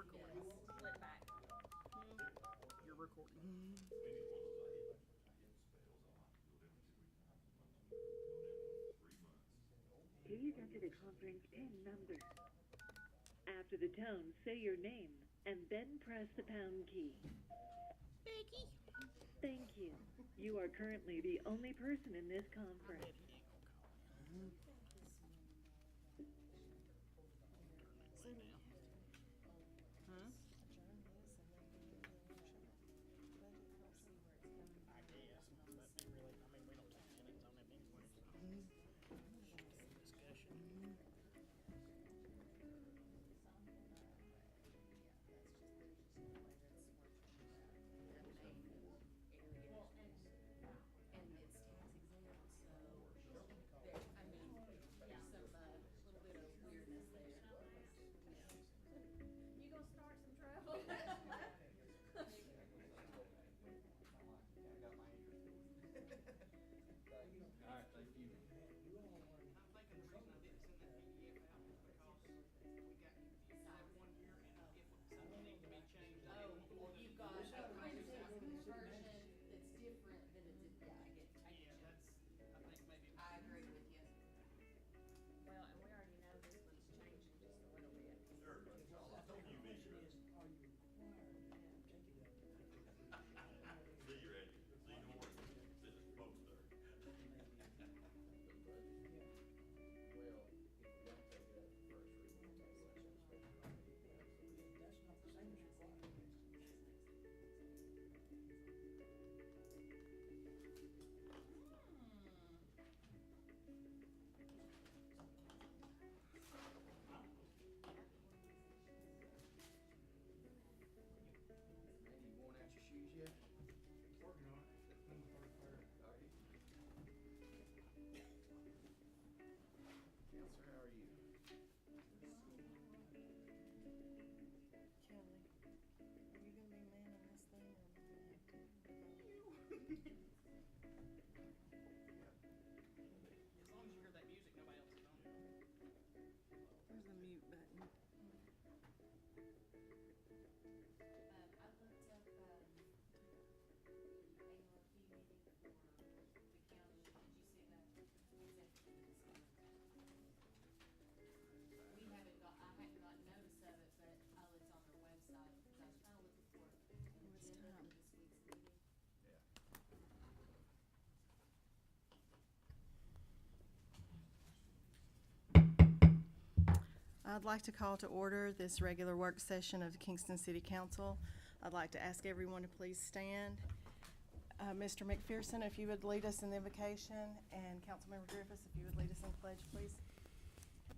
recording. Split back. You're recording. Please enter the conference PIN number. After the tone, say your name and then press the pound key. Becky. Thank you. You are currently the only person in this conference. I'd like to call to order this regular work session of the Kingston City Council. I'd like to ask everyone to please stand. Mr. McPherson, if you would lead us in the invocation, and Councilmember Griffiths, if you would lead us in the pledge, please.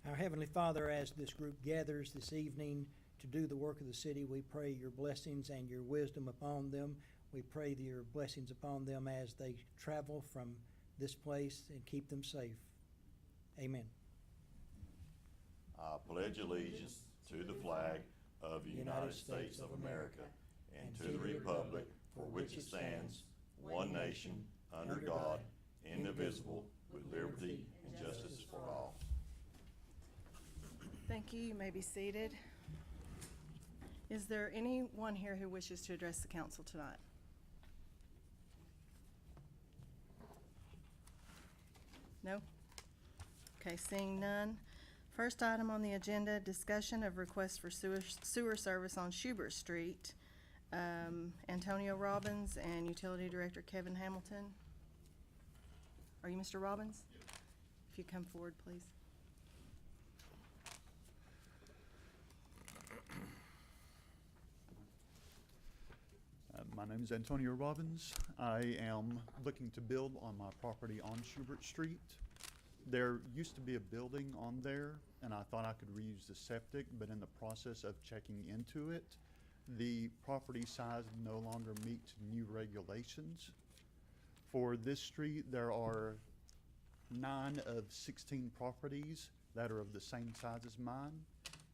Our Heavenly Father, as this group gathers this evening to do the work of the city, we pray your blessings and your wisdom upon them. We pray your blessings upon them as they travel from this place and keep them safe. Amen. I pledge allegiance to the flag of the United States of America and to the republic for which it stands, one nation, under God, indivisible, with liberty and justice for all. Thank you. You may be seated. Is there anyone here who wishes to address the council tonight? No? Okay, seeing none. First item on the agenda, discussion of request for sewer service on Schubert Street. Antonio Robbins and Utility Director Kevin Hamilton. Are you Mr. Robbins? Yes. If you come forward, please. My name is Antonio Robbins. I am looking to build on my property on Schubert Street. There used to be a building on there, and I thought I could reuse the septic, but in the process of checking into it, the property size no longer meets new regulations. For this street, there are 9 of 16 properties that are of the same size as mine,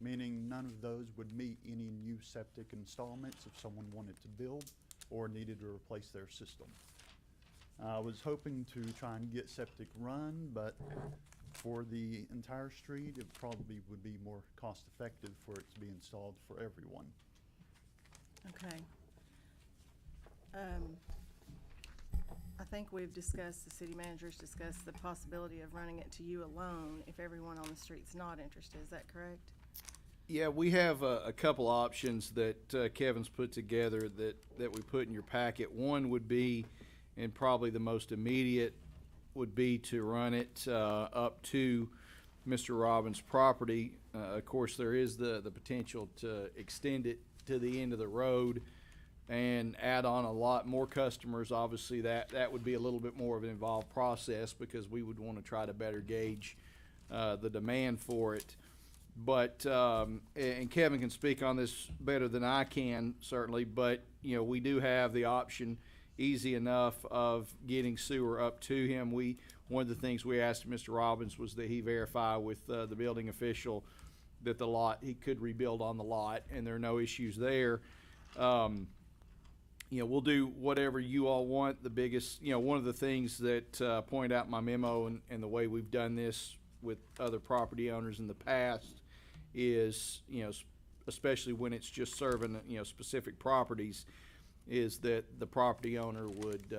meaning none of those would meet any new septic installments if someone wanted to build or needed to replace their system. I was hoping to try and get septic run, but for the entire street, it probably would be more cost effective for it to be installed for everyone. Okay. I think we've discussed, the city manager's discussed the possibility of running it to you alone if everyone on the street's not interested. Is that correct? Yeah, we have a couple options that Kevin's put together that we put in your packet. One would be, and probably the most immediate, would be to run it up to Mr. Robbins' property. Of course, there is the potential to extend it to the end of the road and add on a lot more customers. Obviously, that would be a little bit more of an involved process because we would want to try to better gauge the demand for it. But, and Kevin can speak on this better than I can, certainly, but, you know, we do have the option easy enough of getting sewer up to him. One of the things we asked Mr. Robbins was that he verify with the building official that the lot, he could rebuild on the lot, and there are no issues there. You know, we'll do whatever you all want. The biggest, you know, one of the things that point out in my memo and the way we've done this with other property owners in the past is, you know, especially when it's just serving, you know, specific properties, is that the property owner would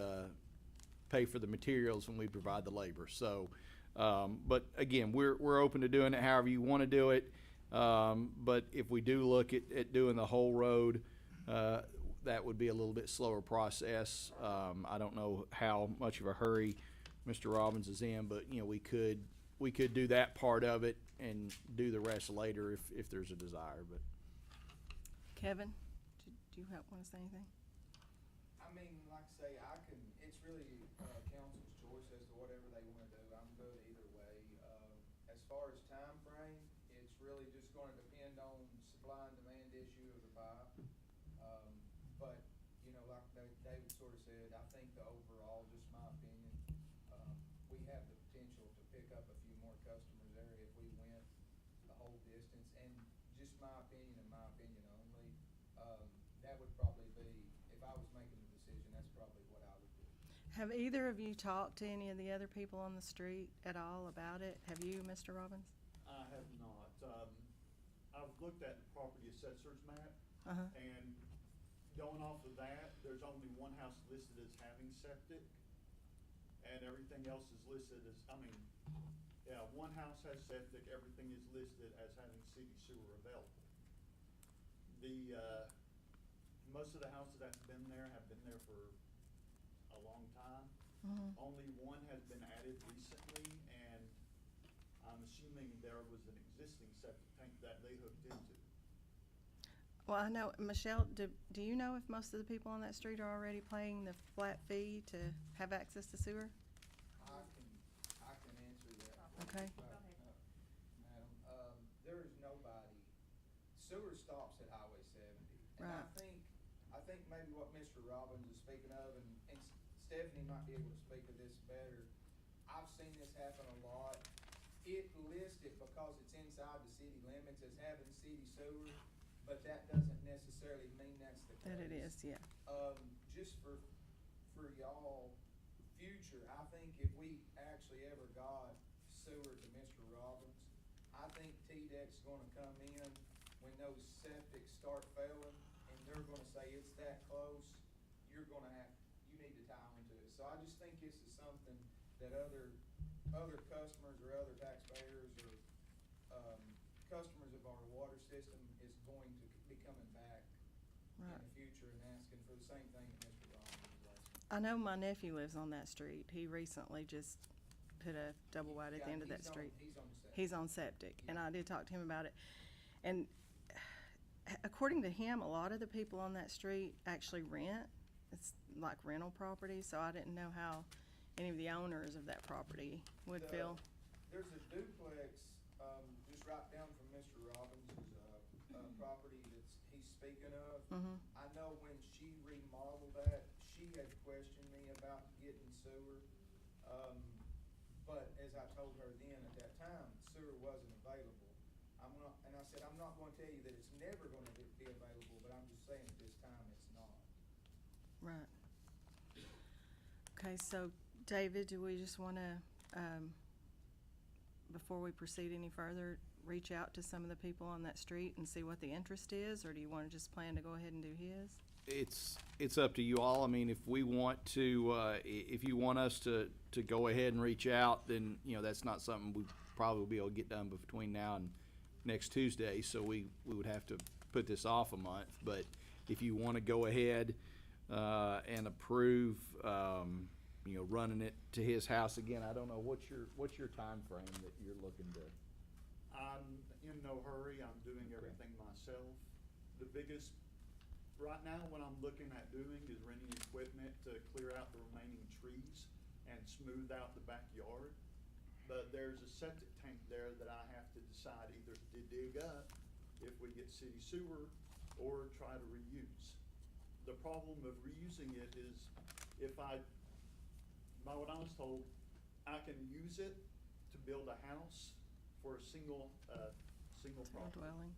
pay for the materials and we provide the labor. So, but again, we're open to doing it however you want to do it. But if we do look at doing the whole road, that would be a little bit slower process. I don't know how much of a hurry Mr. Robbins is in, but, you know, we could do that part of it and do the rest later if there's a desire. But Kevin, do you want to say anything? I mean, like I say, it's really council's choice as to whatever they want to do. I'm good either way. As far as time frame, it's really just going to depend on supply and demand issue of the pipe. But, you know, like David sort of said, I think the overall, just my opinion, we have the potential to pick up a few more customers there if we went the whole distance. And just my opinion and my opinion only, that would probably be, if I was making the decision, that's probably what I would do. Have either of you talked to any of the other people on the street at all about it? Have you, Mr. Robbins? I have not. I've looked at the property assessor's map, Uh-huh. and going off of that, there's only one house listed as having septic, and everything else is listed as, yeah, one house has septic, everything is listed as having city sewer available. Most of the houses that have been there for a long time. Mhm. Only one has been added recently, and I'm assuming there was an existing septic tank that they hooked into. Well, I know, Michelle, do you know if most of the people on that street are already paying the flat fee to have access to sewer? I can answer that. Okay. Madam, there is nobody, sewer stops at Highway 70. And Right. I think maybe what Mr. Robbins is speaking of, and Stephanie might be able to speak to this better. I've seen this happen a lot. It lists it because it's inside the city limits as having city sewer, but that doesn't necessarily mean that's the case. That it is, yeah. Just for y'all future, I think if we actually ever got sewer to Mr. Robbins, I think TDEC's gonna come in when those septics start failing, and they're gonna say it's that close, you need to tie into it. So I just think this is something that other customers or other taxpayers or, customers of our water system is going to be coming back in Right. the future and asking for the same thing that Mr. Robbins is asking. I know my nephew lives on that street. He recently just put a double wide at the end of that street. He's on septic, and I did talk to him about it. And according to him, a lot of the people on that street actually rent. It's like rental property, so I didn't know how any of the owners of that property would feel. There's a duplex, just right down from Mr. Robbins' property he's speaking of. Mhm. I know when she remodeled that, she had questioned me about getting sewer. But as I told her then, at that time, sewer wasn't available. And I said, I'm not gonna tell you that it's never gonna be available, but I'm just saying at this time it's not. Right. Okay, so David, do we just wanna, before we proceed any further, reach out to some of the people on that street and see what the interest is, or do you wanna just plan to go ahead and do his? It's up to you all. I mean, if we want to, if you want us to go ahead and reach out, then, you know, that's not something we probably will be able to get done between now and next Tuesday, so we would have to put this off a month. But if you wanna go ahead, and approve, you know, running it to his house again, I don't know, what's your time frame that you're looking to? I'm in no hurry. I'm doing everything myself. The biggest, right now, what I'm looking at doing is renting equipment to clear out the remaining trees and smooth out the backyard. But there's a septic tank there that I have to decide either to dig up if we get city sewer or try to reuse. The problem of reusing it is by what I was told, I can use it to build a house for a single property. Dwelling.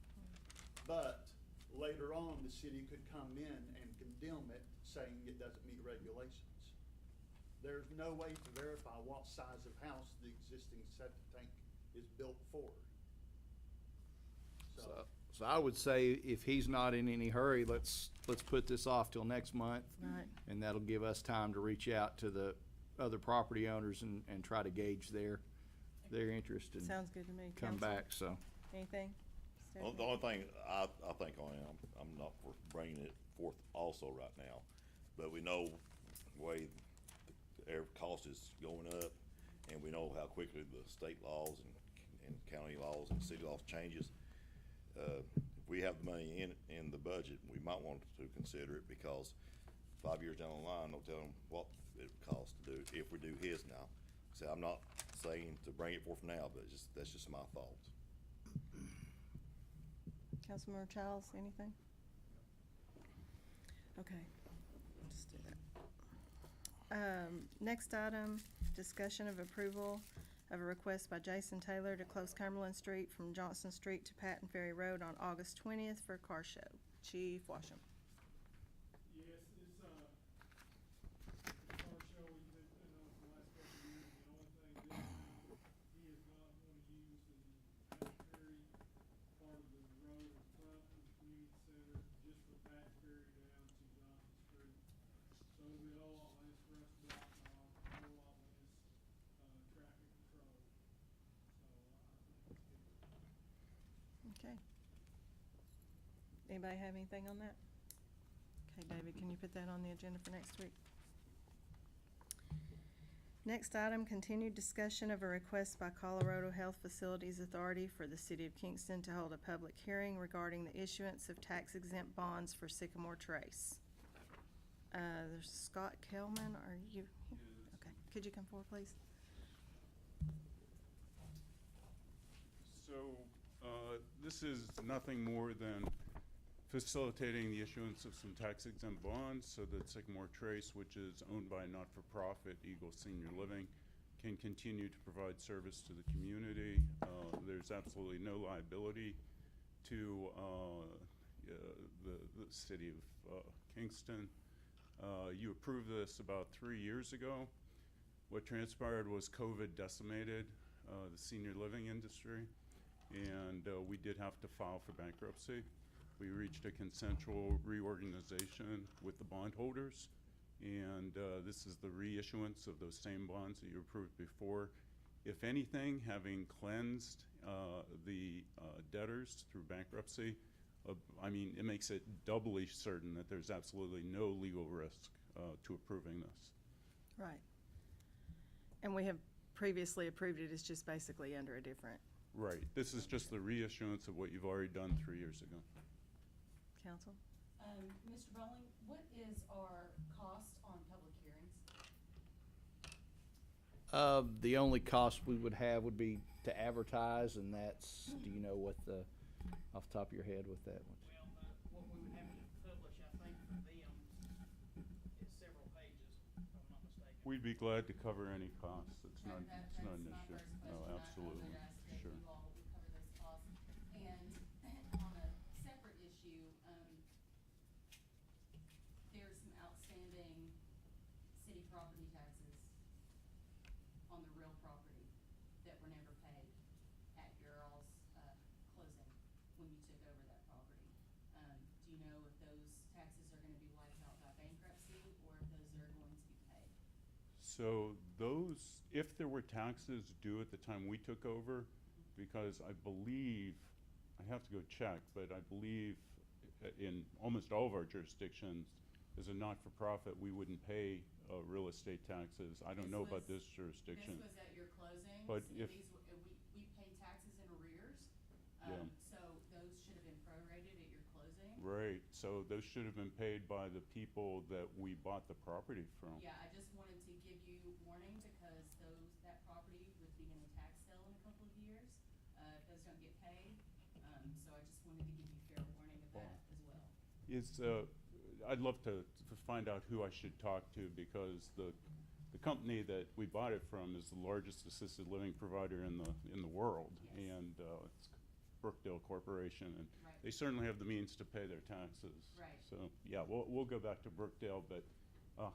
But later on, the city could come in and condemn it, saying it doesn't meet regulations. There's no way to verify what size of house the existing septic tank is built for. So I would say if he's not in any hurry, let's put this off till next month. Right. And that'll give us time to reach out to the other property owners and try to gauge their interest and Sounds good to me. come Counsel? back, so. Anything? The Stephanie? only thing I think I'm not for bringing it forth also right now, but we know the way the air cost is going up, and we know how quickly the state laws and county laws and city laws changes. If we have the money in the budget, we might want to consider it, because 5 years down the line, don't tell them what it would cost to do, if we do his now. So I'm not saying to bring it forth now, but that's just my thoughts. Councilmember Childs, anything? Okay, let's do that. Next item, discussion of approval of a request by Jason Taylor to close Cumberland Street from Johnson Street to Patton Ferry Road on August 20th for a car show. Chief Washam. Yes, it's a car show we did, for the last couple of years. The only thing this time, he is not going to use the Patton Ferry part of the road in front of the community center, just for Patton Ferry down to Johnson Street. So it'll be a whole lot less for us blocking off, a whole lot less, traffic control. So I think it's good. Okay. Anybody have anything on that? Okay, David, can you put that on the agenda for next week? Next item, continued discussion of a request by Colorado Health Facilities Authority for the City of Kingston to hold a public hearing regarding the issuance of tax-exempt bonds for Sycamore Trace. There's Scott Kelman, are you? Okay, could you come forward, please? So, this is nothing more than facilitating the issuance of some tax-exempt bonds so that Sycamore Trace, which is owned by a not-for-profit, Eagle Senior Living, can continue to provide service to the community. There's absolutely no liability to the city of Kingston. You approved this about 3 years ago. What transpired was COVID decimated the senior living industry, and we did have to file for bankruptcy. We reached a consensual reorganization with the bondholders, and this is the reissuance of those same bonds that you approved before. If anything, having cleansed the debtors through bankruptcy, I mean, it makes it doubly certain that there's absolutely no legal risk to approving this. Right. And we have previously approved it, it's just basically under a different. Right. This is just the reissuance of what you've already done 3 years ago. Council? Mr. Bowling, what is our cost on public hearings? The only cost we would have would be to advertise, and that's, do you know what off the top of your head what that was? Well, what we would have to publish, I think, for them is several pages, if I'm not mistaken. We'd be glad to cover any costs. It's not, That's it's not an my issue. first No, question. absolutely. I would ask that Sure. you all would cover those costs. And on a separate issue, there's some outstanding city property taxes on the real property that were never paid. So those, if there were taxes due at the time we took over, because I believe, I have to go check, but I believe in almost all of our jurisdictions, as a not-for-profit, we wouldn't pay real estate taxes. I don't know about this jurisdiction. This was at your closing. But if- We pay taxes in arrears, Yeah. so those should have been prorated at your closing. Right, so those should have been paid by the people that we bought the property from. Yeah, I just wanted to give you warning because that property would be in a tax sale in a couple of years, if those don't get paid. So I just wanted to give you fair warning of that as well. I'd love to find out who I should talk to, because the company that we bought it from is the largest assisted living provider in the world. Yes. And it's Brookdale Corporation, and Right. they certainly have the means to pay their taxes. Right. So, yeah, we'll go back to Brookdale, but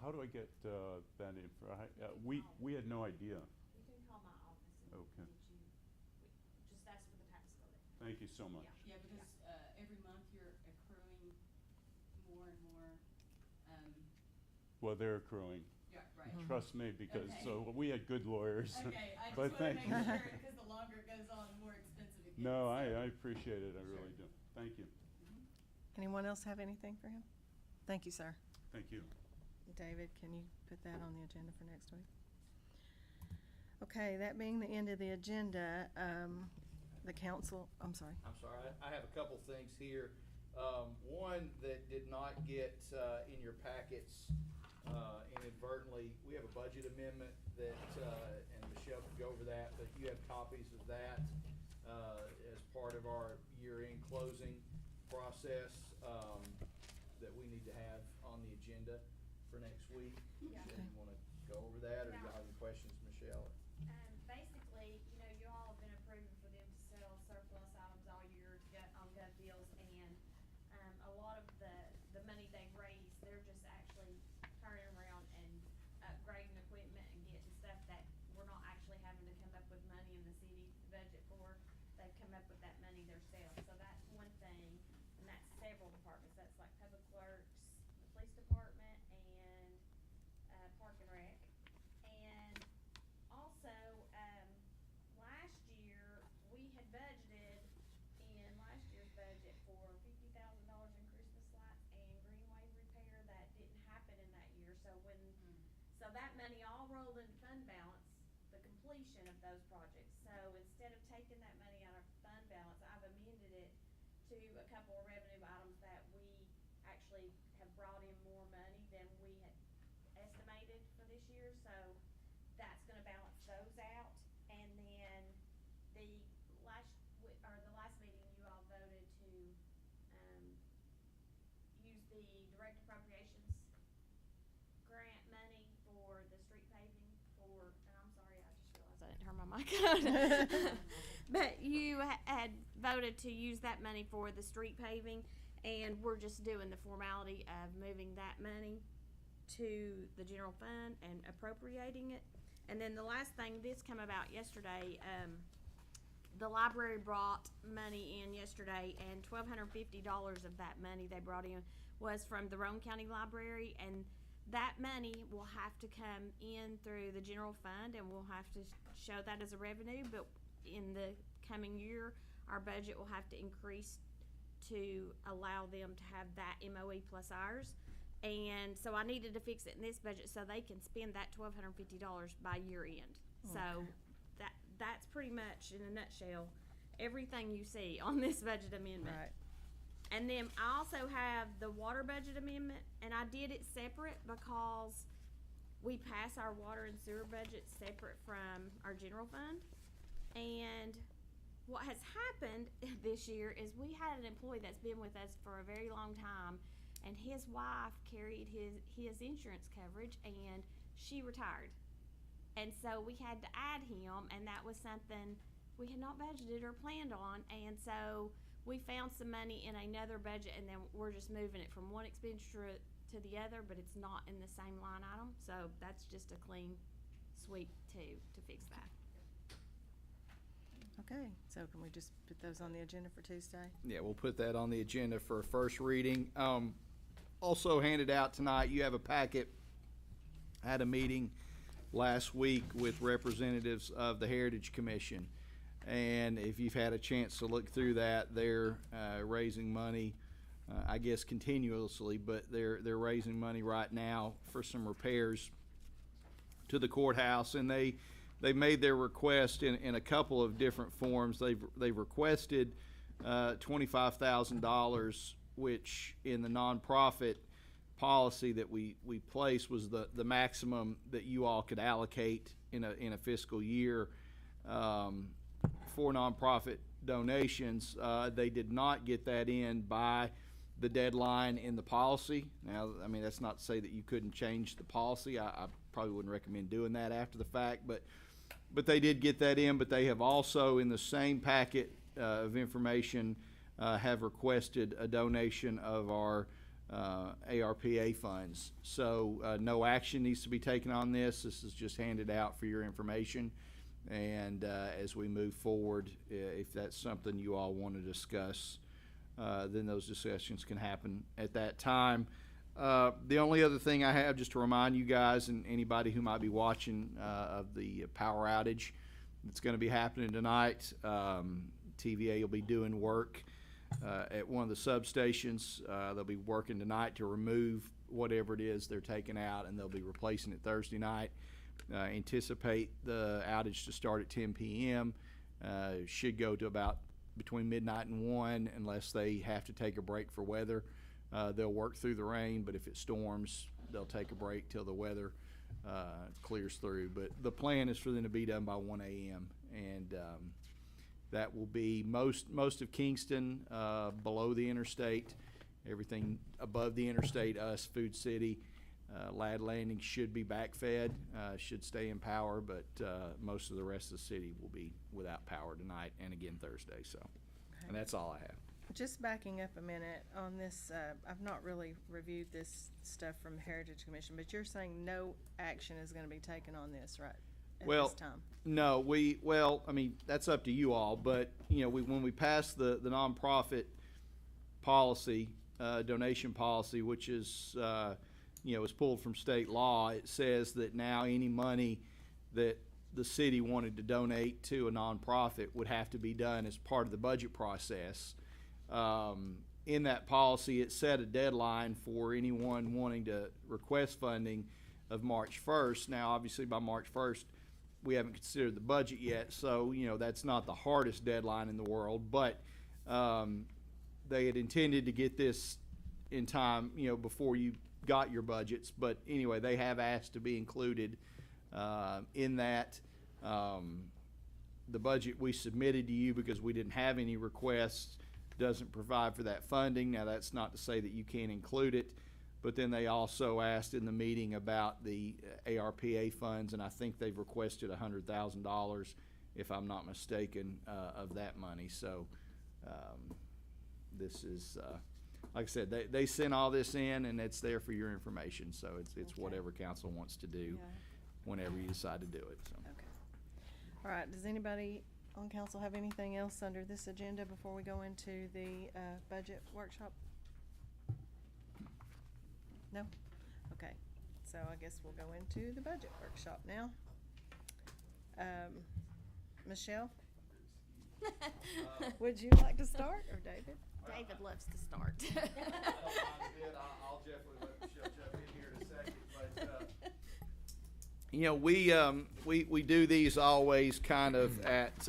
how do I get that info? We had no idea. You can call my office and Okay. just ask for the tax collector. Thank you so much. Yeah, because every month you're accruing more and more, Well, they're accruing. yeah, right. Trust me, because Okay. We had good lawyers. Okay, I just But wanna thank make you. sure, because the longer it goes on, the more expensive it gets. No, so- I appreciate it, I really do. Thank you. Anyone else have anything for him? Thank you, sir. Thank you. David, can you put that on the agenda for next week? Okay, that being the end of the agenda, the council, I'm sorry. I'm sorry, I have a couple things here. One that did not get in your packets inadvertently, we have a budget amendment that, and Michelle can go over that, but you have copies of that as part of our year-end closing process that we need to have on the agenda for next week. Yeah. So you wanna go over that, or you have any questions, Michelle? Basically, you all have been approving for them to sell surplus items all year on gov deals, and, a lot of the money they've raised, they're just actually turning around and upgrading equipment and getting stuff that we're not actually having to come up with money in the city budget for. They've come up with that money themselves, so that's one thing, and that's several departments, that's like public works, the police department, and, park and rec. And also, last year, we had budgeted in last year's budget for $50,000 in Christmas lights and greenway repair. That didn't happen in that year, so so that money all rolled into fund balance, the completion of those projects. So instead of taking that money out of fund balance, I've amended it to a couple of revenue items that we actually have brought in more money than we had estimated for this year, so that's gonna balance those out. And then the last meeting, you all voted to, use the direct appropriations grant money for the street paving and I'm sorry, I just realized I didn't turn my mic on. But you had voted to use that money for the street paving, and we're just doing the formality of moving that money to the general fund and appropriating it. And then the last thing, this came about yesterday, the library brought money in yesterday, and $1,250 of that money they brought in was from the Roane County Library, and that money will have to come in through the general fund, and we'll have to show that as a revenue, but in the coming year, our budget will have to increase to allow them to have that MOE plus ours. And so I needed to fix it in this budget so they can spend that $1,250 by year end. So that's pretty much, in a nutshell, everything you see on this budget amendment. Right. And then I also have the water budget amendment, and I did it separate because we pass our water and sewer budget separate from our general fund. And what has happened this year is we had an employee that's been with us for a very long time, and his wife carried his insurance coverage, and she retired. And so we had to add him, and that was something we had not budgeted or planned on. And so we found some money in another budget, and then we're just moving it from one expenditure to the other, but it's not in the same line item. So that's just a clean sweep to fix that. Okay, so can we just put those on the agenda for Tuesday? Yeah, we'll put that on the agenda for a first reading. Also handed out tonight, you have a packet. I had a meeting last week with representatives of the Heritage Commission. And if you've had a chance to look through that, they're raising money, I guess continuously, but they're raising money right now for some repairs to the courthouse. And they made their request in a couple of different forms. They've requested $25,000, which in the nonprofit policy that we placed was the maximum that you all could allocate in a fiscal year for nonprofit donations. They did not get that in by the deadline in the policy. Now, I mean, that's not to say that you couldn't change the policy. I probably wouldn't recommend doing that after the fact, but they did get that in. But they have also, in the same packet of information, have requested a donation of our ARPA funds. So no action needs to be taken on this. This is just handed out for your information. And as we move forward, if that's something you all want to discuss, then those discussions can happen at that time. The only other thing I have, just to remind you guys and anybody who might be watching, of the power outage that's going to be happening tonight. TVA will be doing work at one of the substations. They'll be working tonight to remove whatever it is they're taking out, and they'll be replacing it Thursday night. Anticipate the outage to start at 10 p.m. Should go to about between midnight and 1 unless they have to take a break for weather. They'll work through the rain, but if it storms, they'll take a break till the weather clears through. But the plan is for them to be done by 1 a.m. and that will be most of Kingston below the interstate. Everything above the interstate, us, Food City, Ladd Landing should be backfed, should stay in power, but most of the rest of the city will be without power tonight and again Thursday. So, and that's all I have. Just backing up a minute on this, I've not really reviewed this stuff from Heritage Commission, but you're saying no action is going to be taken on this, right? At this time? No, I mean, that's up to you all, but, you know, when we passed the nonprofit policy, donation policy, which is, you know, is pulled from state law, it says that now any money that the city wanted to donate to a nonprofit would have to be done as part of the budget process. In that policy, it set a deadline for anyone wanting to request funding of March 1st. Now, obviously, by March 1st, we haven't considered the budget yet, so, you know, that's not the hardest deadline in the world, but they had intended to get this in time, you know, before you got your budgets. But anyway, they have asked to be included in that. The budget we submitted to you, because we didn't have any requests, doesn't provide for that funding. Now, that's not to say that you can't include it, but then they also asked in the meeting about the ARPA funds, and I think they've requested $100,000, if I'm not mistaken, of that money. So this is, like I said, they sent all this in, and it's there for your information. So it's Okay. whatever council wants to do whenever you decide to do it. So. Okay. All right, does anybody on council have anything else under this agenda before we go into the budget workshop? No? Okay, so I guess we'll go into the budget workshop now. Michelle? Would you like to start, or David? David loves to start. I don't mind a bit. I'll definitely let Michelle jump in here in a second. But you know, we do these always kind of at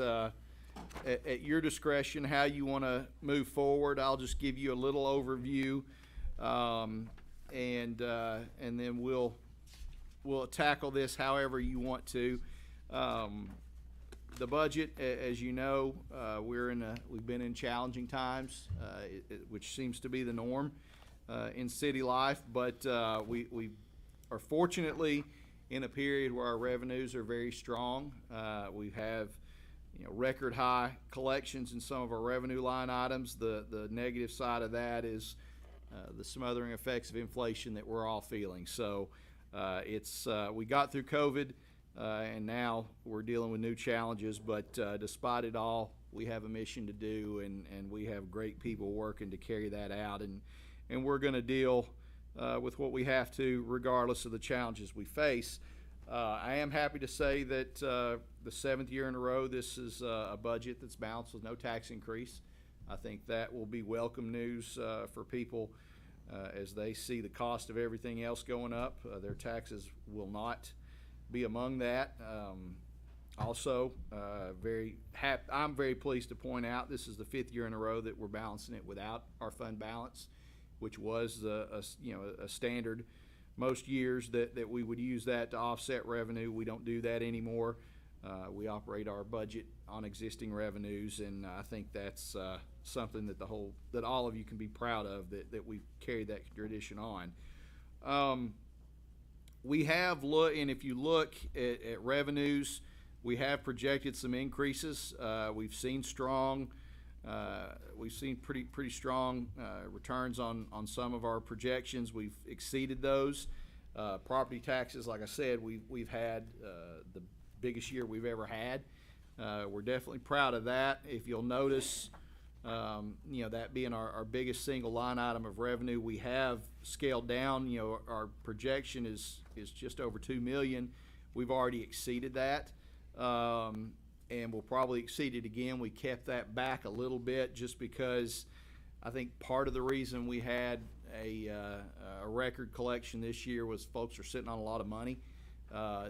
your discretion how you want to move forward. I'll just give you a little overview, and then we'll tackle this however you want to. The budget, as you know, we've been in challenging times, which seems to be the norm in city life. But we are fortunately in a period where our revenues are very strong. We have, you know, record high collections in some of our revenue line items. The negative side of that is the smothering effects of inflation that we're all feeling. So we got through COVID. And now we're dealing with new challenges, but despite it all, we have a mission to do, and we have great people working to carry that out, and we're going to deal with what we have to, regardless of the challenges we face. I am happy to say that the 7th year in a row, this is a budget that's balanced with no tax increase. I think that will be welcome news for people as they see the cost of everything else going up. Their taxes will not be among that. Also, I'm very pleased to point out this is the 5th year in a row that we're balancing it without our fund balance, which was a standard most years that we would use that to offset revenue. We don't do that anymore. We operate our budget on existing revenues, and I think that's something that that all of you can be proud of, that we've carried that tradition on. We have and if you look at revenues, we have projected some increases. We've seen pretty strong returns on some of our projections. We've exceeded those. Property taxes, like I said, we've had the biggest year we've ever had. We're definitely proud of that. If you'll notice, that being our biggest single line item of revenue, we have scaled down. Our projection is just over $2 million. We've already exceeded that. And we'll probably exceed it again. We kept that back a little bit just because I think part of the reason we had a record collection this year was folks are sitting on a lot of money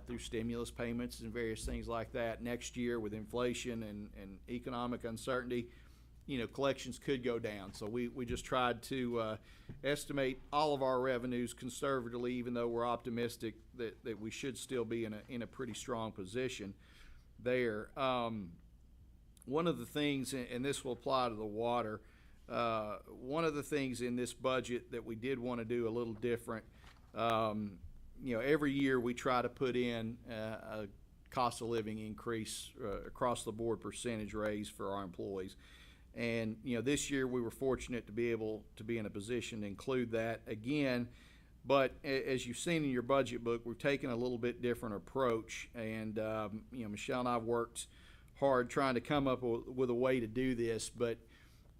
through stimulus payments and various things like that. Next year, with inflation and economic uncertainty, collections could go down. So we just tried to estimate all of our revenues conservatively, even though we're optimistic that we should still be in a pretty strong position there. One of the things, and this will apply to the water, one of the things in this budget that we did want to do a little different, every year we try to put in a cost of living increase across the board percentage raise for our employees. And, this year we were fortunate to be able to be in a position to include that again. But as you've seen in your budget book, we've taken a little bit different approach. And, Michelle and I have worked hard trying to come up with a way to do this. But,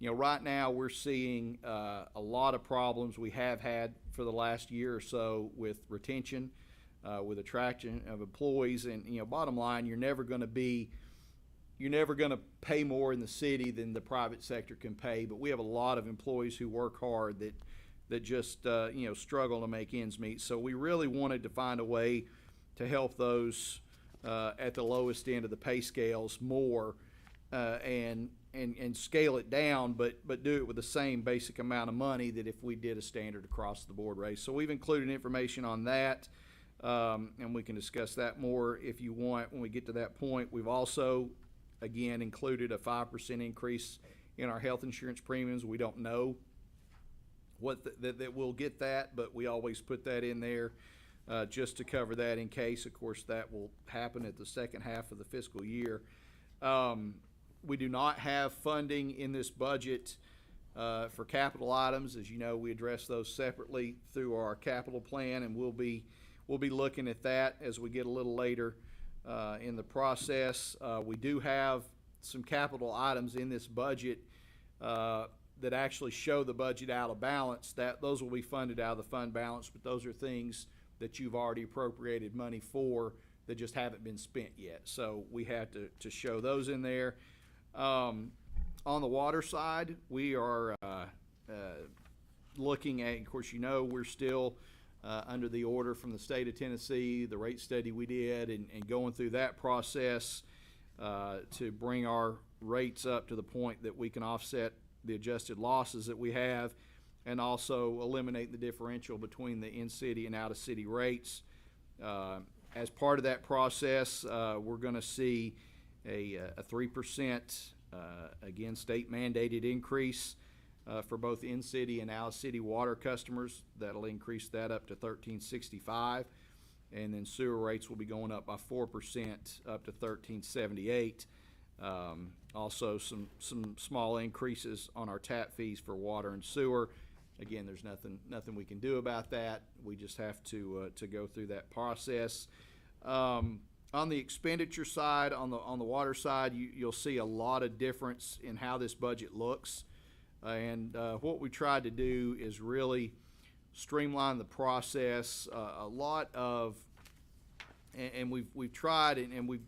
right now we're seeing a lot of problems we have had for the last year or so with retention, with attraction of employees. And, bottom line, you're never going to pay more in the city than the private sector can pay. But we have a lot of employees who work hard that just struggle to make ends meet. So we really wanted to find a way to help those at the lowest end of the pay scales more and scale it down, but do it with the same basic amount of money that if we did a standard across the board raise. So we've included information on that, and we can discuss that more if you want when we get to that point. We've also, again, included a 5% increase in our health insurance premiums. We don't know that we'll get that, but we always put that in there just to cover that in case. Of course, that will happen at the second half of the fiscal year. We do not have funding in this budget for capital items. As you know, we address those separately through our capital plan, and we'll be looking at that as we get a little later in the process. We do have some capital items in this budget that actually show the budget out of balance. Those will be funded out of the fund balance, but those are things that you've already appropriated money for that just haven't been spent yet. So we have to show those in there. On the water side, we are looking at, of course, we're still under the order from the state of Tennessee, the rate study we did, and going through that process to bring our rates up to the point that we can offset the adjusted losses that we have, and also eliminate the differential between the in-city and out-of-city rates. As part of that process, we're going to see a 3%, again, state-mandated increase for both in-city and out-of-city water customers. That'll increase that up to $13.65, and then sewer rates will be going up by 4% up to $13.78. Also, some small increases on our tap fees for water and sewer. Again, there's nothing we can do about that. We just have to go through that process. On the expenditure side, on the water side, you'll see a lot of difference in how this budget looks. And what we tried to do is really streamline the process. A lot of, and we've tried and we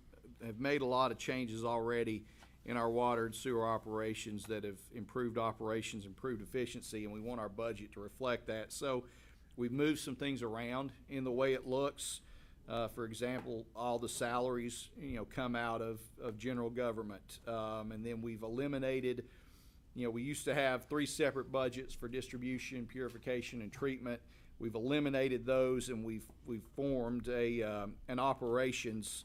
have made a lot of changes already in our water and sewer operations that have improved operations, improved efficiency, and we want our budget to reflect that. So we've moved some things around in the way it looks. For example, all the salaries, come out of general government. And then we've eliminated, we used to have 3 separate budgets for distribution, purification, and treatment. We've eliminated those, and we've formed an operations,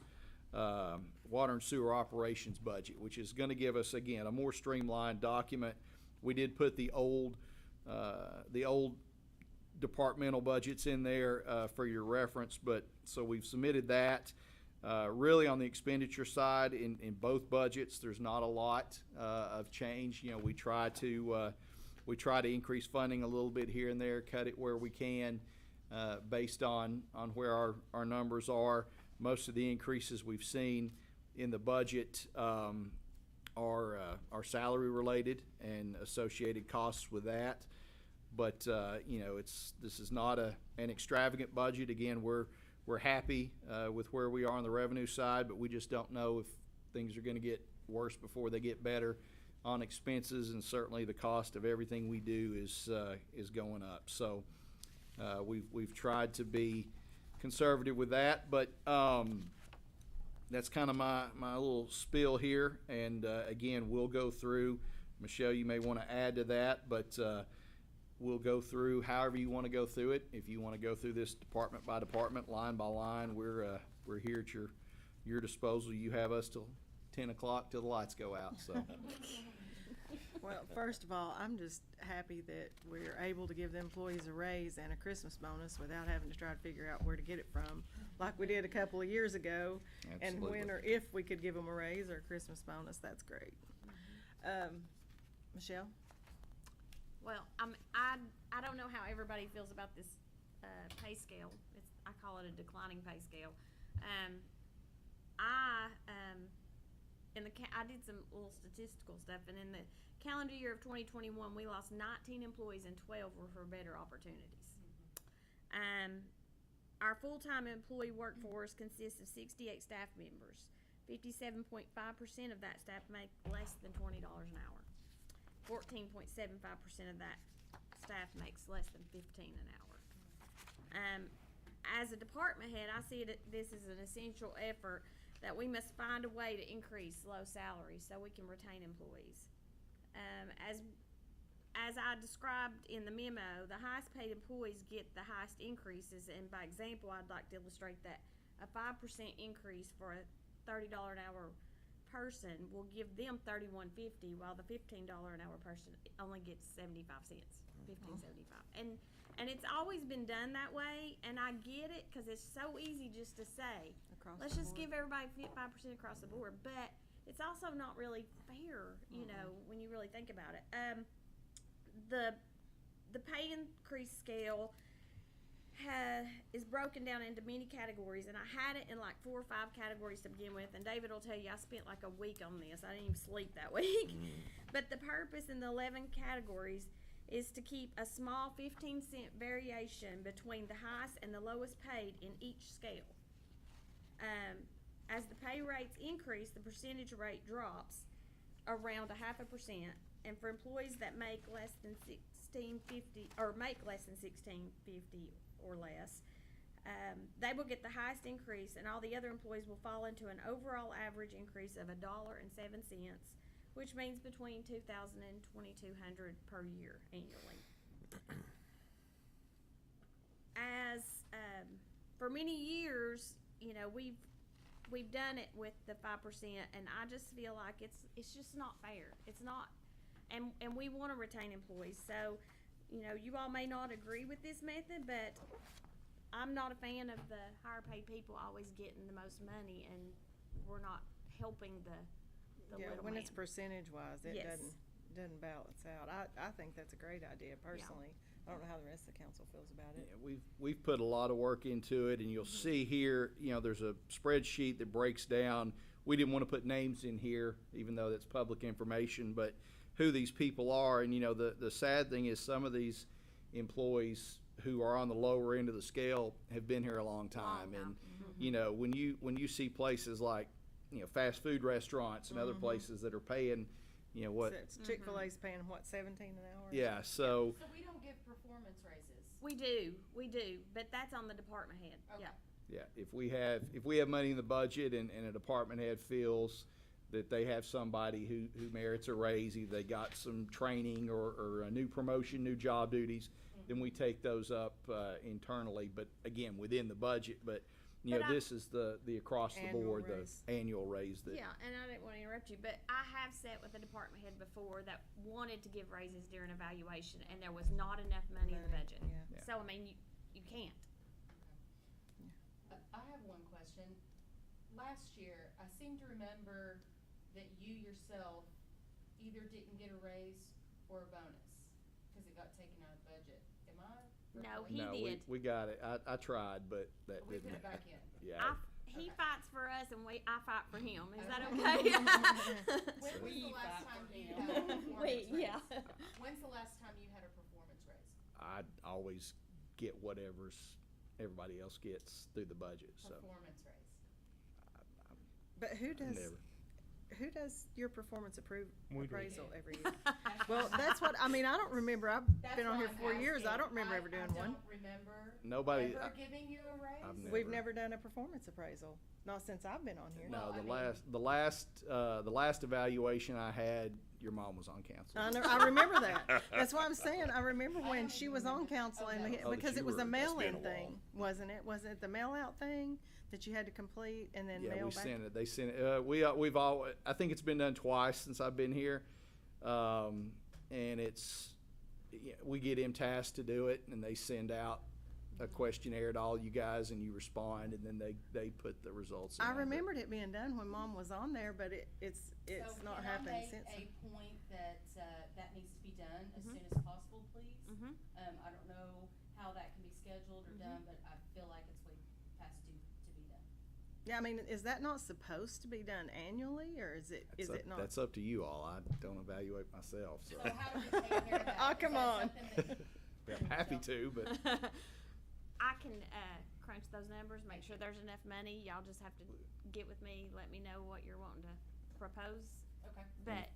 water and sewer operations budget, which is going to give us, again, a more streamlined document. We did put the old departmental budgets in there for your reference, but so we've submitted that. Really on the expenditure side in both budgets, there's not a lot of change. We try to increase funding a little bit here and there, cut it where we can, based on where our numbers are. Most of the increases we've seen in the budget are salary related and associated costs with that. But this is not an extravagant budget. Again, we're happy with where we are on the revenue side, but we just don't know if things are going to get worse before they get better on expenses, and certainly the cost of everything we do is going up. So we've tried to be conservative with that, but that's kind of my little spiel here. And again, we'll go through. Michelle, you may want to add to that, but we'll go through however you want to go through it. If you want to go through this department by department, line by line, we're here at your disposal. You have us till 10 o'clock till the lights go out. So. Well, first of all, I'm just happy that we're able to give the employees a raise and a Christmas bonus without having to try to figure out where to get it from, like we did a couple of years ago. Absolutely. And when or if we could give them a raise or a Christmas bonus, that's great. Michelle? Well, I don't know how everybody feels about this pay scale. I call it a declining pay scale. I did some little statistical stuff, and in the calendar year of 2021, we lost 19 employees and 12 were for better opportunities. Our full-time employee workforce consists of 68 staff members. 57.5% of that staff make less than $20 an hour. 14.75% of that staff makes less than $15 an hour. As a department head, I see this as an essential effort that we must find a way to increase low salaries so we can retain employees. As I described in the memo, the highest paid employees get the highest increases, and by example, I'd like to illustrate that a 5% increase for a $30 an hour person will give them $31.50, while the $15 an hour person only gets 75 cents, $15.75. And it's always been done that way, and I get it because it's so easy just to say, let's just give everybody 5% across the board, but it's also not really fair, when you really think about it. The pay increase scale is broken down into many categories, and I had it in like 4 or 5 categories to begin with, and David will tell you I spent like a week on this. I didn't even sleep that week. But the purpose in the 11 categories is to keep a small 15-cent variation between the highest and the lowest paid in each scale. As the pay rates increase, the percentage rate drops around 0.5%, and for employees that make less than $16.50 or make less than $16.50 or less, they will get the highest increase, and all the other employees will fall into an overall average increase of $1.07, which means between $2,000 and $2,200 per year annually. As for many years, we've done it with the 5%, and I just feel like it's just not fair. It's not, and we want to retain employees. So, you all may not agree with this method, but I'm not a fan of the higher paid people always getting the most money, and we're not helping the little when man. it's percentage wise, it Yes. doesn't balance out. I think that's a great idea personally. I don't know how the rest of the council feels about it. Yeah, we've put a lot of work into it, and you'll see here, there's a spreadsheet that breaks down. We didn't want to put names in here, even though that's public information, but who these people are. And the sad thing is some of these employees who are on the lower end of the scale have been here a long time, You know, when you see places like, you know, fast food restaurants and other places that are paying, you know, what, So Chick-fil-A's paying what, 17 an hour? yeah, so, So we don't give performance raises? We do, but that's on the department head, Okay. yeah. yeah, if we have money in the budget and a department head feels that they have somebody who merits a raise, either they got some training or a new promotion, new job duties, then we take those up internally, but again, within the budget. But, you know, But this is the across the Annual board, raise. the annual raise that. Yeah, and I didn't want to interrupt you, but I have sat with a department head before that wanted to give raises during evaluation, and there was not enough money in the budget. Yeah. Yeah. So, I mean, you can't. I have one question. Last year, I seem to remember that you yourself either didn't get a raise or a bonus, because it got taken out of the budget. Am I? No, recalling- he No, did. we got it. I tried, but that We didn't. put it back in. Yeah. He fights for us, and I fight for him. Is that Okay. okay? When was the last time you had a performance Wait, raise? yeah. When's the last time you had a performance raise? I always get whatever's everybody else gets through the budget, so. Performance raise. But who does, Never. who does your performance We do. appraisal every year? Well, that's what, I mean, I don't remember, I've That's been on why here I'm 4 years, I asking. don't remember ever doing one. I don't remember Nobody. ever giving you a raise. I've We've never. never done a performance appraisal, not since I've been on here. No, Well, I the mean- the last evaluation I had, your mom was on council. I know, I remember that. That's why I'm saying, I remember when she was on council and, Okay. Oh, that because you it was were- a that's mail-in been a while. thing, wasn't it? Was it the mail-out thing that you had to complete and then Yeah, mail we back? sent it. They sent it. We've all. I think it's been done twice since I've been here, and it's. Yeah, we get them tasked to do it, and they send out a questionnaire to all you guys, and you respond, and then they put the results in. I there. But remembered it being done when Mom was on there, but it's So not can happened I make since. a point that, that needs to be done as Mm-hmm. soon as possible, please? Mhm. I don't know how that can be scheduled or Mm-hmm. done, but I feel like it's way past due to be done. Yeah, I mean, is that not supposed to be done annually, or is it, is That's it up, not? that's up to you all. I don't evaluate myself, so. So how do we take care of that? Oh, Is come that on. something that- I'm happy to, but I can crunch those numbers, make sure there's enough money. Y'all just have to get with me, let me know what you're wanting to propose. Okay. But,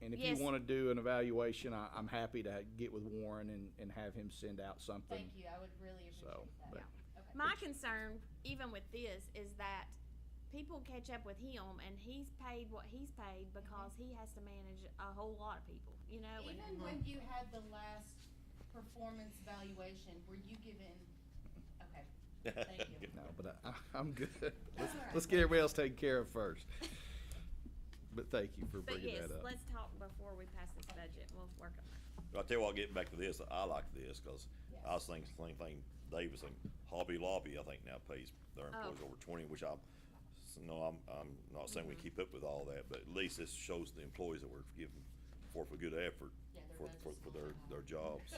and if yes, you want to do an evaluation, I'm happy to get with Warren and have him send out something. Thank you, I would really So, appreciate that. but- Okay. my concern, even with this, is that people catch up with him and he's paid what he's paid because he has to manage a whole lot of people, you know? and- Even when you had the last performance evaluation, were you given, okay, thank you. No, but I'm good. That's Let's, all right. let's get everybody else taken care of first. But thank you for But bringing yes, that up. let's talk before we pass this budget. We'll work on that. I'll tell you what, getting back to this, I like this, cause I was thinking, same thing, Davis and Hobby Lobby, I think now pays their employees over 20, which I'm not saying we keep up with all that, but at least this shows the employees that we're giving for good effort Yeah, their for budget's their, not their jobs.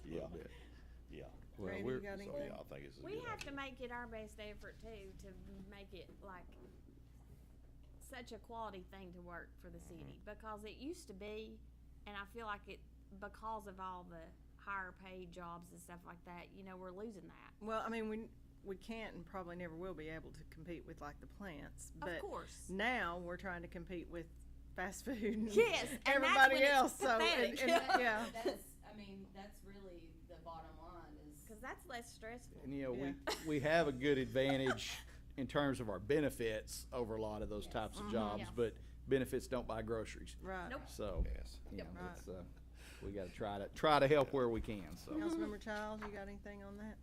Yeah, bit. yeah. Well, Randy, we're, you got So, anything? yeah, I think it's a We good have to idea. make it our best effort too, to make it like such a quality thing to work for the city, because it used to be, and I feel like it, because of all the higher paid jobs and stuff like that, you know, we're losing that. Well, I mean, we can't and probably never will be able to compete with like the plants, but Of course. now we're trying to compete with fast food and Yes, and that's everybody when it's else. So, pathetic. yeah. That's, I mean, that's really the bottom line is. Cause that's less stressful. and you know, Yeah. we have a good advantage in terms of our benefits over a lot of those types of jobs, Yeah. but benefits don't buy groceries. Right. Nope. So, Yes. you know, Right. it's, we gotta try to help where we can, so. Councilmember Childs, you got anything on that?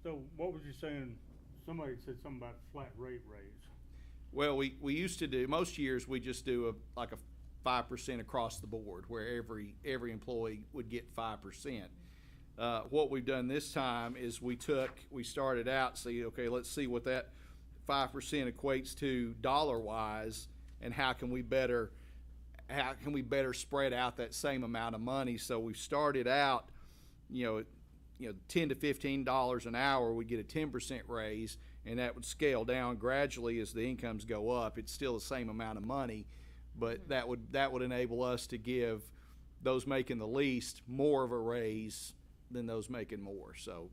So what was you saying? Somebody said something about flat rate raise. Well, we used to do, most years, we just do like a 5% across the board, where every employee would get 5%. What we've done this time is we started out, okay, let's see what that 5% equates to dollar-wise, and how can we better spread out that same amount of money. So we started out, $10 to $15 an hour, we'd get a 10% raise, and that would scale down gradually as the incomes go up. It's still the same amount of money, but that would enable us to give those making the least more of a raise than those making more. So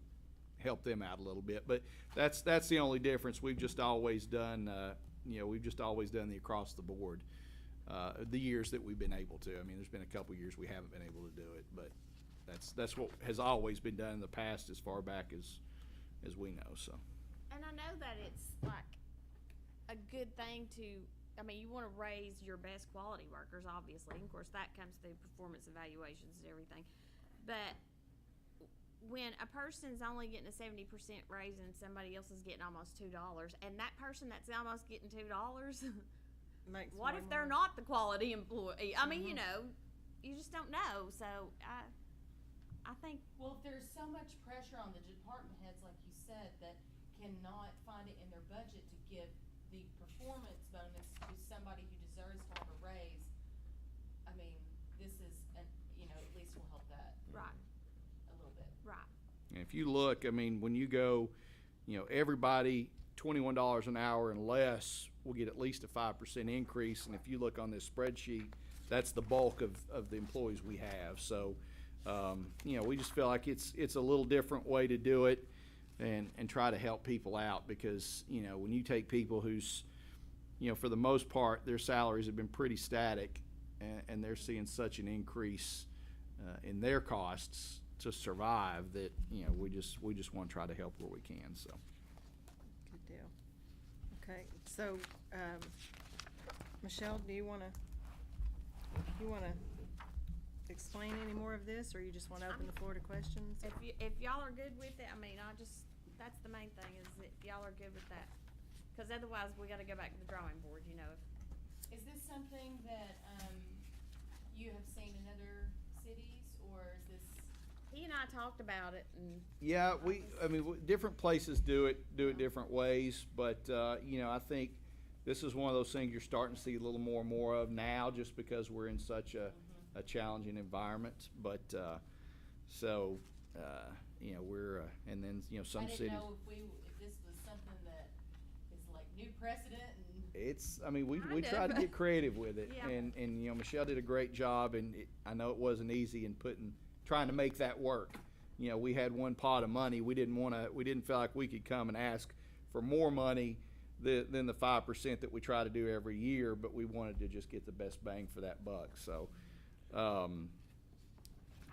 help them out a little bit. But that's the only difference. We've just always done, we've just always done the across the board, the years that we've been able to. I mean, there's been a couple years we haven't been able to do it, but that's what has always been done in the past as far back as we know, so. And I know that it's like a good thing to, I mean, you wanna raise your best quality workers, obviously, and of course, that comes through performance evaluations and everything. But when a person's only getting a 70% raise and somebody else is getting almost $2, and that person that's almost getting $2, Makes what way if they're more. not the quality employee? I mean, you know, you just don't know, so I think, Well, if there's so much pressure on the department heads, like you said, that cannot find it in their budget to give the performance bonus to somebody who deserves to have a raise, I mean, this is, at least will help that right, a little bit. right. And if you look, I mean, when you go, everybody $21 an hour and less will get at least a 5% increase. And if you look on this spreadsheet, that's the bulk of the employees we have. So, we just feel like it's a little different way to do it and try to help people out because, when you take people who's, for the most part, their salaries have been pretty static and they're seeing such an increase in their costs to survive that, we just want to try to help where we can, so. Good deal. Okay, so, Michelle, do you wanna explain any more of this, or you just wanna open the floor to questions? If y'all are good with it, I mean, that's the main thing, is that y'all are good with that. Cause otherwise, we gotta go back to the drawing board, Is this something that, you have seen in other cities, or is this? He and I talked about it, and Yeah, different places do it different ways, but, I think this is one of those things you're starting to see a little more and more of now, just because we're in such a challenging environment, but, we're, and then, some cities. I didn't know if this was something that is like new precedent and. We Kind try to of. get creative with it, Yeah. and Michelle did a great job, and I know it wasn't easy in trying to make that work. We had one pot of money. We didn't feel like we could come and ask for more money than the 5% that we try to do every year, but we wanted to just get the best bang for that buck. So,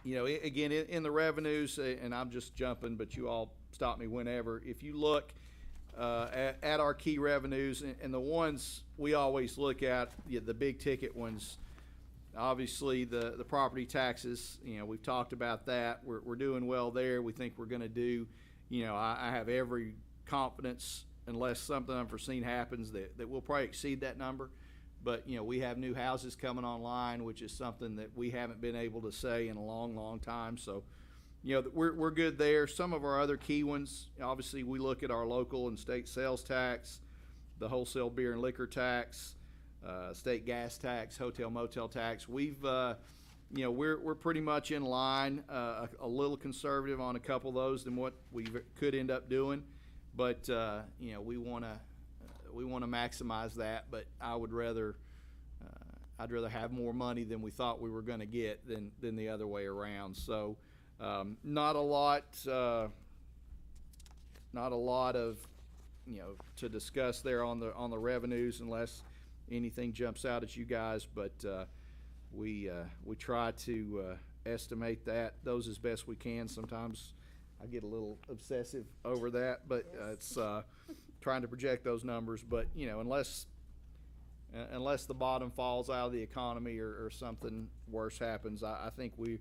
again, in the revenues, and I'm just jumping, but you all stop me whenever. If you look at our key revenues, and the ones we always look at, the big ticket ones, obviously the property taxes, we've talked about that. We're doing well there. We think we're going to do, I have every confidence, unless something unforeseen happens, that we'll probably exceed that number. But, we have new houses coming online, which is something that we haven't been able to say in a long, long time. So, we're good there. Some of our other key ones, obviously, we look at our local and state sales tax, the wholesale beer and liquor tax, state gas tax, hotel motel tax. We've, we're pretty much in line, a little conservative on a couple of those than what we could end up doing. But, we want to maximize that, but I'd rather have more money than we thought we were going to get than the other way around. So, not a lot of, to discuss there on the revenues unless anything jumps out at you guys. But, we try to, estimate those as best we can. Sometimes I get a little obsessive over that, but, it's, trying to project those numbers. But, unless the bottom falls out of the economy or something worse happens, I think we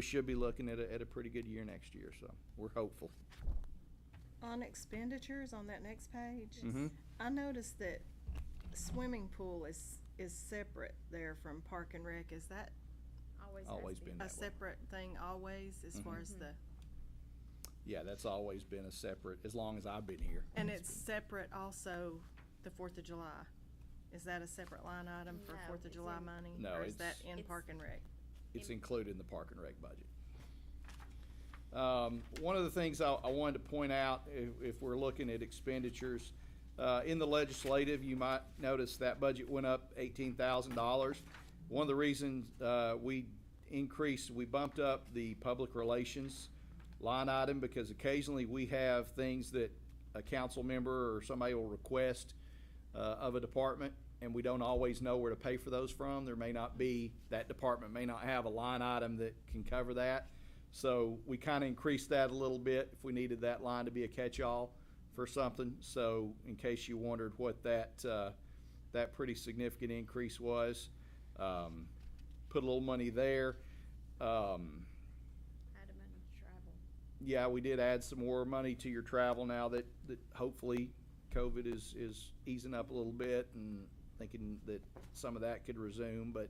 should be looking at a pretty good year next year, so we're hopeful. On expenditures on that next page, Mhm. I noticed that swimming pool is separate there from Park and Rec. Is that Always been a that way. separate thing always as far as the, Yeah, that's always been a separate, as long as I've been here. and it's separate also the 4th of July? Is that a separate line item for No, 4th of it's July in- money? No, Or is that it's- in It's- Park and Rec? It's included in the Park and Rec budget. One of the things I wanted to point out, if we're looking at expenditures, in the legislative, you might notice that budget went up $18,000. One of the reasons we bumped up the public relations line item because occasionally we have things that a council member or somebody will request of a department, and we don't always know where to pay for those from. There may not be, that department may not have a line item that can cover that. So we kind of increased that a little bit if we needed that line to be a catch-all for something. So in case you wondered what that pretty significant increase was, put a little money there. Add them in travel. Yeah, we did add some more money to your travel now that hopefully COVID is easing up a little bit, and thinking that some of that could resume. But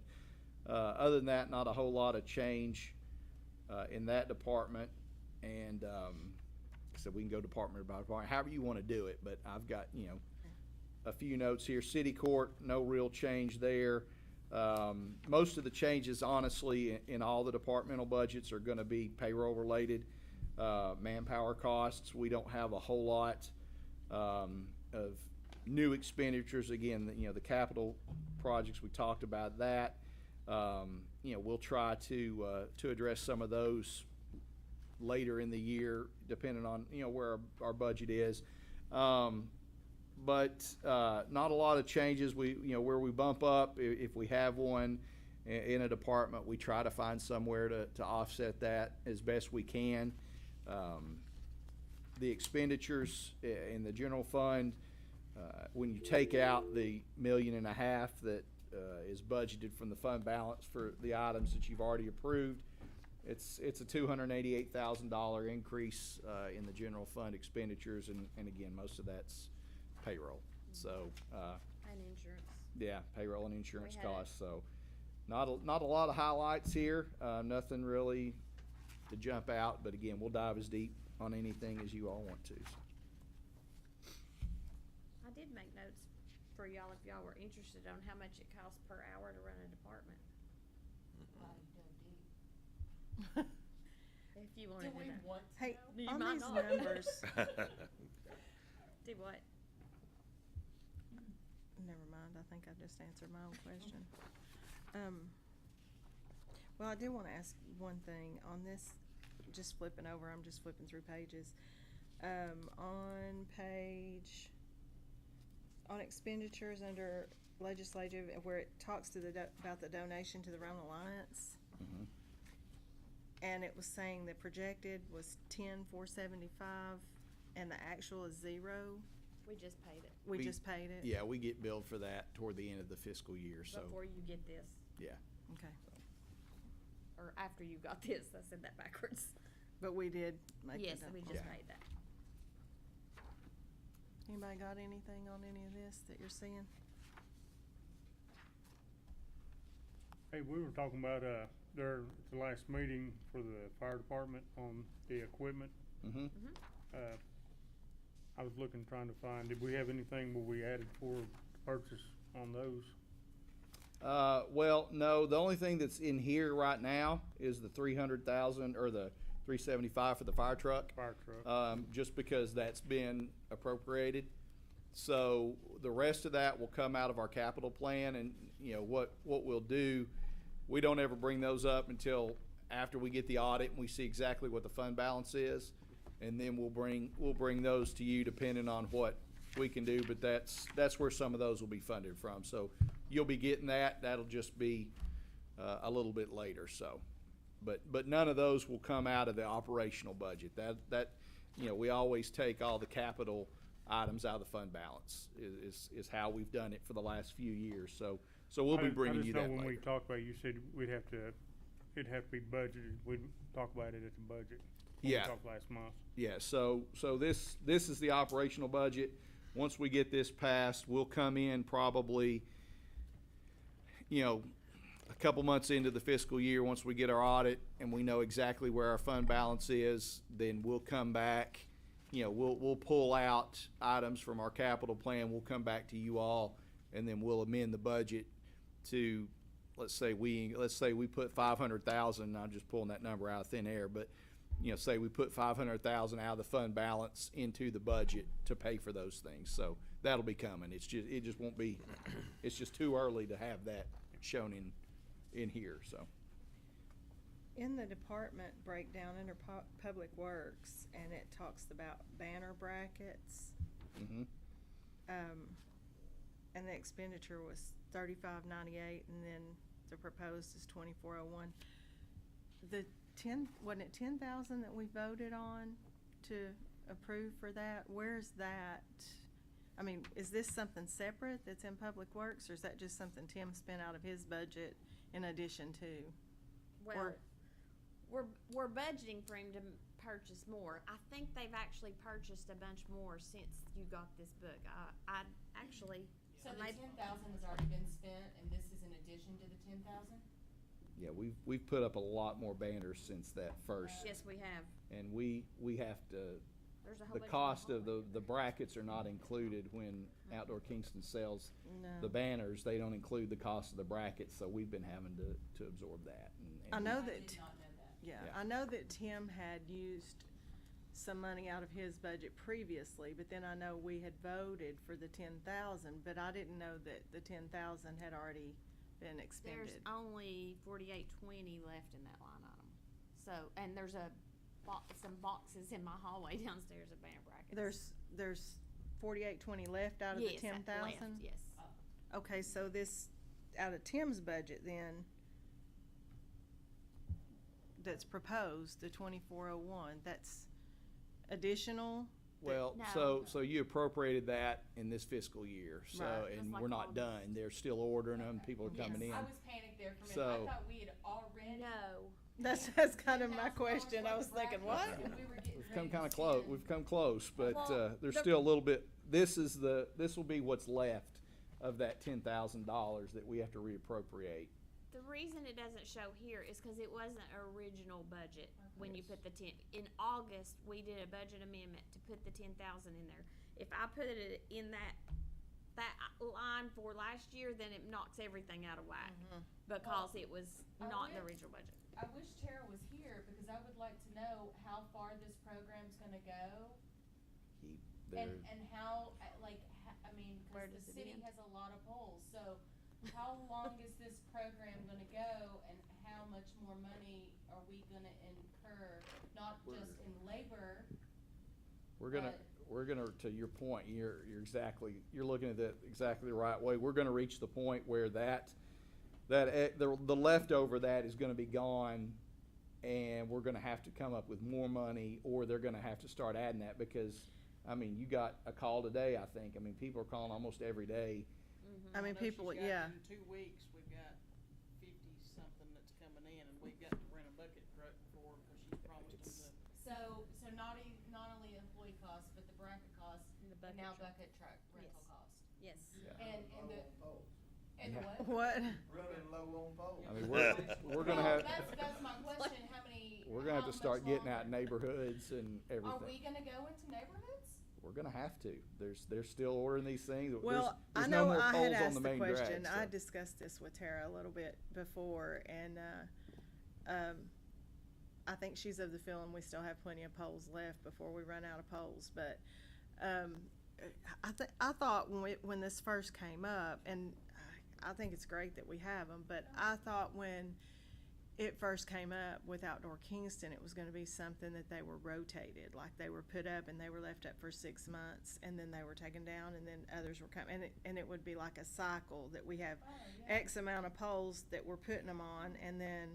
other than that, not a whole lot of change in that department. And so we can go department by department, however you want to do it. But I've got, a few notes here. City court, no real change there. Most of the changes, honestly, in all the departmental budgets are going to be payroll related. Manpower costs, we don't have a whole lot of new expenditures. Again, the capital projects, we talked about that. We'll try to address some of those later in the year, depending on where our budget is. But not a lot of changes. Where we bump up, if we have one in a department, we try to find somewhere to offset that as best we can. The expenditures in the general fund, when you take out the $1.5 million that is budgeted from the fund balance for the items that you've already approved, it's a $288,000 increase in the general fund expenditures, and again, most of that's payroll. So And insurance. yeah, payroll and insurance We had costs. So not a lot of highlights here. Nothing really to jump out, but again, we'll dive as deep on anything as you all want to. I did make notes for y'all if y'all were interested on how much it costs per hour to run a department. If you wanted to know. Hey, You on might these not. numbers, Do what? never mind, I think I just answered my own question. Well, I do want to ask one thing on this, just flipping over, I'm just flipping through pages. On page, on expenditures under legislative, where it talks to about the donation to the Rhone Alliance, Mhm. and it was saying the projected was 10,475, and the actual is 0. We just paid it We We- just paid it? Yeah, we get billed for that toward the end of the fiscal year. So before you get this, yeah. Okay, or after you got this. I said that backwards. but we did make the Yes, we just Yeah. paid that. Anybody got anything on any of this that you're seeing? Hey, we were talking about, there, at the last meeting for the fire department on the equipment. Mm-hmm. I was trying to find, did we have anything where we added for purchase on those? Well, no, the only thing that's in here right now is the 300,000 or the 375 for the fire truck. Fire truck? Just because that's been appropriated. So the rest of that will come out of our capital plan, and what we'll do, we don't ever bring those up until after we get the audit and we see exactly what the fund balance is, and then we'll bring those to you depending on what we can do. But that's where some of those will be funded from. So you'll be getting that. That'll just be a little bit later. So, but none of those will come out of the operational budget. That we always take all the capital items out of the fund balance is how we've done it for the last few years. So we'll be bringing you that I just know when we later. talked about it, you said it'd have to be budgeted. We'd talk about it at the budget. when Yeah. We talked last month. Yeah, so this is the operational budget. Once we get this passed, we'll come in probably, a couple months into the fiscal year, once we get our audit and we know exactly where our fund balance is, then we'll come back. We'll pull out items from our capital plan. We'll come back to you all, and then we'll amend the budget to, let's say we put 500,000. I'm just pulling that number out of thin air, but say we put 500,000 out of the fund balance into the budget to pay for those things. So that'll be coming. It just won't be. It's just too early to have that shown in here. So. In the department breakdown under Public Works, and it talks about banner brackets, Mm-hmm. and the expenditure was $35.98, and then the proposed is $24.01. Wasn't it 10,000 that we voted on to approve for that? Where's that? I mean, is this something separate that's in Public Works, or is that just something Tim spent out of his budget in addition to? Well, we're budgeting for him to purchase more. I think they've actually purchased a bunch more since you got this book. I actually. So the 10,000 has already been spent, and this is in addition to the 10,000? Yeah, we've put up a lot more banners since that first. Yes, we have. And we have to, There's a whole the bunch cost more. of the brackets are not included when Outdoor Kingston sells No. the banners. They don't include the cost of the brackets, so we've been having to absorb that. I know I that. did not know that. Yeah, Yeah. I know that Tim had used some money out of his budget previously, but then I know we had voted for the 10,000, but I didn't know that the 10,000 had already been expended. There's only 4820 left in that line item. So, and there's some boxes in my hallway downstairs of banner brackets. There's 4820 left out of the Yes, 10,000? left, yes. Okay, so this, out of Tim's budget then, that's proposed, the 2401, that's additional? Well, No. so you appropriated that in this fiscal year, so, Right. and Just like we're not August. done. They're still ordering them, people are coming in. I was panicked there for a minute. So- I thought we had already. No. That's kind of my $10,000 question. I was worth of thinking, what? brackets, and we were getting We've come ready kinda to close, spend. we've come close, but, Well, there's the- still a little bit, this will be what's left of that $10,000 that we have to reappropriate. The reason it doesn't show here is because it wasn't original budget when you put the 10. In August, we did a budget amendment to put the 10,000 in there. If I put it in that line for last year, then it knocks everything out of whack because it was I not in the wish- original budget. I wish Tara was here because I would like to know how far this program's gonna go and how, I mean, Where cause does the it city end? has a lot of polls, so how long is this program gonna go and how much more money are we gonna incur, not just in labor? We're gonna, But- to your point, you're looking at that exactly the right way. We're gonna reach the point where the leftover that is gonna be gone, and we're gonna have to come up with more money, or they're gonna have to start adding that, because, I mean, you got a call today, I think. I mean, people are calling almost every day. I mean, know people, she's got yeah. In 2 weeks, we've got 50-something that's coming in, and we've got to rent a bucket truck for, because she's promised them So not only employee costs, but the bracket costs, And the and bucket now truck. bucket truck rental Yes. cost. Yes. And the Yeah. what? What? Running low on poles. I mean, we're gonna Well, have, that's my question, how many? we're gonna have how to start much getting out longer? neighborhoods and Are everything. we gonna go into neighborhoods? We're gonna have to. They're still ordering these things. Well, There's I no know more I had poles on asked the the main question. drag, so. I discussed this with Tara a little bit before, and I think she's of the feeling we still have plenty of poles left before we run out of poles. But I thought when this first came up, and I think it's great that we have them, but I thought when it first came up with Outdoor Kingston, it was going to be something that they were rotated, like they were put up and they were left up for 6 months, and then they were taken down, and then others were coming, and it would be like a cycle that we have X amount of poles that we're putting them on, and then,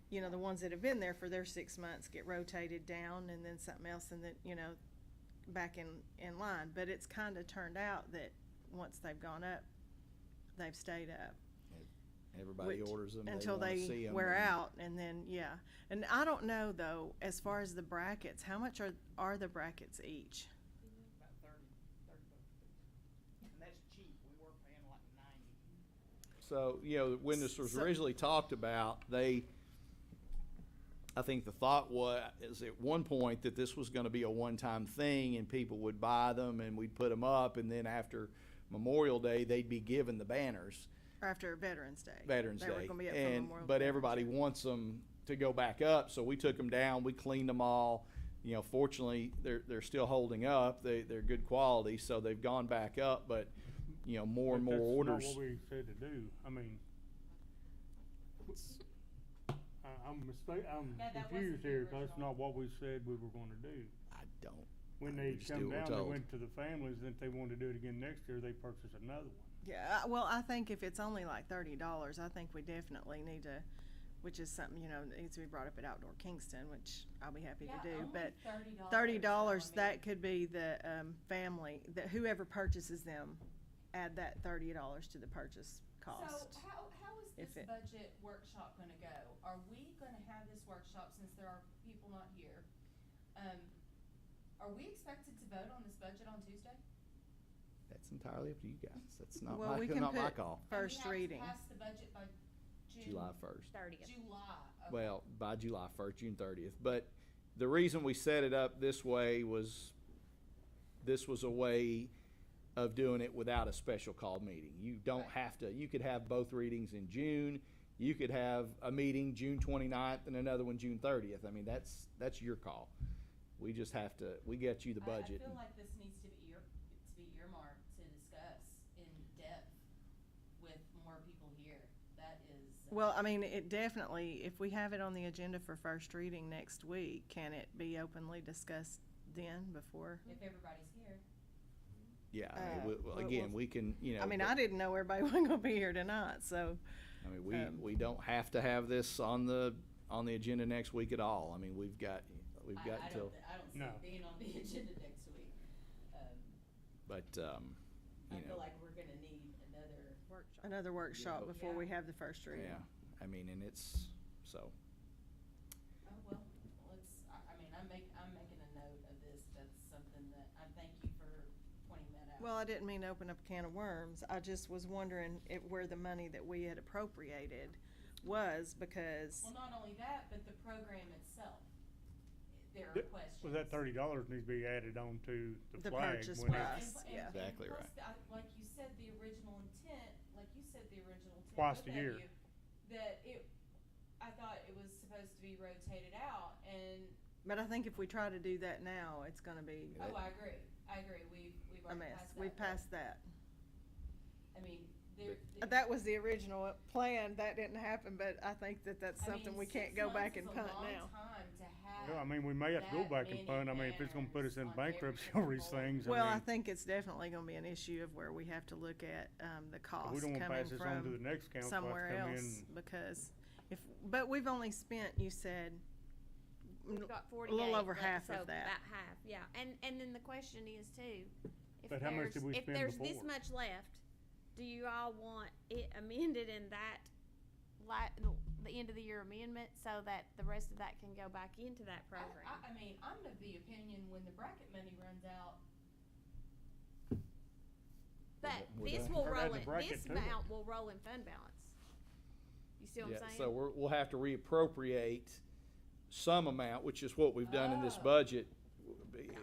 you know, the ones that have been there for their 6 months get rotated down, and then something else, and then, you know, back in line. But it's kind of turned out that once they've gone up, they've stayed up. Everybody Which- orders them. until wanna they see 'em, wear and- out, and then and I don't know though, as far as the brackets, how much are the brackets each? about 30 bucks. And that's cheap, we were paying like 90. So, you know, when this was So- originally talked about, I think the thought is at one point that this was gonna be a one-time thing, and people would buy them, and we'd put them up, and then after Memorial Day, they'd be given the banners. Or after Veterans Day? Veterans They were Day. gonna be up for And, Memorial but Day. everybody wants them to go back up, so we took them down, we cleaned them all. You know, fortunately, they're still holding up, they're good quality, so they've gone back up, but, you know, more and more orders. That's not what we said to do. I mean, I'm Yeah, that wasn't confused the here, that's original. not what we said we were gonna do. I don't. When We they just do come what we're down, they told. went to the families, then if they wanted to do it again next year, they purchase another one. Yeah, well, I think if it's only like $30, I think we definitely need to, which is something, you know, needs to be brought up at Outdoor Kingston, which I'll be happy to do, but $30, that could be the, family, that whoever purchases them, add that $30 to the purchase cost. So how is If this it- budget workshop gonna go? Are we gonna have this workshop, since there are people not here? Are we expected to vote on this budget on Tuesday? That's entirely up to you guys. That's not Well, my, we can not my put call. first And we reading. have to pass the budget by June. July 1st. 30th. July, okay. Well, by July 1st, June 30th. But the reason we set it up this way was, this was a way of doing it without a special call meeting. You don't Right. have to, you could have both readings in June. You could have a meeting June 29th and another one June 30th. I mean, that's your call. We just have to, we get you the budget. I feel like this needs to be earmarked to discuss in depth with more people here. That is. Well, I mean, it definitely, if we have it on the agenda for first reading next week, can it be openly discussed then, before? If everybody's here. Yeah, I mean, well, again, we can, you know. I mean, but- I didn't know everybody wasn't gonna be here tonight, so. I mean, we don't have to have this on the agenda next week at all. I mean, we've got I till, don't see No. it being on the agenda next week. but, I you feel know, like we're gonna need another workshop. Another workshop before we Yeah. have the first reading. yeah, I mean, and it's, so. Oh, well, I mean, I'm making a note of this. That's something that, I thank you for pointing that out. Well, I didn't mean to open up a can of worms. I just was wondering where the money that we had appropriated was, because, Well, not only that, but the program itself. There are questions. Well, that $30 needs to be added on to the The flag. purchase when it- price. And yeah. Exactly plus, right. like you said, the original intent, Twice both a of year. you, that I thought it was supposed to be rotated out, and, but I think if we try to do that now, it's gonna be oh, I agree, we've a already mess. passed that. We've but, passed that. I mean, That was the original plan. That didn't happen, but I think that's something we can't go back and punt now. 6 months is a long time to have. Well, I mean, we may have to go that back and many punt. I mean, if it's gonna put us in banners on every bankruptcy single over these pole. things, Well, I mean, think it's definitely gonna be an issue of where we have to look at, the cost we don't wanna coming pass this on to the from next council. Have to somewhere come else, in. because but we've only spent, you said, We've got a 48. little over but- half so of that. About half, yeah. And then the question is too, if But how much did we if spend there's this before? much left, do you all want it amended in that, the end of the year amendment, so that the rest of that can go back into that program? I mean, I'm of the opinion when the bracket money runs out, But We're this done. will Or add roll the in, bracket this to it. amount will roll in fund balance. You see what Yeah, I'm saying? so we'll have to reappropriate some amount, which is what we've done in this Oh. budget.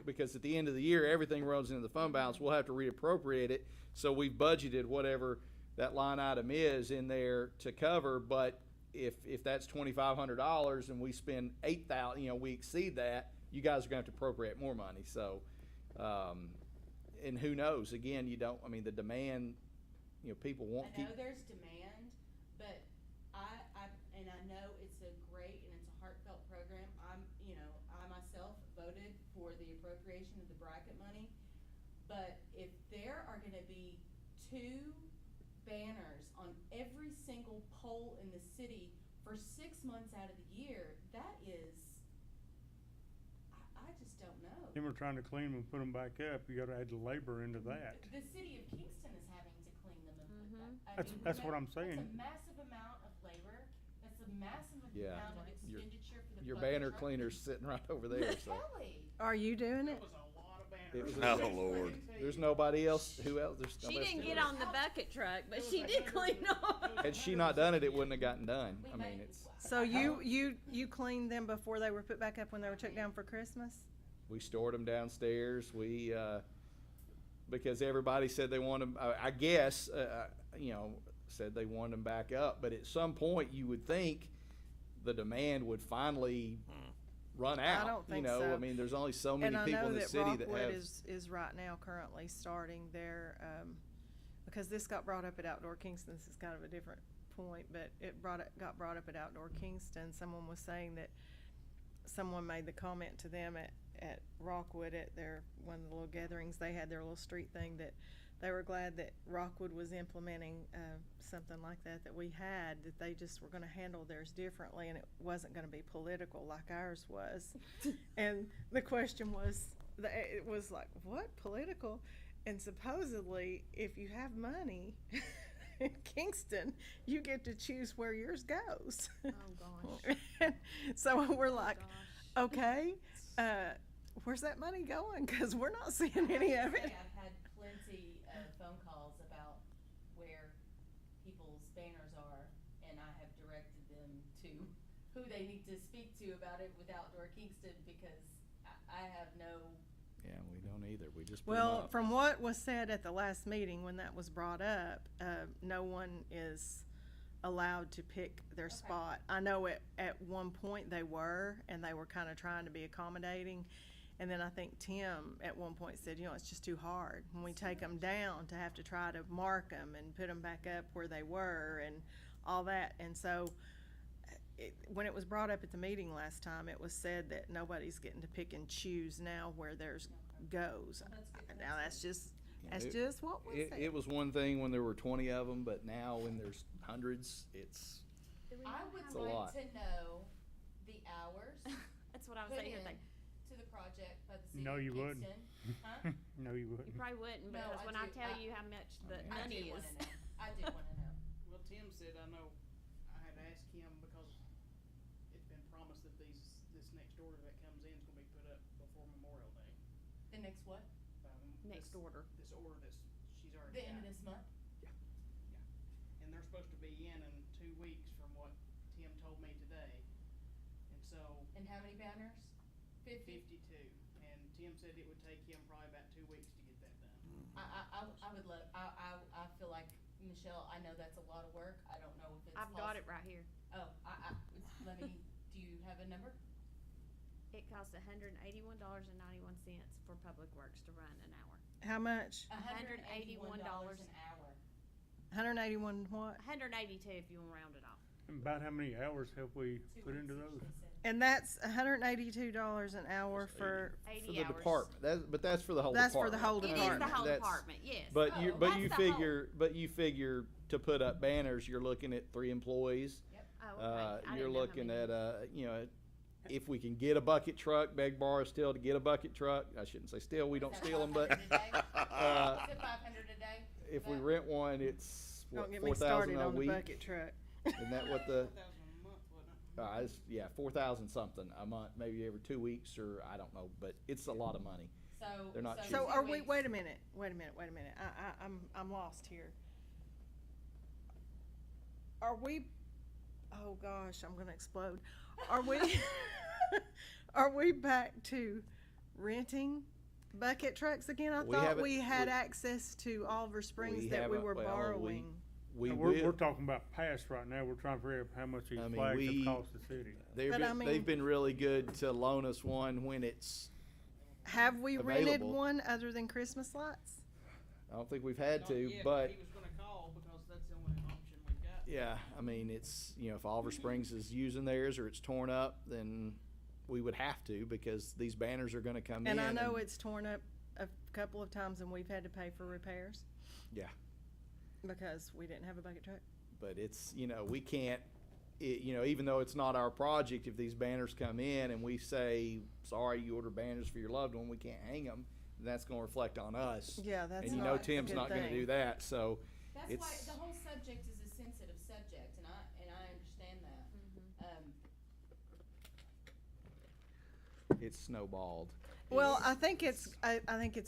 Because at the end of the year, everything runs into the fund balance, we'll have to reappropriate it. So we've budgeted whatever that line item is in there to cover, but if that's $2,500 and we spend 8,000, you know, we exceed that, you guys are gonna have to appropriate more money, so, and who knows, again, you don't, I mean, the demand, you know, people I want keep. know there's demand, but and I know it's a great and it's a heartfelt program. I myself voted for the appropriation of the bracket money. But if there are gonna be 2 banners on every single pole in the city for 6 months out of the year, that is, I just don't know. Then we're trying to clean them and put them back up. You gotta add the labor into that. The city of Kingston is having to clean them and put that. That's what I'm saying. That's a massive amount of labor. That's a massive Yeah. amount of Your- expenditure for the Your bucket banner truck. cleaner's sitting right over there, so. Kelly. Are you doing That it? was a lot of banners. It was Oh, Lord. There's nobody else, who else, there's She nobody didn't else get doing on the bucket truck, but It was she did 100 clean off. Had she not done it, it wouldn't have gotten done. We I made- mean, it's, So you cleaned them before they were put back up when they were took down for Christmas? we stored them downstairs, because everybody said they want them, I guess, you know, said they wanted them back up, but at some point, you would think the demand would finally run out. don't think You know, so. I mean, there's only so many And I people know in the that city that Rockwood have. is right now currently starting their, because this got brought up at Outdoor Kingston, this is kind of a different point, but got brought up at Outdoor Kingston. Someone was saying that someone made the comment to them at Rockwood at one of the little gatherings they had, their little street thing, that they were glad that Rockwood was implementing something like that we had, that they just were going to handle theirs differently, and it wasn't going to be political like ours was. And the question was, it was like, what, political? And supposedly, if you have money in Kingston, you get to choose where yours goes. Oh, gosh. So we're like, gosh. okay, where's that money going? Because we're not seeing any of it. I've had plenty of phone calls about where people's banners are, and I have directed them to who they need to speak to about it with Outdoor Kingston, because I have no. Yeah, we don't either. We just put 'em Well, up. from what was said at the last meeting when that was brought up, no one is allowed to pick their spot. I know at one point they were, and they were kind of trying to be accommodating. And then I think Tim at one point said, it's just too hard when we take them down to have to try to mark them and put them back up where they were and all that. And so when it was brought up at the meeting last time, it was said that nobody's getting to pick and choose now where theirs goes. Now that's just what was said. It was one thing when there were 20 of them, but now when there's hundreds, it's I would a like lot. to know the hours That's what I was put saying here. in to the project by the city No, of you wouldn't. Kingston. Huh? No, you You wouldn't. probably wouldn't, No, because I when I do. tell you how much the I I money do is. wanna know. I do wanna know. Well, Tim said, I know, I had asked him because it's been promised that this next order that comes in is gonna be put up before Memorial Day. The next what? Next This- order. This order she's already The end of got. this month? And they're supposed to be in 2 weeks from what Tim told me today. And so, And how many banners? 50? 52. And Tim said it would take him probably about 2 weeks to get that done. I would love, I feel like, Michelle, I know that's a lot of work. I don't know if it's I've got it right here. Oh, let me, do you have a number? It costs $181.91 for Public Works to run an hour. How much? $181 an hour. 181 what? 182 if you want to round it off. About how many hours have we 2 put weeks, into she those? said. And that's $182 an hour for 80 for the hours. department. But that's for the whole That's for department. the whole It is department. the whole That's- department, yes. But Oh, you that's you the whole- figure to put up banners, you're looking at 3 employees. Oh, okay. I didn't You're know how looking many. at if we can get a bucket truck, beg borrow still to get a bucket truck. I shouldn't say still, we don't Is that steal them, but 500 a day? uh, Is it 500 a day? if for we that? rent one, it's Don't what, get me 4,000 started a on the week. bucket truck. Isn't that what the? 4,000 a month, wasn't it? Yeah, 4,000 something a month, maybe every 2 weeks, or I don't know, but it's a lot of money. So. They're not so cheap. So 2 are we, weeks. wait a minute. I'm lost here. Are we, oh gosh, I'm gonna explode. Are we, are we back to renting bucket trucks again? I We thought haven't- we had we- access to Oliver Springs that we haven't- were well, borrowing. We We're will. talking about past right now. We're trying to figure out how much these I mean, flags we- have cost the city. But I mean- They've been really good to loan us one when it's, Have we rented available. one other than Christmas lights? I don't think we've had Not to, yet, but he was gonna call because that's the only option we've got. yeah, I mean, it's, if Oliver Springs is using theirs or it's torn up, then we would have to, because these banners are gonna come in. And I know it's torn up a couple of times and we've had to pay for repairs Yeah, because we didn't have a bucket truck. but it's, we can't, even though it's not our project, if these banners come in and we say, sorry, you ordered banners for your loved one, we can't hang them, that's gonna reflect on us. Yeah, that's And not a Tim's good not gonna thing. do that, so That's it's. why the whole subject is a sensitive subject, and I understand that. It's snowballed. Well, I think it's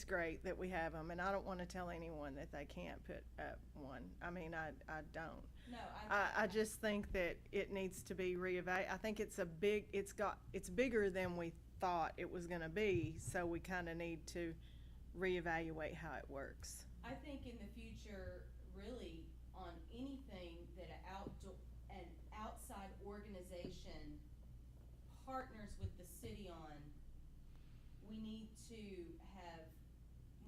great that we have them, and I don't want to tell anyone that they can't put up one. I mean, I don't. No, I just think that it needs to be reevaluated. I think it's bigger than we thought it was gonna be, so we kinda need to reevaluate how it works. I think in the future, really, on anything that an outside organization partners with the city on, we need to have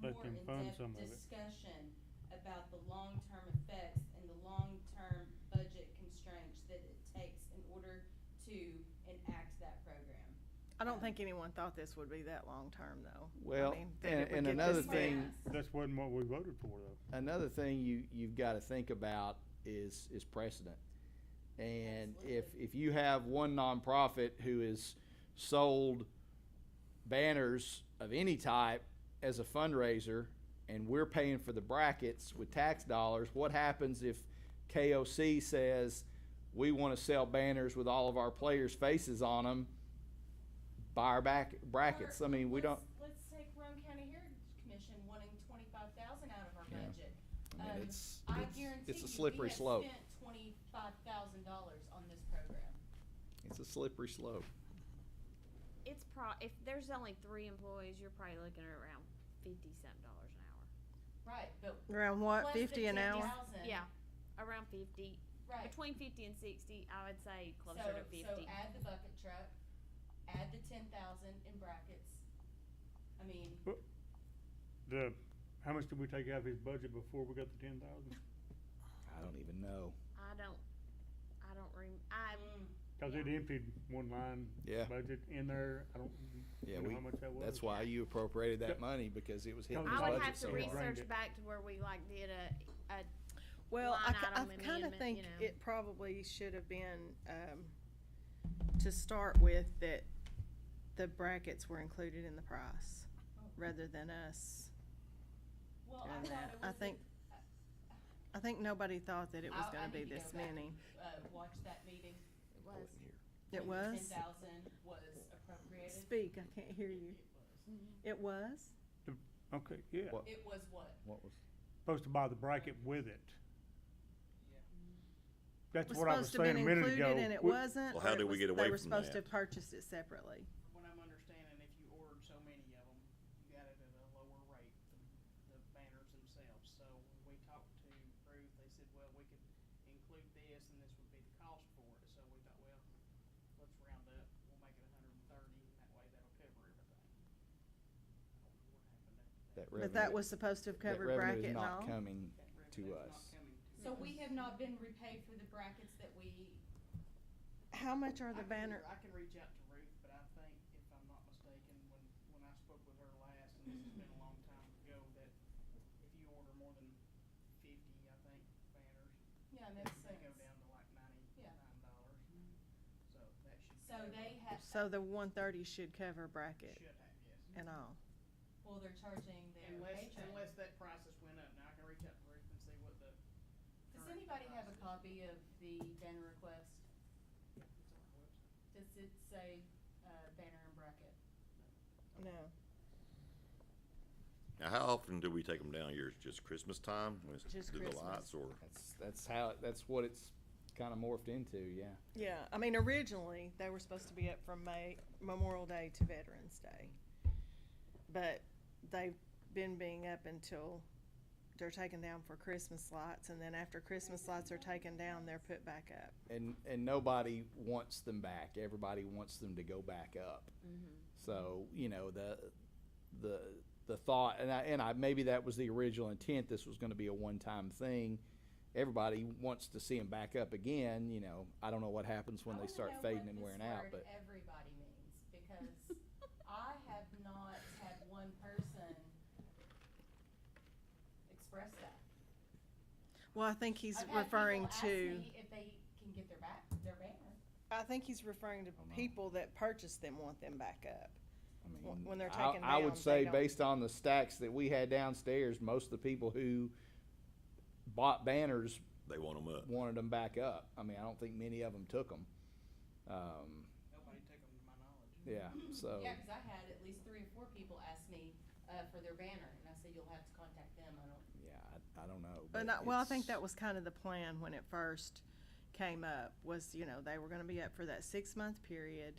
Let more them fund in-depth some of it. discussion about the long-term effects and the long-term budget constraints that it takes in order to enact that program. I don't think anyone thought this would be that long-term, though. Well, I mean, that it would and get another this bad. thing, That's wasn't what we voted for, though. another thing you've got to think about is precedent. And if you have one nonprofit who has sold banners of any type as a fundraiser, and we're paying for the brackets with tax dollars, what happens if KOC says we want to sell banners with all of our players' faces on them, buy our brackets? Or I mean, we don't. Let's take Rome County Heritage Commission wanting 25,000 out of our Yeah. budget. I mean, it's I guarantee a you, slippery we have slope. spent $25,000 on this program. It's a slippery slope. It's if there's only 3 employees, you're probably looking at around $50-something an hour. Right, but Around what, plus the 50 an hour? 10,000. Yeah, around 50. Right. Between 50 and 60, I would say closer So, to 50. so add the bucket truck, add the 10,000 in brackets. I mean, How much did we take out of his budget before we got the 10,000? I don't even know. I don't Cause it emptied one line Yeah. budget in there. I don't Yeah, know how much that was. that's why you appropriated that money, because it was hitting his His I would budget have to so hard. research it. back to where we did a Well, line I item kind of amendment, think you know. it probably should have been, to start with, that the brackets were included in the price, rather than us well, doing I thought that. it was. I think nobody thought that it was I gonna be need to this go back many. and, watch that meeting. it was. It was? 10,000 was appropriated. Speak, I can't hear you. It was? Okay, yeah. What? It was what? What was? Supposed to buy the bracket with it. That's Was what I was supposed to have saying a been minute ago. included and it wasn't? Well, how or it did we was- get away They were from supposed to that? have purchased it separately. What I'm understanding, if you ordered so many of them, you got it at a lower rate, the banners themselves. So when we talked to Ruth, they said, well, we could include this and this would be the cost for it. So we thought, well, let's round up, we'll make it 130, and that way that'll cover everything. I don't know what happened after that. But that was supposed to have that covered revenue bracket is and not all? coming That to revenue's us. not coming to So us. we have not been repaid for the brackets that we. How much are the banner? I can reach out to Ruth, but I think, if I'm not mistaken, when I spoke with her last, and this has been a long time ago, that if you order more than 50, I think, banners, Yeah, makes they go sense. down to like Yeah. $99. So that should. So cover- they have. So the 130 should cover bracket Should have, yes. and all. Well, they're charging their Unless patrons. that prices went up. Now I can reach out to Ruth and see what the. Does current anybody have a price is. copy of the banner request? Yeah, it's on our website. Does it say, banner and bracket? No. Now, how often do we take them down here? Just Christmas time? When it's- Just do the Christmas. lights or? That's what it's kind of morphed into, yeah. Yeah, I mean, originally, they were supposed to be up from Memorial Day to Veterans Day. But they've been being up until they're taken down for Christmas lights, and then after Christmas lights are taken down, they're put back up. And nobody wants them back. Everybody wants them to go back up. So, you know, the thought, and I maybe that was the original intent. This was going to be a one-time thing. Everybody wants to see them back up again. You know, I don't know what happens when I they wanna start know fading what and this wearing out, word but everybody means, because I have not had one person express that. Well, I think he's I've had referring people ask to, me if they can get their banner. I think he's referring to Oh, no. people that purchased them want them back up. I mean, When they're I- taken I down, would they say don't- based on the stacks that we had downstairs, most of the people who bought banners They want them up. wanted them back up. I mean, I don't think many of them took them. Nobody took them to my knowledge. Yeah, so. Yeah, cause I had at least 3 or 4 people ask me, for their banner, and I said, you'll have to contact them, I don't. Yeah, I don't know. But I think that was kind of the plan when it first came up, was, you know, they were gonna be up for that 6-month period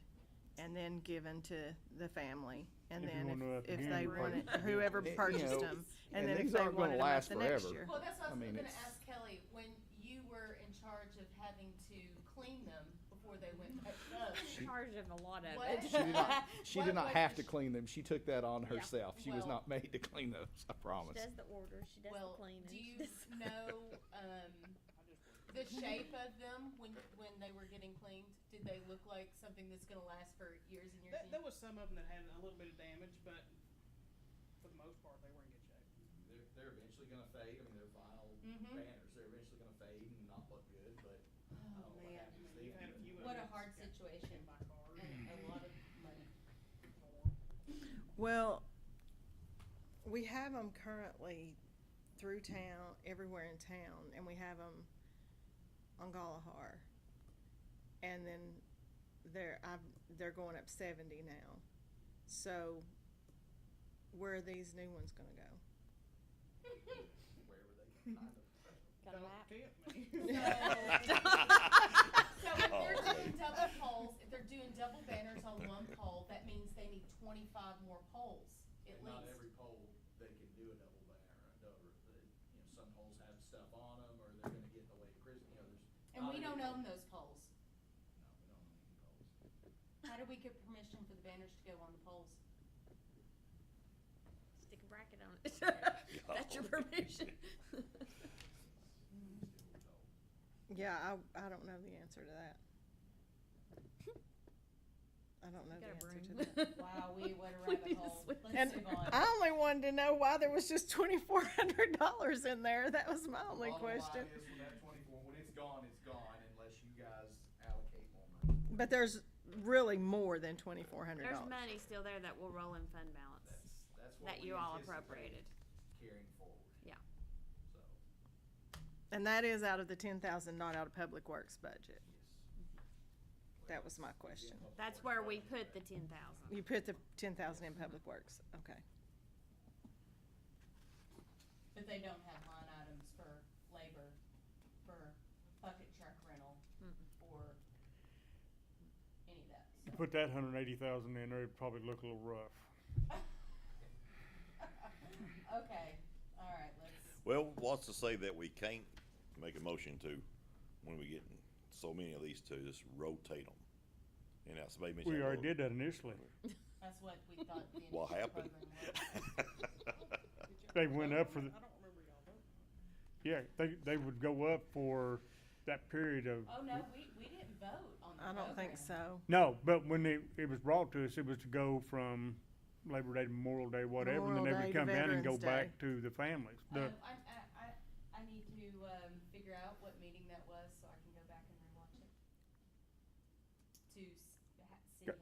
and then given to the family. And If you then wanna up if again, they you wanted, purchase it. whoever You purchased know, them, and and then if these they aren't gonna wanted them up last the next forever. year. Well, that's what I I was mean, gonna it's- ask Kelly, when you were in charge of having to clean them before they went back up. In charge of a lot of What? it. She did not, she What did not was have the to clean them. She took that on Yeah. herself. She was Well- not made to clean those, I promise. She does the orders, she does Well, the cleaning. do she you does- know, I just. The shape of them when they were getting cleaned, did they look like something that's gonna last for years and years and There years? was some of them that had a little bit of damage, but for the most part, they were in good shape. They're eventually gonna fade. I mean, they're vinyl Mhm. banners. They're eventually gonna fade and not look good, but I don't know what man. happens We've then. had a few of What a them hard that's got situation. hit by cars. And a lot of money. Well, we have them currently through town, everywhere in town, and we have them on Galahar. And then they're going up 70 now. So where are these new ones gonna go? Wherever they can find them. Got a Don't map? tempt me. So if they're doing double poles, if they're doing double banners on one pole, that means they need 25 more poles, at And least. not every pole they can do a double banner. Some poles have stuff on them, or they're gonna get in the way of Christmas. There's. And not we every don't pole- own those poles. No, we don't own any poles. How do we get permission for the banners to go on the poles? Stick a bracket on it. That's your permission. Yeah, I don't know the answer to that. I don't know the Got a answer to broom. that. Wow, we went a We rabbit need to hole. switch. Let's And move on. I only wanted to know why there was just $2,400 in there. That was my only question. Bottom line is, when that 24, when it's gone unless you guys allocate more money. But there's really more than $2,400. There's money still there that will roll in fund balance. That's what That we you all anticipate appropriated. carrying forward. Yeah. So, And that is out of the 10,000, not out of Public Works budget. That was my question. That's where we put the 10,000. You put the 10,000 in Public Works, okay. But they don't have line items for labor, for bucket truck rental, or any of that, You so. put that 180,000 in there, it'd probably look a little rough. Okay, all right, let's, Well, what's to say that we can't make a motion to, when we get so many of these to just rotate them? And now somebody mentioned. We already did that initially. that's what we thought the initial What program happened? was. They went up for the, I don't remember y'all voting. yeah, they would go up for that period of, Oh, no, we didn't vote on the I don't think program. so. no, but when it was brought to us, it was to go from Labor Day to Memorial Day, whatever, and then they Memorial would Day to come down and go Veterans back Day. to the families. The- I need to, figure out what meeting that was, so I can go back and rewatch it. To see how.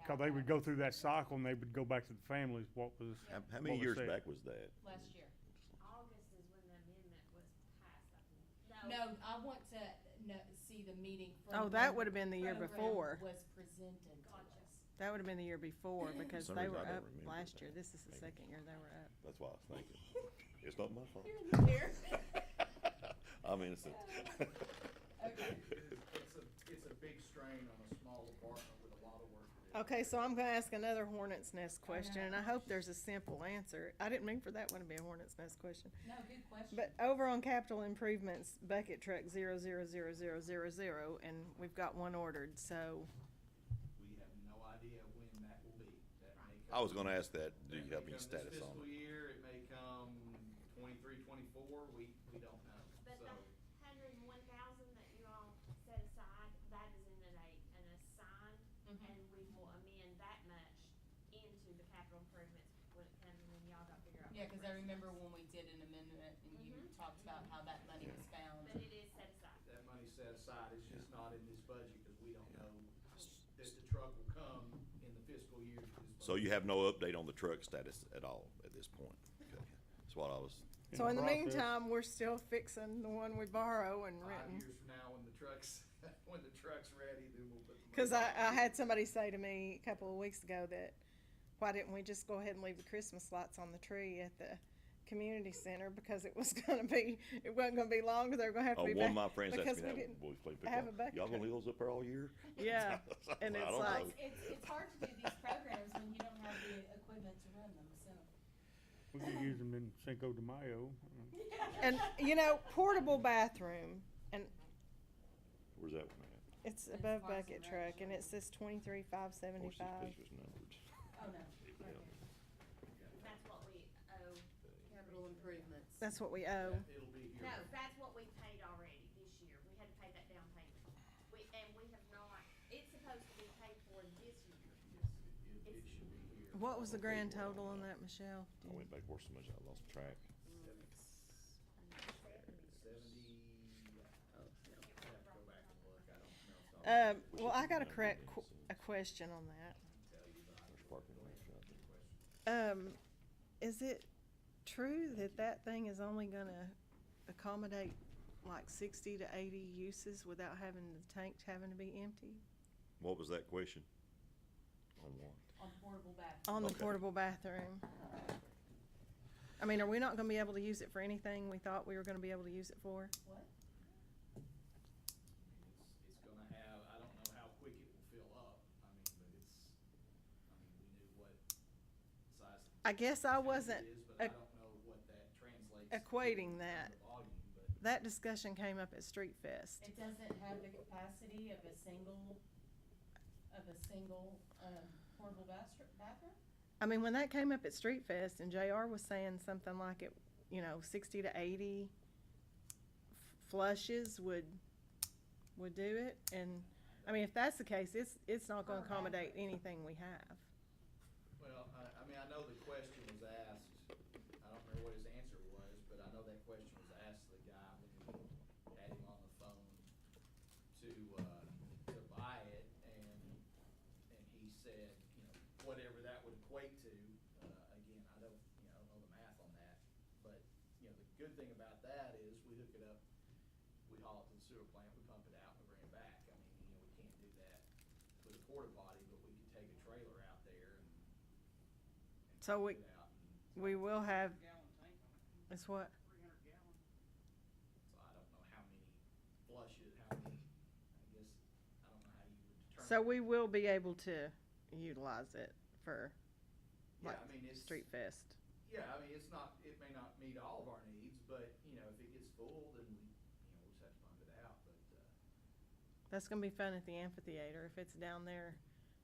Cause they would go through that cycle and they would go back to the families, what was. How many what was years said. back was that? Last year. August is when the amendment was passed, I think. No, I want to see the meeting from. Oh, that when would've been the year program before. Was presented to Gotcha. us. That would have been the year before because some they reason were I don't up remember last that. year. This is the Maybe. second year they were up. That's why I was thinking. It's not my fault. You're in the chair. I'm innocent. Okay. It's a big strain on a small apartment with a lot of work to do. Okay, so I'm gonna ask another hornet's nest question, and I hope there's a simple answer. I didn't mean for that one to be a hornet's nest question. No, good question. But over on capital improvements, bucket truck 0000000, and we've got one ordered, so, We have no idea when that will be. That may come. I was gonna ask that, do you That have may any come status this on fiscal it? year, it may come 23, 24, we don't know. But So, the 101,000 that you all set aside, that is in an assigned, Mhm. and we will amend that much into the capital improvements when it comes, and then y'all got to figure out. Yeah, what the cause I rest remember is. when we did an amendment and you Mhm. talked about how that money was found. But it is set aside. that money's set aside, it's just not in this budget, cause we don't know that the truck will come in the fiscal year. that this So you budget- have no update on the truck status at all at this point? Okay. That's what I was, so in the process. meantime, we're still fixing the one we borrow and 5 renting. years from now, when the truck's, when the truck's ready, then we'll put the money. Cause I back. had somebody say to me a couple of weeks ago that, why didn't we just go ahead and leave the Christmas lights on the tree at the community center, because it wasn't gonna be long, they're gonna have to be back. one of my friends asked because me we that, didn't boys play have a pickleball. bucket Y'all gonna truck. leave those up there all year? Yeah, and I it's don't like- know. It's hard to do these programs when you don't have the equipment to run them, so. We could use them in Cinco de Mayo. And, you know, portable bathroom, and Where's that one at? it's above Parks and bucket Rec, truck, sure. and it says 23,575. Of course, this picture's numbered. Oh, no, right Yeah. here. That's what we owe. Capital improvements. That's what we owe. It'll be here. No, that's what we paid already this year. We had to pay that What was the grand total on that, Michelle? I went back worse so much I lost track. Well, I got a question on that. There's parking lots right there. Is it true that that thing is only gonna accommodate like 60 to 80 uses without having the tank having to be empty? What was that question? On what? On portable bathroom. On the Okay. portable bathroom. I mean, are we not gonna be able to use it for anything we thought we were gonna be able to use it for? What? It's gonna have, I don't know how quick it will fill up, I mean, but we knew what size. I guess I wasn't It is, but I don't know what that translates to equating in that. terms of volume, but That discussion came up at Street Fest. It doesn't have the capacity of a single, portable bathroom? I mean, when that came up at Street Fest and JR was saying something like it, 60 to 80 flushes would do it. And, I mean, if that's the case, it's not gonna accommodate anything we have. Well, I mean, I know the question was asked, I don't remember what his answer was, but I know that question was asked to the guy when we had him on the phone to buy it, and he said, whatever that would equate to, again, I don't know the math on that, but, the good thing about that is we hook it up, we haul it to the sewer plant, we pump it out, we bring it back. I mean, we can't do that with a porta potty, but we can take a trailer out there and So pump it out. we will have, Gallon tank on it, it's what? 300 gallon. So I don't know how many flushes, I guess, I don't know how you would determine. So we will be able to utilize it for, Yeah, like, I mean, it's. Street Fest. Yeah, I mean, it may not meet all of our needs, but, if it gets full, then we'll just have to pump it out, but, That's gonna be fun at the amphitheater, if it's down there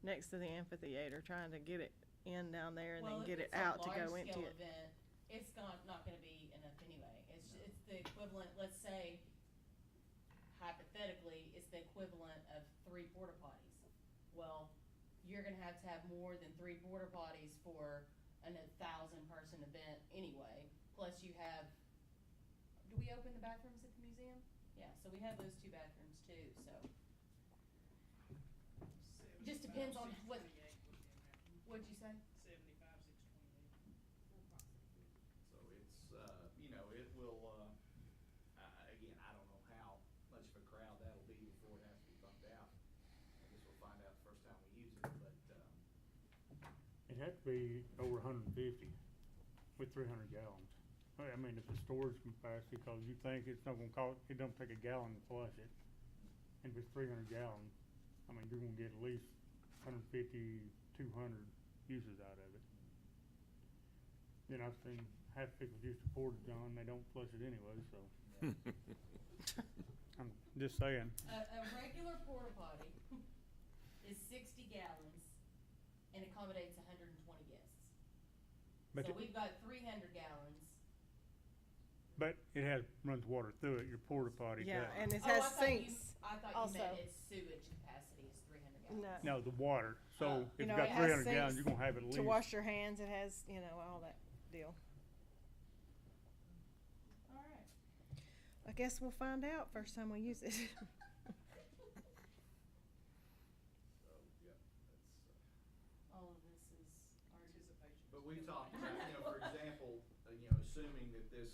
next to the amphitheater, trying to get it in down there and then get it out to go empty it. Well, if it's a large-scale event, it's not gonna be enough anyway. It's the equivalent, let's say, hypothetically, it's the equivalent of 3 porta potties. Well, you're gonna have to have more than 3 porta potties for a 1,000-person event anyway. Plus you have, do we open the bathrooms at the museum? Yeah, so we have those 2 bathrooms too, so. It just depends on what, 75, 628 what'd you say? 75, 628. so it's, it will, again, I don't know how much of a crowd that'll be before it has to be pumped out. I guess we'll find out the first time we use it, but, It had to be over 150 with 300 gallons. I mean, if the storage capacity, cause you think it's not gonna cost, it don't take a gallon to flush it. And if it's 300 gallons, I mean, you're gonna get at least 150, 200 uses out of it. Then I've seen half people use the porta john, they don't flush it anyway, so. I'm just saying. A regular porta potty is 60 gallons and accommodates 120 guests. But So it- we've got 300 gallons. But it has, runs water through it, your porta potty Yeah, does. and it Oh, has I thought you- sinks. I thought you meant also. its sewage capacity is 300 gallons. No. No, the water, so if You you know, got it has 300 gallons, sinks you're gonna have at least. To wash your hands, it has, all that deal. All right. I guess we'll find out first time we use it. so, yeah, that's, All of this is already. Anticipation. but we talked about, for example, assuming that this,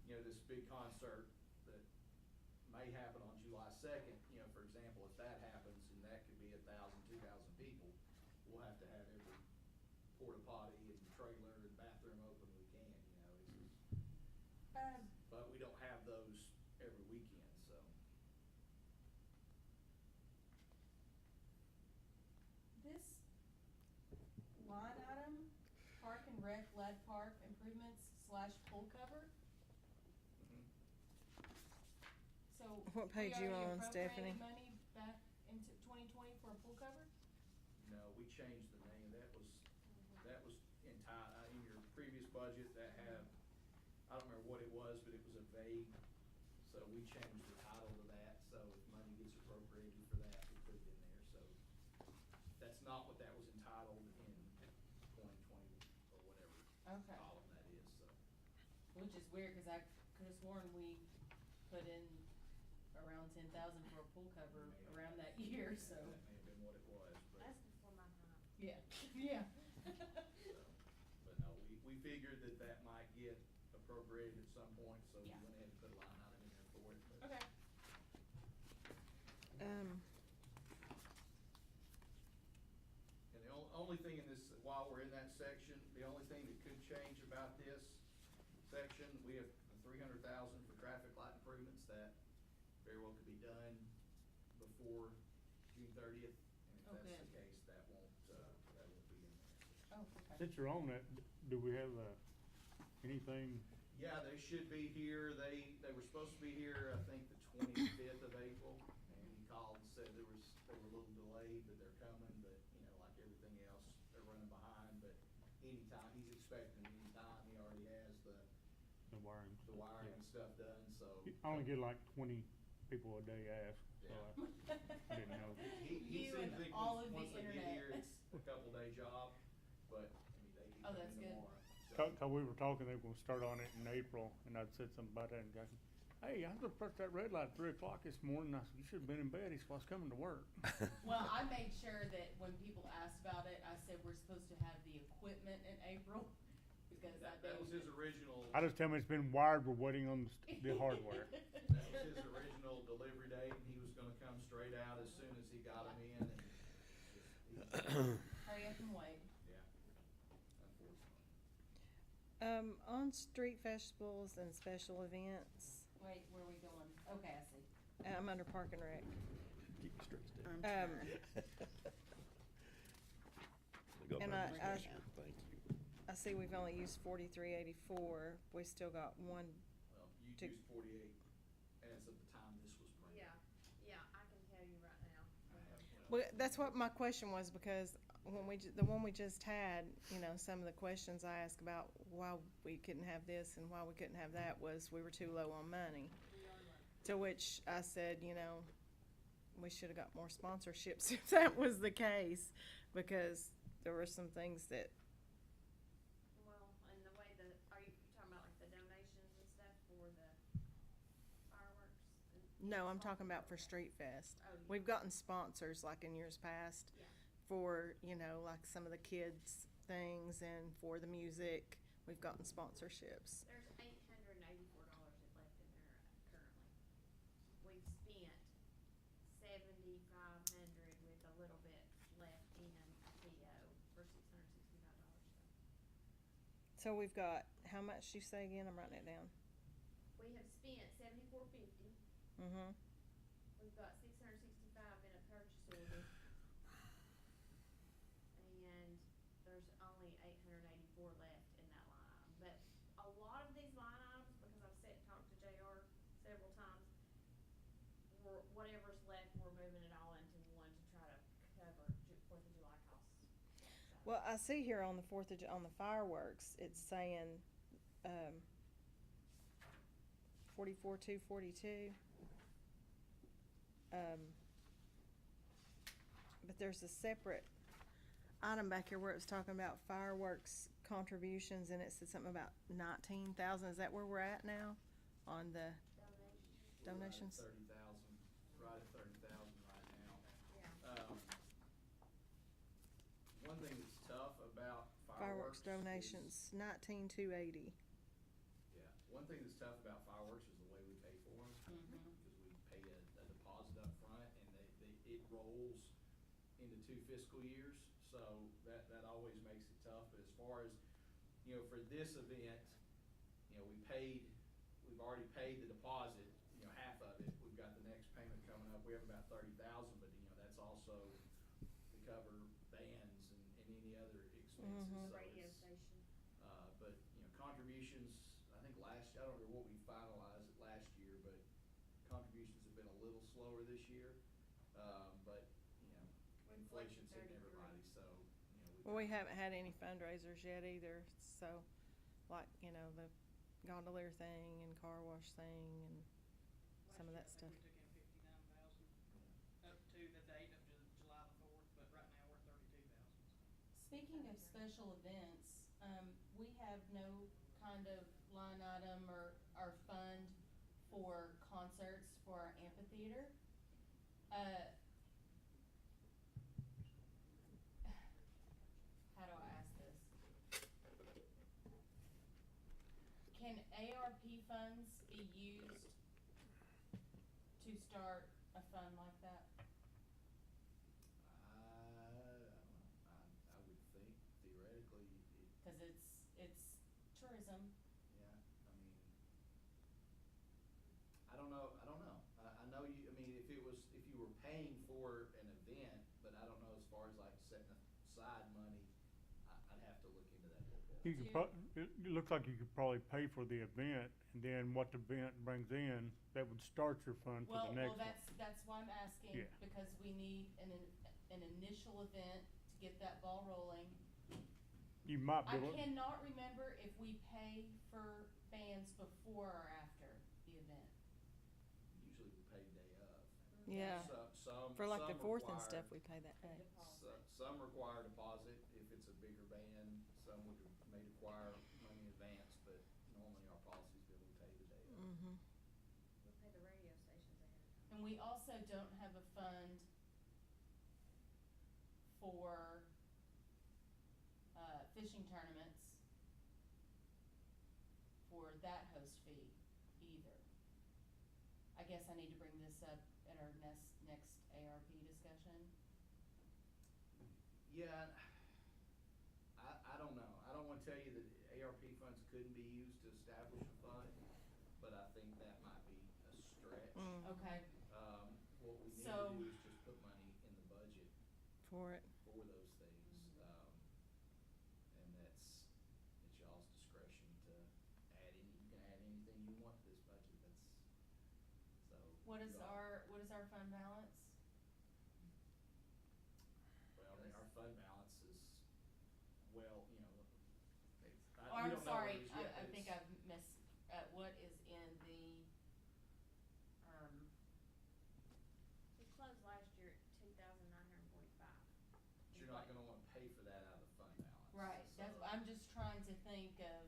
this big concert that may happen on July 2nd, for example, if that happens, and that could be 1,000, 2,000 people, we'll have to have every porta potty and trailer and bathroom open we can, but we don't have those every weekend, so. This line item, Park and Rec lead park improvements / pool cover. So. What page you we already on, Stephanie? appropriated money back into 2020 for a pool cover? No, we changed the name, that was in your previous budget, that had, I don't remember what it was, but it was a vague, so we changed the title to that, so if money gets appropriated for that, we put it in there, so. That's not what that was entitled in Okay. column that is, so. Which is weird, cause I could've sworn we put in around 10,000 for a pool cover around that year, so. That may have been what it was, but. That's before my time. Yeah, yeah. So, but no, we figured that might get appropriated at some point, so we Yeah. went ahead and put a line item in there for it, but. Okay. And the only thing in this, while we're in that section, the only thing that could change about this section, we have the 300,000 for traffic light improvements that very well could be done before June 30th. And if Okay. that's the case, that won't be in there. Oh, okay. Since you're on that, do we have, anything? Yeah, they should be here. They were supposed to be here, I think, the 25th of April. And he called and said they were a little delayed, but they're coming. But, like everything else, they're running behind. But anytime, he's expecting anytime. He already has the wiring. wiring and stuff done, so. I only get like 20 people a day ask, so Yeah. I didn't know. He You seems and to think all of once the they get internet. here, it's a couple day job. But, they can Oh, come that's in good. tomorrow. So- Cause we were talking, they were gonna start on it in April, and I'd said something about that, and guy said, hey, I was gonna press that red light at 3 o'clock this morning. I said, you should've been in bed. He said, well, I was coming to work. Well, I made sure that when people asked about it, I said we're supposed to have the equipment in April, because I That was his original. I just tell him it's been wired, we're waiting on the hardware. That was his original delivery date, and he was gonna come straight out as soon as he got them in, and Hurry up and wait. yeah, unfortunately. On street festivals and special events, Wait, where are we going? Okay, I see. I'm under Park and Rec. Keep your streets down. Go And back, I- Commissioner. Thank you. I see we've only used 4384. We still got one. Well, you To- used 48 as of the time this was printed. Yeah, I can tell you right now. I have, Well, that's what my question was, because when the one we just had, some of the questions I asked about why we couldn't have this and why we couldn't have that was we were too low on money. To which I said, we should have got more sponsorships if that was the case, because there were some things that, Well, and the way are you talking about like the donations and stuff for the fireworks? no, I'm talking about for Street Fest. Oh, yeah. We've gotten sponsors like in years past Yeah. for, like some of the kids things and for the music. We've gotten sponsorships. There's $884 left in there currently. We've spent $7,500 with a little bit left in PO for $665. So we've got, how much you say again? I'm writing it down. We have spent $74.50. Mm-hmm. We've got $665 in a purchase order. And there's only $884 left in that line item. But a lot of these line items, because I've sat and talked to JR several times, whatever's left, we're moving it all into one to try to cover Fourth of July costs. So- Well, I see here on the on the fireworks, it's saying, 44,242. But there's a separate item back here where it was talking about fireworks contributions, and it said something about 19,000. Is that where we're at now on the donations? Right at 30,000 right now. Yeah. One thing that's tough about Fireworks fireworks donations, 19,280. Yeah, one thing that's tough about fireworks is the way we pay for them. Mhm. Because we pay a deposit up front, and it rolls into 2 fiscal years, so that always makes it tough. But as far as, for this event, we've already paid the deposit, half of it. We've got the next payment coming up. We have about 30,000, but, that's also to cover bands and any other expenses. Mhm. So Radio it's, station. But, contributions, I think I don't know what we finalized last year, but contributions have been a little slower this year. But, inflation's hitting everybody, so, Well, we haven't had any fundraisers yet either, so, like, the gondolier thing and car wash thing and some of that stuff. Last year, I think we took in 59,000 up to the date of July the 4th, but right now we're 32,000. Speaking of special events, We have no kind of line item or fund for concerts for our amphitheater. How do I ask this? Can ARP funds be used to start a fund like that? I would think theoretically, Cause it's tourism. yeah, I don't know, I know you, if you were paying for an event, but I don't know as far as like setting aside money, I'd have to look into that a little bit. You could it looks like you could probably pay for the event, and then what the event brings in, that would start your fund for the next one. That's why I'm asking, Yeah. because we need an initial event to get that ball rolling. You might I be able, cannot remember if we pay for bands before or after the event. Usually we pay day of. Yeah. Some For like the some 4th and require- stuff, we pay that day. Some require deposit if it's a bigger band, some may require money in advance, but normally our policy's been we pay the day of. Mm-hmm. We pay the radio stations ahead of time. And we also don't have a fund for fishing tournaments for that host fee either. I guess I need to bring this up at our next ARP discussion. Yeah, I don't know. I don't wanna tell you that ARP funds couldn't be used to establish a fund, but I think that might be a stretch. Okay, What we need to So- do is just put money in the budget For it. for those things. And it's y'all's discretion to add you can add anything you want to this budget, so. what is y'all- our fund balance? Well, our fund balance is, well, Oh, we I'm don't know sorry, what it is yet, I but think it's- I've missed, what is in the, We closed last year at 2,945. But you're not gonna wanna pay for that out of the fund balance. right, that's, So- I'm just trying to think of,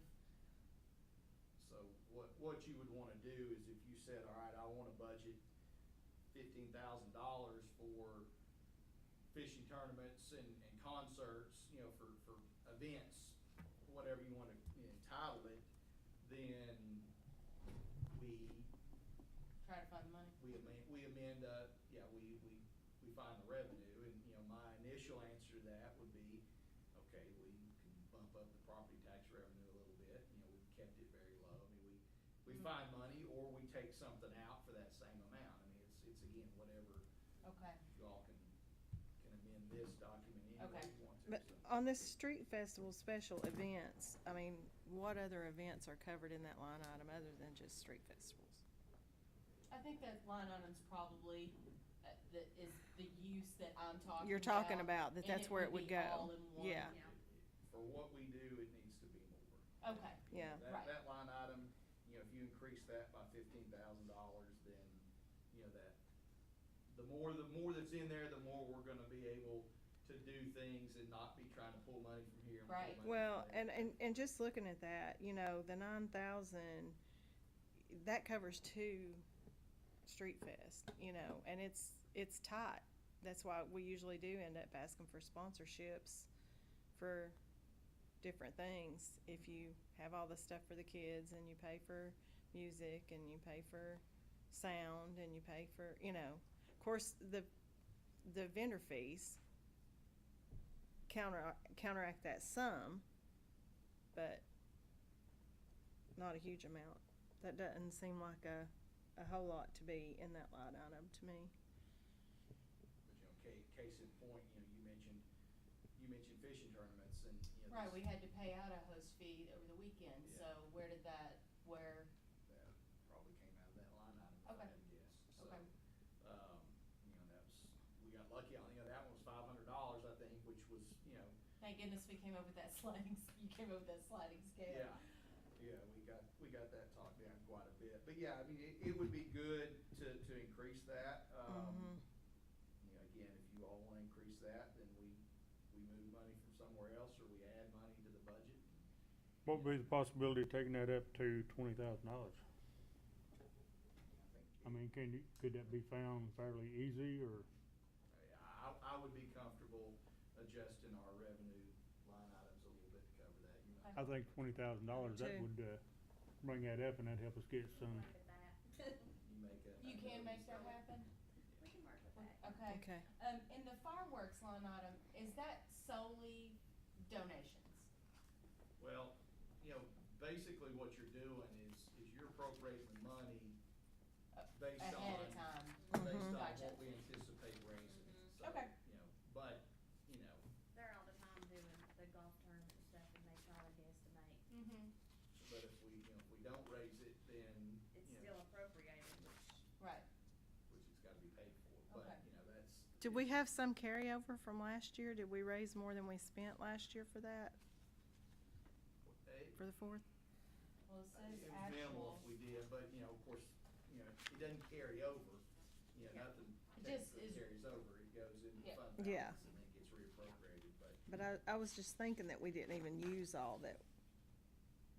So what you would wanna do is if you said, all right, I wanna budget $15,000 for fishing tournaments and concerts, for events, whatever you wanna entitle it, then we try to find the money. we amend, we find the revenue, and, my initial answer to that would be, okay, we can bump up the property tax revenue a little bit, we've kept it very low, we find money, or we take something out for that same amount, it's again, whatever, Okay, you all can amend this document any way Okay. you want to. But so. on this street festival special events, what other events are covered in that line item other than just street festivals? I think that line item's probably, is the use that I'm talking about. You're talking about, and that's where it would be go. all in one. Yeah. For what we do, it needs to be more. Okay, Yeah. Right. That line item, if you increase that by $15,000, then, the more that's in there, the more we're gonna be able to do things and not be trying to pull money from here and pull Right. money Well, from there. and just looking at that, the 9,000, that covers 2 street fest, and it's tight. That's why we usually do end up asking for sponsorships for different things. If you have all the stuff for the kids and you pay for music and you pay for sound and you pay for, of course, the vendor fees counteract that some, but not a huge amount. That doesn't seem like a whole lot to be in that line item to me. But, case in point, you mentioned fishing tournaments and, right, we had to pay out a host fee over the weekend, Yeah. so where did that, that probably came out of that line item, if I Okay. had to guess. So, Okay. we got lucky on, that one was $500, I think, which was, thank goodness we came up with that sliding, you came up with that sliding scale. Yeah, we got that talked down quite a bit, but yeah, it would be good to increase that. Mhm. Again, if you all wanna increase that, then we move money from somewhere else, or we add money to the budget. What would be the possibility of taking that up to $20,000? I mean, could that be found fairly easy, or? I would be comfortable adjusting our revenue line items a little bit to cover that, you know. I think $20,000, that Too. would, bring that up, and that'd help us get some. Work at that. You make a. You can make that happen? We can work with that. Okay. Okay. In the fireworks line item, is that solely donations? Well, you know, basically what you're doing is you're appropriating the money based on. Ahead of time. Based on Gotcha. what we anticipate raising. So, Okay. you know, but, you know, They're all the time doing the golf tournament and stuff, and they try to guesstimate. Mm-hmm. but if we, you know, if we don't raise it, then, It's you know, still appropriated, which Right. which it's gotta be paid for, but, Okay. you know, that's. Did we have some carryover from last year? Did we raise more than we spent last year for that, for the 4th? Well, it says It was minimal actual. if we did, but, you know, of course, you know, it doesn't carry over, you know, nothing Just technically is- carries over, it goes into Yeah. fund Yeah. balance and then gets reappropriated, but, But I was just thinking that we didn't even use all that.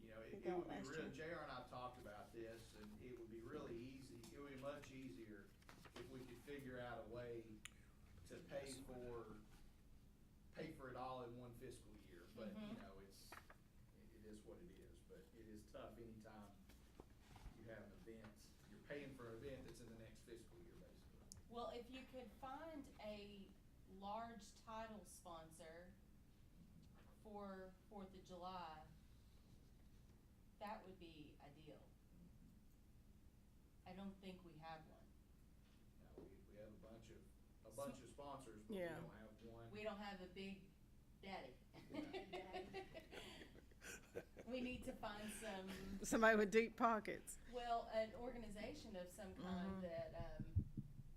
you know, We it got would be last real, year. JR and I have talked about this, and it would be really easy, it would be much easier if we could figure out a way to pay for it all in one fiscal year, but, you Mhm. know, it is what it is, but it is tough anytime you have an event, you're paying for an event that's in the next fiscal year, basically. Well, if you could find a large title sponsor for 4th of July, that would be ideal. I don't think we have one. Now, we have a bunch of sponsors, but we Yeah. don't have one. We don't have a big daddy. Yeah. We need to find some, Somebody with deep pockets. well, an organization of some kind Mhm. that,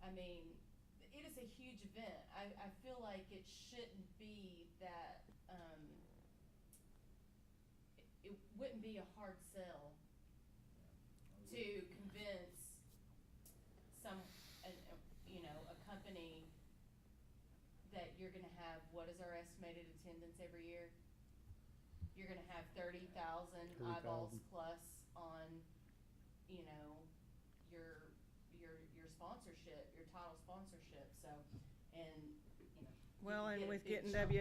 I mean, it is a huge event. I feel like it shouldn't be that, it wouldn't be a hard sell to convince you know, a company that you're gonna have, what is our estimated attendance every year? You're gonna have 30,000 eyeballs 30,000. plus on, you know, your sponsorship, your title sponsorship, so, and, you know. you Well, could and get a with big getting chunk.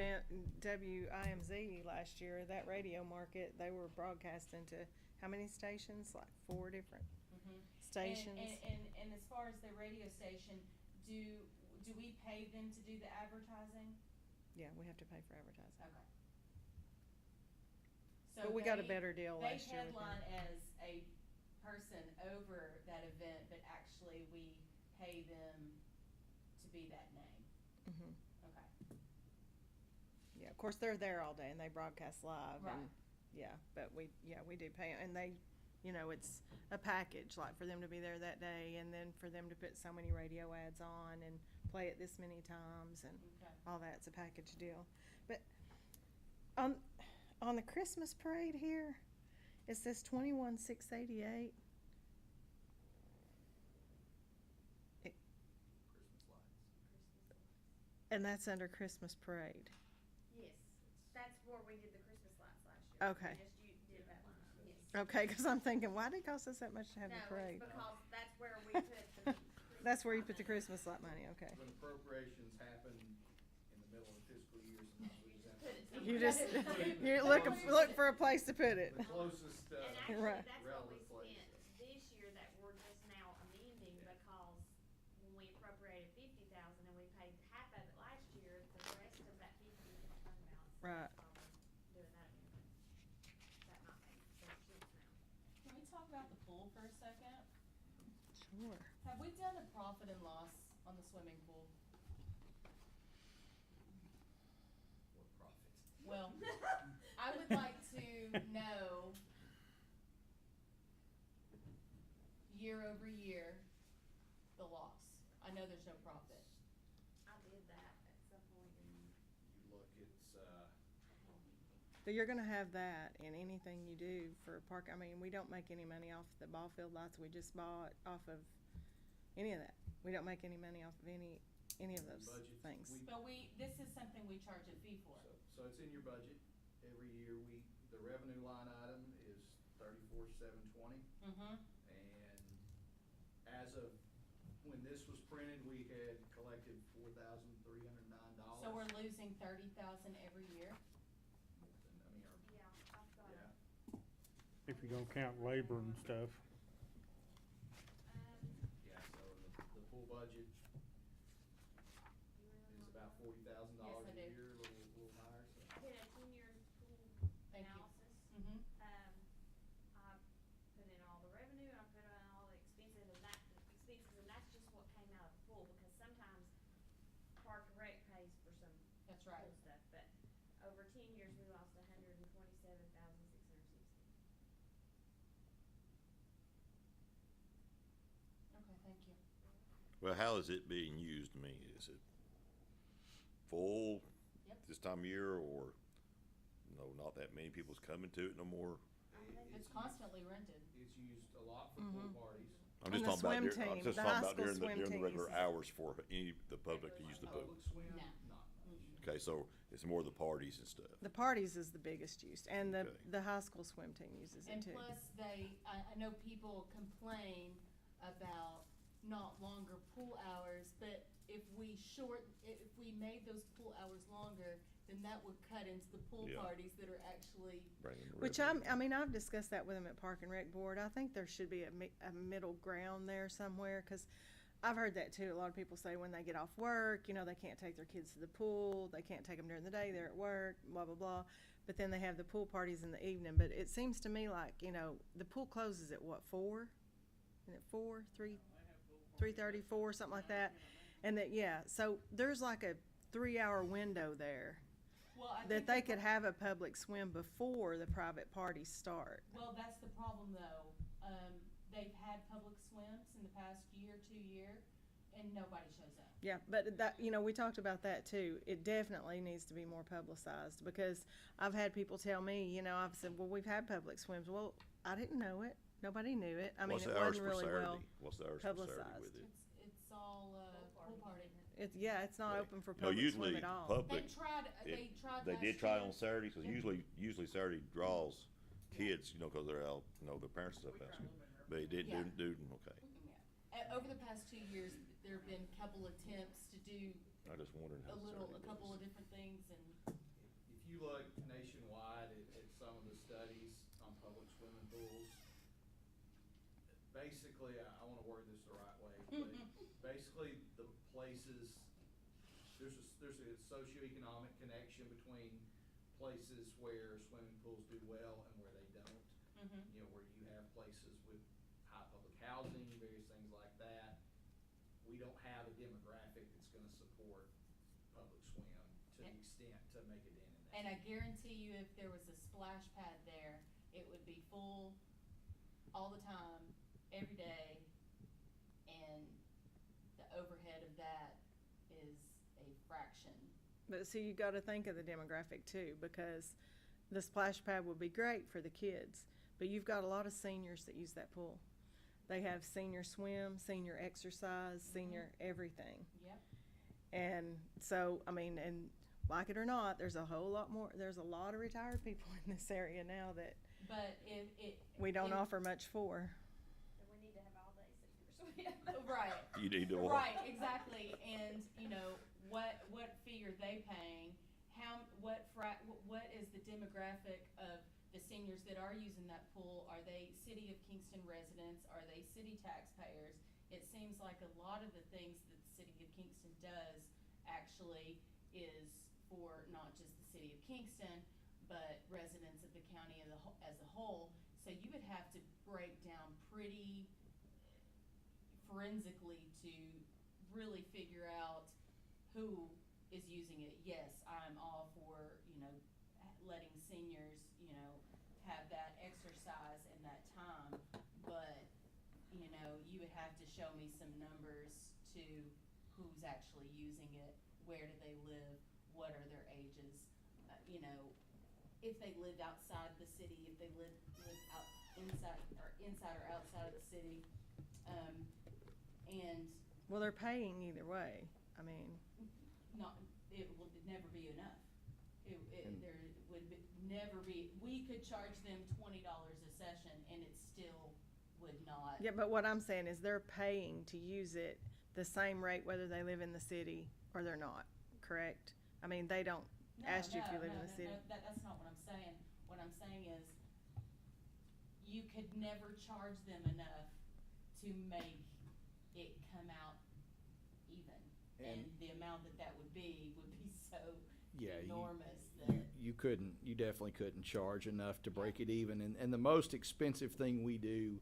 WIMZ last year, that radio market, they were broadcasting to how many stations? Like 4 different Mhm. stations. And as far as the radio station, do we pay them to do the advertising? Yeah, we have to pay for advertising. Okay. So But we got a they- better deal last year with They them. headline as a person over that event, but actually we pay them to be that name. Mhm. Okay. Yeah, of course, they're there all day and they broadcast live Right. and, yeah, but we do pay, and they, you know, it's a package, like for them to be there that day and then for them to put so many radio ads on and play it this many times and Okay. all that, it's a package deal. But on the Christmas parade here, it says 21,688. Christmas lights. And that's under Christmas parade. Yes, that's where we did the Christmas lights last year. Okay. We just did that line, yes. Okay, cause I'm thinking, why did it cost us that much to have the No, parade? it's because that's where we put the. That's where you put the Christmas light money, okay. When appropriations happen in the middle of the fiscal year, sometimes we just have Put it to. You just, you look for a place to put it. The closest, And actually, Right. that's what we relevant place. spent this year that we're just now amending, because when we appropriated 50,000 and we paid half of it last year, the rest of that 50 was in fund balance. So Right. that's why we're doing that amendment. That might make better sense now. Can we talk about the pool for a second? Sure. Have we done a profit and loss on the swimming pool? What profit? Well, I would like to know year over year, the loss. I know there's no profit. I did that at some point in. You look, it's, But you're gonna have that in anything you do for a park. I mean, we don't make any money off the ball field lights we just bought, off of any of that. We don't make any money off of any of those Budget, things. But this is something we charge a fee for. so it's in your budget. Every year we the revenue line item is 34,720. Mm-hmm. And as of when this was printed, we had collected $4,309. So we're losing 30,000 every year? I mean, Yeah, I've got it. yeah, If you're gonna count labor and stuff. yeah, so the pool budget is about $40,000 Yes, I a do. year, a little higher, so. I did a 10-year pool Thank you. analysis. Mm-hmm. I put in all the revenue, I put in all the expenses, and that's just what came out of the pool, because sometimes Park and Rec pays for some That's right. pool stuff, but over 10 years, we lost 127,660. Okay, thank you. Well, how is it being used? I mean, is it full Yep. this time of year, or no, not that many people's coming to it no more? It's constantly rented. It's used a lot for pool Mhm. parties. I'm And just the talking about, swim I'm team, just the talking high about school during swim the team regular uses it. hours for any, the public to use the pool. Public swim, No. not much. Okay, so it's more the parties and stuff. The parties is the biggest use, and Okay. the high school swim team uses it And too. plus, I know people complain about not longer pool hours, but if we made those pool hours longer, then that would cut into the pool Yeah. parties that are actually, Bringing the Which revenue. I mean, I've discussed that with them at Park and Rec Board. I think there should be a middle ground there somewhere, because I've heard that too. A lot of people say when they get off work, they can't take their kids to the pool, they can't take them during the day, they're at work, blah, blah, blah. But then they have the pool parties in the evening. But it seems to me like, the pool closes at what, 4? Is it 4, 3:30, 4, something like that? And that, yeah, so there's like a 3-hour window there well, I that think. they could have a public swim before the private parties start. Well, that's the problem though. They've had public swims in the past year, 2 year, and nobody shows up. Yeah, but that, we talked about that too. It definitely needs to be more publicized, because I've had people tell me, I've said, well, we've had public swims. Well, I didn't know it. Nobody knew it. I mean, What's it the hours wasn't for really well Saturday? What's the hours for Saturday publicized. with it? It's all, pool party. It's not Okay. open for No, public swim usually at all. public, They tried they last did try year. on Saturdays, because usually Saturday draws kids, because they're out, their parents and stuff asking. But they didn't Yeah. do, okay. Yeah. Over the past 2 years, there have been a couple attempts to do I just wondered how Saturday a couple was. of different things, and If you look nationwide at some of the studies on public swimming pools, basically, I wanna word this the right way, but basically, the places, there's a socioeconomic connection between places where swimming pools do well and where they don't. Mhm. Where you have places with high public housing, various things like that. We don't have a demographic that's gonna support public swim to the And- extent to make a dent in that. And I guarantee you, if there was a splash pad there, it would be full all the time, every day, and the overhead of that is a fraction. But see, you got to think of the demographic too, because the splash pad would be great for the kids, but you've got a lot of seniors that use that pool. They have senior swim, senior exercise, senior everything. Yep. And so, I mean, and like it or not, there's a lot of retired people in this area now that But if it. we don't if- offer much for. So we need to have all day senior swim. Right. You need to. Right, exactly, and, what fee are they paying? What is the demographic of the seniors that are using that pool? Are they City of Kingston residents? Are they city taxpayers? It seems like a lot of the things that the City of Kingston does actually is for not just the City of Kingston, but residents of the county as a whole. So you would have to break down pretty forensically to really figure out who is using it. Yes, I'm all for, letting seniors, have that exercise and that time, but, you would have to show me some numbers to who's actually using it, where do they live, what are their ages, if they live outside the city, if they live out inside or outside of the city, and Well, they're paying either way. I mean, it would never be enough. There would never be, we could charge them $20 a session and it still would not. Yeah, but what I'm saying is they're paying to use it the same rate whether they live in the city or they're not, correct? I mean, they don't ask you if you live in the city. That's not what I'm saying. What I'm saying is, you could never charge them enough to make it come out even. And the amount that would be so Yeah, enormous that. You couldn't, you definitely couldn't charge enough to break it even. And the most expensive thing we do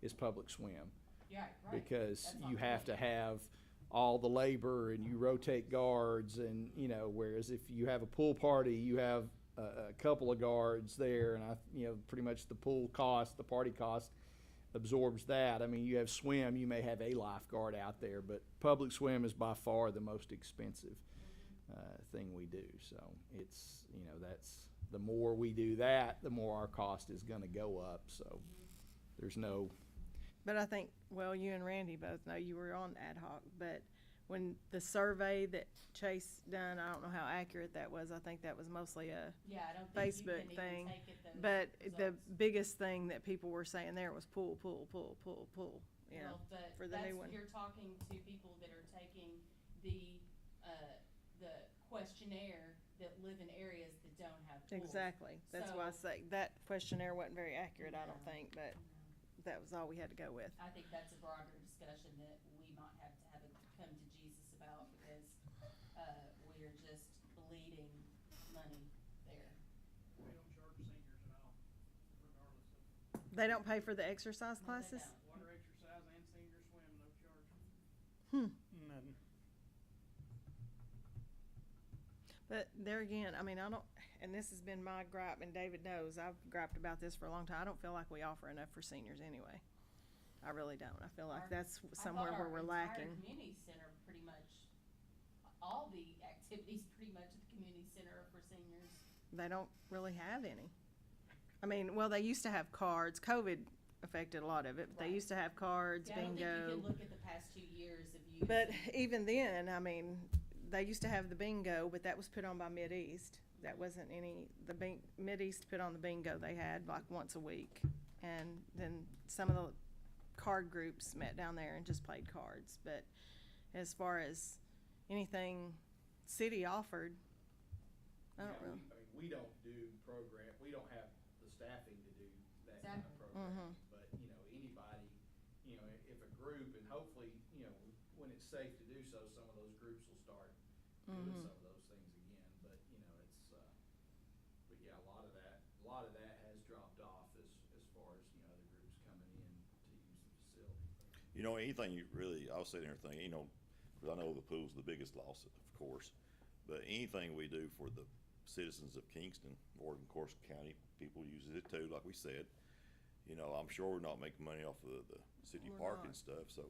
is public swim. Yeah, right. Because That's my you have to point. have all the labor and you rotate guards and, you know, whereas if you have a pool party, you have a couple of guards there and pretty much the pool cost, the party cost absorbs that. I mean, you have swim, you may have a lifeguard out there, but public swim is by far the most expensive thing we do. So it's, that's, the more we do that, the more our cost is gonna go up. So there's no, But I think, well, you and Randy both know you were on ad hoc, but when the survey that Chase done, I don't know how accurate that was. I think that was mostly a Yeah, I don't think you Facebook can thing. even take it those But the results. biggest thing that people were saying there was pool, pool, pool, pool, pool, you know, Well, but for the new one. you're talking to people that are taking the questionnaire that live in areas that don't have pools. Exactly. That's why I So- say that questionnaire wasn't very accurate, I don't No. think, but that was all we had to go with. I think that's a broader discussion that we might have to have a come to Jesus about because we are just bleeding money there. We don't charge seniors at all, regardless of They don't pay for the exercise No, they classes? don't. water exercise and senior swim, no charge. Nothing. But there again, I mean, I don't, and this has been my gripe, and David knows, I've griped about this for a long time. I don't feel like we offer enough for seniors anyway. I really don't. I feel like Our- that's I somewhere thought where we're Our lacking. entire community center, pretty much, all the activities pretty much at the community center are for seniors. They don't really have any. I mean, well, they used to have cards. COVID affected a lot of it, but they Right. used to have cards, Yeah, I don't think you bingo. can look at the past 2 years of use. But even then, I mean, they used to have the bingo, but that was put on by Mideast. That wasn't any, Mideast put on the bingo they had like once a week. And then some of the card groups met down there and just played cards. But as far as anything city offered, I don't know. We don't do program, we don't have the staffing to do that kind of Exactly. program. But, anybody, if a group, and hopefully, when it's safe to do so, some of those groups will start doing some of those things again. But, it's, but yeah, a lot of that has dropped off as far as, other groups coming in to use the facility. Anything you really, I was sitting there thinking, because I know the pool's the biggest loss, of course, but anything we do for the citizens of Kingston, or of course county people uses it too, like we said. I'm sure we're not making money off of the city We're park not. and stuff, so,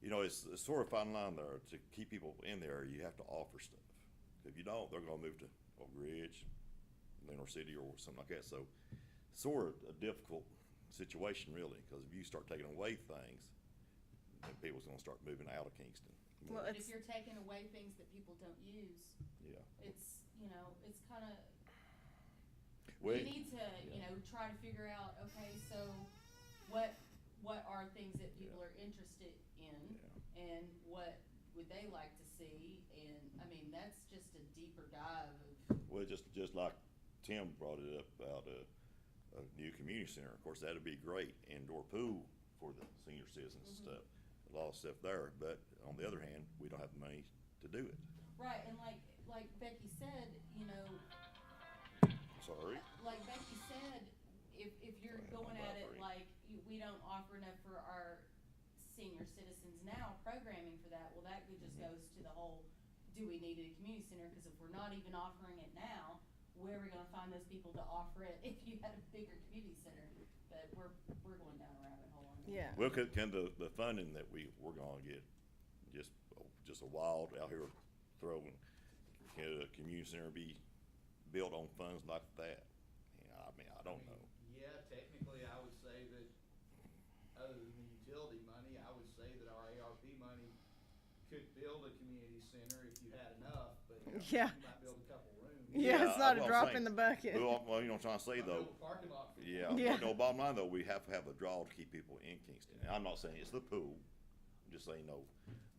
it's sort of fine line there. To keep people in there, you have to offer stuff. If you don't, they're gonna move to Oak Ridge, Lenore City, or something like that, so sort of a difficult situation, really, because if you start taking away things, then people's gonna start moving out of Kingston. Well, But it's- if you're taking away things that people don't use, Yeah. it's, it's kinda, Well, we need to, try to figure out, okay, so what are things that people are interested in? And what would they like to see? And, that's just a deeper dive of. Well, just like Tim brought it up about a new community center. Of course, that'd be great, indoor pool for the senior citizens and stuff. A lot of stuff there, but on the other hand, we don't have the money to do it. Right, and like Becky said, Sorry. like Becky said, if you're Go ahead, going I'm at it buffering. like we don't offer enough for our senior citizens now, programming for that, well, that just goes to the whole, do we need a community center? Because if we're not even offering it now, where are we gonna find those people to offer it if you had a bigger community center? But we're going down a rabbit hole on that. Yeah. Well, can the funding that we're gonna get, just a wild out here throwing, can a community center be built on funds like that? I don't know. Yeah, technically, I would say that, other than the utility money, I would say that our ARP money could build a community center if you had enough, but Yeah. you might build a couple rooms. Yeah, it's not a that's what I'm drop saying. in the bucket. Well, you know what I'm trying to say though. Build a parking lot for Yeah, Yeah. but no, bottom line though, we have to have a draw to keep people in Kingston. And I'm not saying it's the pool, I'm just saying, no,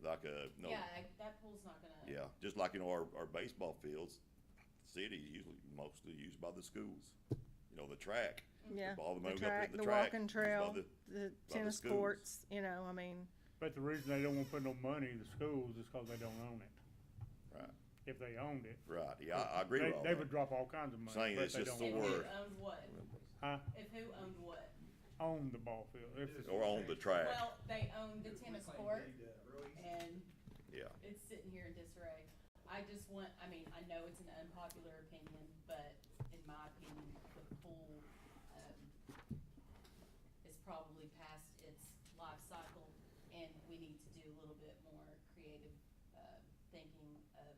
like, no. Yeah, that pool's not gonna. Yeah, just like, our baseball fields, city usually mostly used by the schools. The track. Yeah, All the the money we track, put in the track walking used by trail, the- the by tennis schools. courts, I mean, But the reason they don't wanna put no money in the schools is cause they don't own it. Right, If they owned it. right, yeah, I agree with all They that. would drop all kinds of money, Saying but it's they just don't the If own who word. owned what? Huh? If who owned what? Own the ball field. If Or on the track, Well, they own the tennis Reclaim court, deed, real easy. and yeah. it's sitting here in disarray. I know it's an unpopular opinion, but in my opinion, the pool, is probably past its life cycle, and we need to do a little bit more creative, thinking of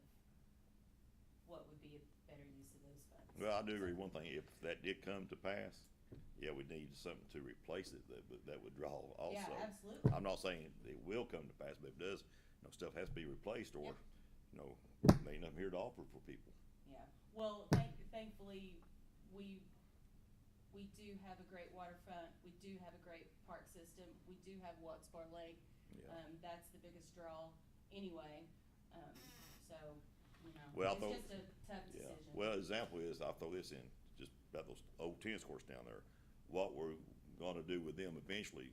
what would be a better use of those funds. Well, I do agree one thing, if that did come to pass, yeah, we need something to replace it that would draw also. Yeah, absolutely. I'm not saying it will come to pass, but if it does, stuff has to be replaced or, there ain't nothing here to offer for people. Yeah, well, thankfully, we do have a great waterfront, we do have a great park system, we do have Wattsbar Lake. Yeah. That's the biggest draw anyway, so, Well, I it's thought- just a tough Yeah, decision. well, example is, I'll throw this in, just about those old tennis courts down there. What we're gonna do with them eventually,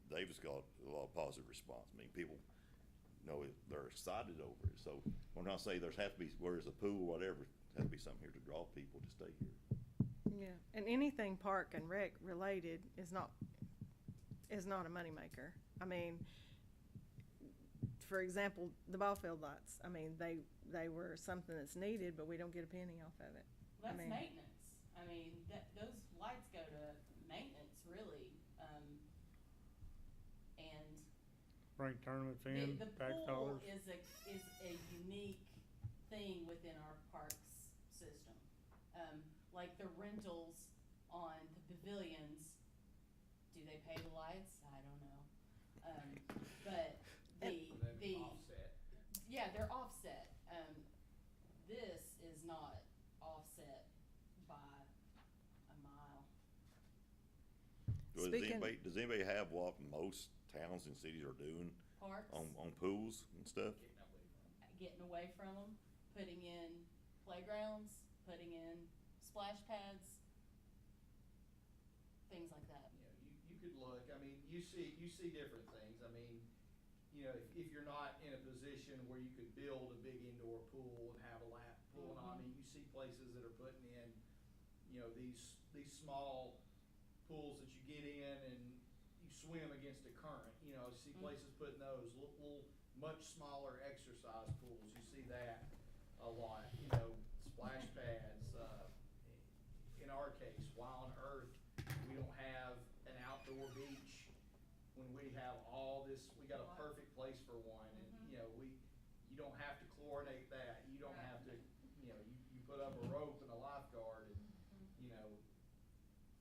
Davis got a lot of positive response. People, they're excited over it. So when I say there's have to be, where there's a pool, whatever, has to be something here to draw people to stay here. yeah, and anything park and rec related is not a moneymaker. I mean, for example, the ball field lights, they were something that's needed, but we don't get a penny off of it. That's mean- maintenance, those lights go to maintenance, really, and Bring tournaments in, the tax pool dollars. is a unique thing within our parks system. Like the rentals on the pavilions, do they pay the lights? I don't know. But They're offset. yeah, they're offset. This is not offset by a mile. Speaking- Does anybody have what most towns and cities are doing Parks, on pools and stuff? getting away from them, putting in playgrounds, putting in splash pads, things like that. You could look, you see different things. If you're not in a position where you could build a big indoor pool and have a lap pool, and you see places that are putting in, these small pools that you get in and you swim against a current, you see places putting those little, much smaller exercise pools, you see that a lot, splash pads, in our case, why on earth we don't have an outdoor beach when we have all this, we got a perfect place for one, and, you don't have to chlorinate that, you don't have to, you put up a rope and a lifeguard and,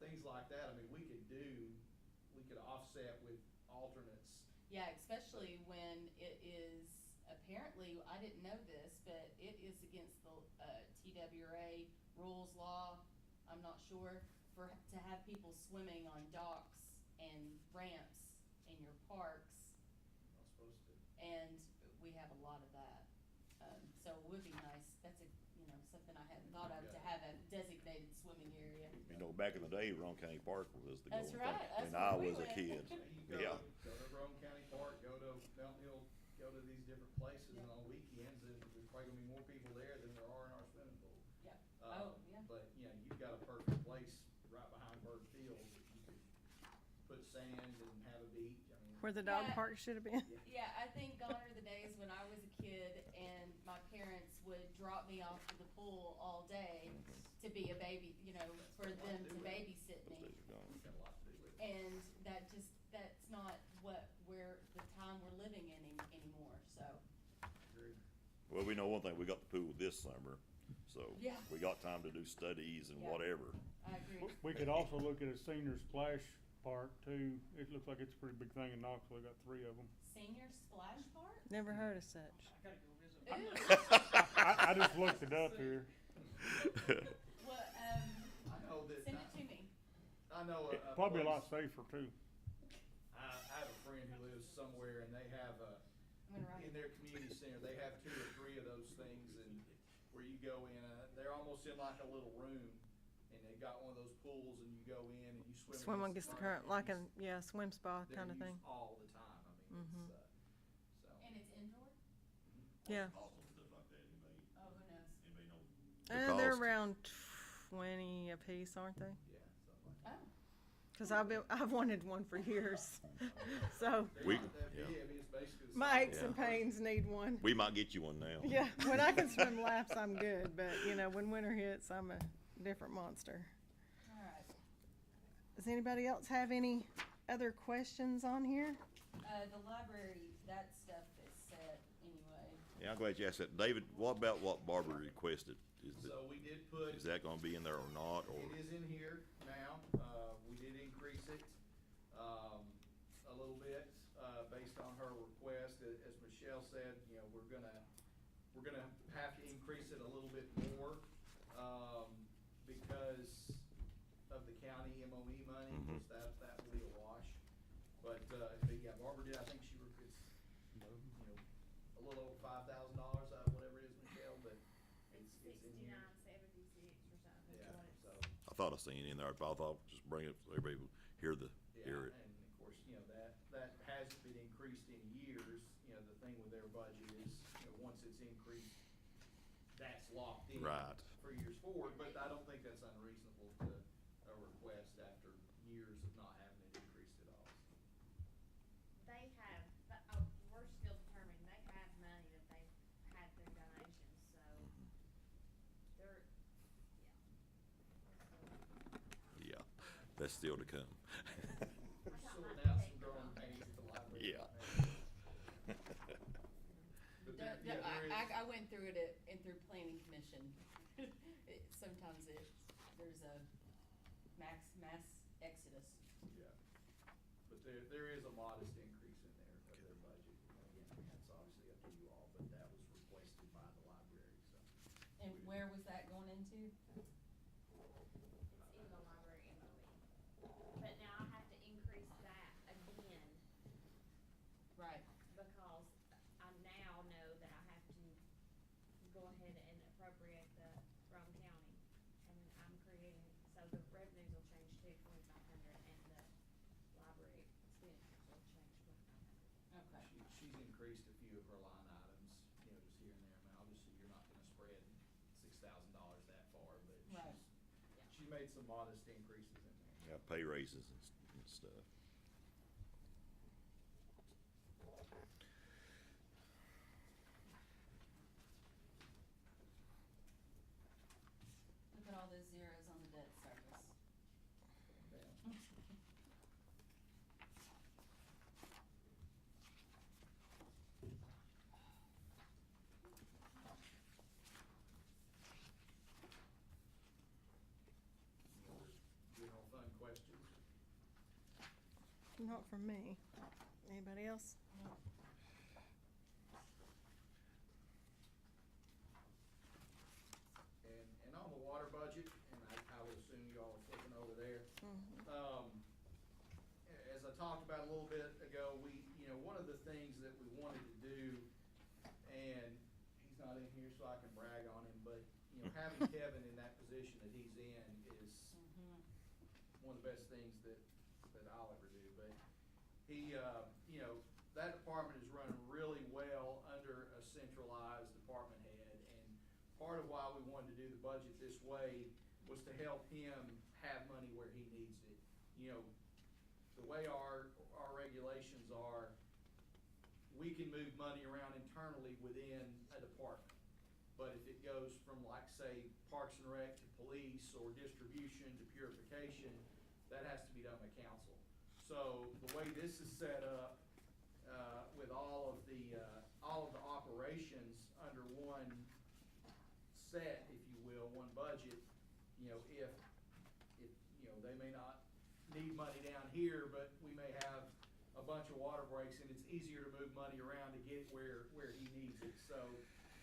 things like that, we could offset with alternates. Yeah, especially when it is, apparently, I didn't know this, but it is against the, TWRA rules law, I'm not sure, to have people swimming on docks and ramps in your parks, Not supposed to. and we have a lot of that. So it would be nice, that's something I hadn't thought of, to have a designated swimming area. Back in the day, Roane County Park was the That's golden thing. right, that's When I where we was a went. kid. You Yeah. Go to Rome County Park, go to Mountain Hill, go to these different places, and on weekends, and there's probably gonna be more people there than there are in our swimming pool. Yeah. Yeah. But, you've got a perfect place right behind Bird Field that you could put sand and have a beach, Where the dog Yeah. park should have been. Yeah, I think gone are the days when I was a kid and my parents would drop me off to the pool all day to be a baby, for them to babysit Those me. days are gone. got a lot to do with it. And that's not the time we're living in anymore, so. Well, we know one thing, we got the pool this summer, so Yeah. we got time to do studies and Yeah. whatever. I agree. We could also look at a senior splash park too. It looks like it's a pretty big thing in Knoxville. They got 3 of them. Senior splash park? Never heard of such. I gotta go visit. Ooh. I just looked it up here. Well, I know that. send it to me. I know Probably a lot place- safer too. I have a friend who lives somewhere and they have I'm gonna write in it. their community center, they have 2 or 3 of those things and where you go in, they're almost in like a little room and they've got one of those pools and you go in and you swim. Swim against the current, and like a, it's- yeah, swim spa they're kind of thing. used all the time. I mean, Mhm. so. And it's indoor? Yeah. Cost on stuff like that, anybody, Oh, who knows? anybody know? The They're cost. around 20 a piece, aren't they? Yeah, something like that. Oh, Cause I've wanted one for years. So They're We- not that yeah. big. I mean, it's basically the my size aches of and a person. pains need one. We might get you one now. Yeah, when I can swim laps, I'm good, but you know, when winter hits, I'm a different monster. all right. Does anybody else have any other questions on here? The library, that stuff is set anyway. Yeah, I'm glad you asked that. David, what about what Barbara requested? So we did put. Is that gonna be in there or not, or? It is in here now. We did increase it, a little bit, based on her request. As Michelle said, you know, we're gonna have to increase it a little bit more, because of the county MOE money. Mhm. Of course, that will be a wash. But yeah, Barbara did, I think she, it's, you know, a little over $5,000, whatever it is, Michelle, but it's in here. 69.76 or something. is Yeah, what it's- so. I thought I seen it in there, but I thought just bring it so everybody will hear it. Yeah, and of course, you know, that hasn't been increased in years. You know, the thing with their budget is, you know, once it's increased, that's locked in. Right. For years forward, but I don't think that's unreasonable to request after years of not having it increased at all. They have, we're still determining, they have money that they've had through donations, so they're, yeah. Yeah, that's still to come. We're sorting out some growing pains at the library. Yeah. But there, yeah, there is. I went through it and through planning commission. Sometimes there's a mass exodus. Yeah, but there is a modest increase in there of their budget. Again, that's obviously up to you all, but that was requested by the library, so. And where was that going into? It's in the library MOE. But now I have to increase that again, Right. because I now know that I have to go ahead and appropriate the Rome County. And I'm creating, so the revenues will change to 2,500 and the library expenditures will change 2,500. Okay. She's increased a few of her line items, you know, just here and there. I mean, obviously, you're not gonna spread $6,000 that far, but Right. she made some modest increases in there. Yeah, pay raises and stuff. Look at all those zeros on the debt service. Yeah. General fund questions? Not from me. Anybody else? And on the water budget, and I would assume you all are flipping over there. As I talked about a little bit ago, you know, one of the things that we wanted to do, and he's not in here so I can brag on him, but, you know, having Kevin in that position that he's in is one of the best things that I'll ever do. But he, you know, that department is running really well under a centralized department head. And part of why we wanted to do the budget this way was to help him have money where he needs it. You know, the way our regulations are, we can move money around internally within a department. But if it goes from, like, say, Parks and Rec to police or distribution to purification, that has to be done by council. So the way this is set up, with all of the operations under one set, if you will, one budget, you know, if you know, they may not need money down here, but we may have a bunch of water breaks, and it's easier to move money around to get where he needs it. So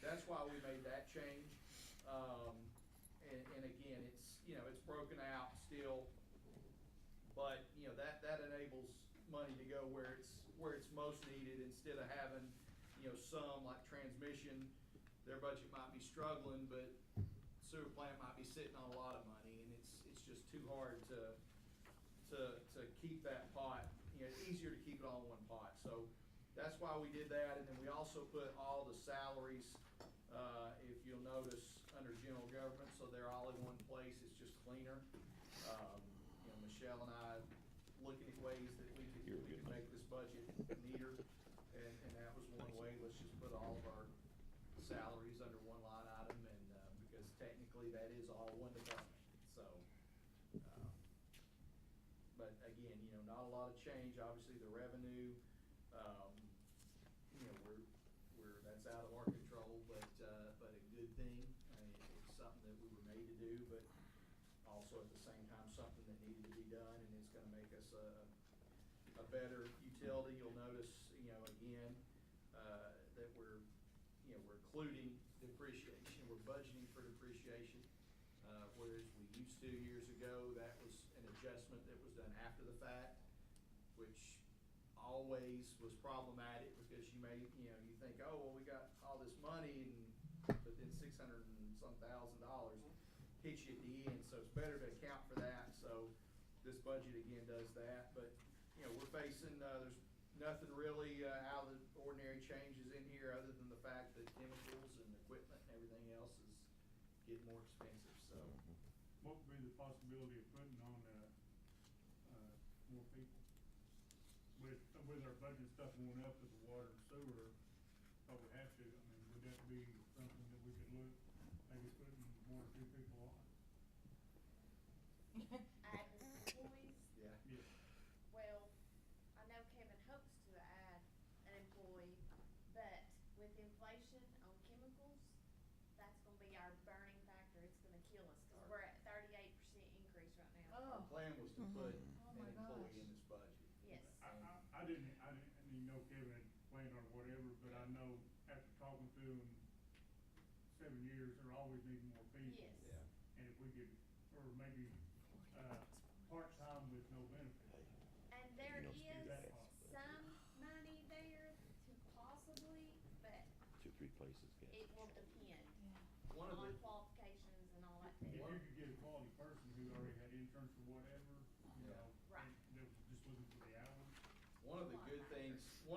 that's why we made that change. and again, it's, you know, it's broken out still, but, you know, that enables money to go where it's most needed, instead of having, you know, some like transmission, their budget might be struggling, but sewer plant might be sitting on a lot of money, and it's just too hard to keep that pot, you know, it's easier to keep it all in one pot. So that's why we did that, and then we also put all the salaries, if you'll notice, under general government, so they're all in one place, it's just cleaner. You know, Michelle and I looking at ways that we could make this budget neater, and that was one way. Let's just put all of our salaries under one line item, and, because technically that is all one department, so. But again, you know, not a lot of change. Obviously, the revenue, you know, that's out of our control, but a good thing. I mean, it's something that we were made to do, but also at the same time, something that needed to be done, and it's gonna make us a better utility. You'll notice, you know, again, that we're including depreciation. We're budgeting for depreciation, whereas we used to years ago. That was an adjustment that was done after the fact, which always was problematic, because you think, oh, well, we got all this money, but then $600 and some thousand hits you at the end, so it's better to account for that. So this budget again does that, but, you know, we're facing, there's nothing really out of the ordinary changes in here, other than the fact that chemicals and equipment and everything else is getting more expensive, so. What would be the possibility of putting on, more people? With our budget stuff going up with the water and sewer, thought we have to, I mean, would that be something that we could look, maybe putting 1 or 2 people on? Add employees? Yeah. Yeah. Well, I know Kevin hopes to add an employee, but with inflation on chemicals, that's gonna be our burning factor. It's gonna kill us, cause we're at 38% increase right now. Our plan was to put Oh an my employee gosh. in this budget. Yes. I didn't even know Kevin had planned on whatever, but I know after talking to him 7 years, they're always needing more people. Yes. Yeah. And if we could, or maybe, part-time with no benefits. And there You know, is that possible. some money there to possibly, but 2-3 places. it will depend One of on the, qualifications and all that If too. you could get a quality person who already had insurance or whatever, you Yeah. know, Right. and they were just looking for the hours. one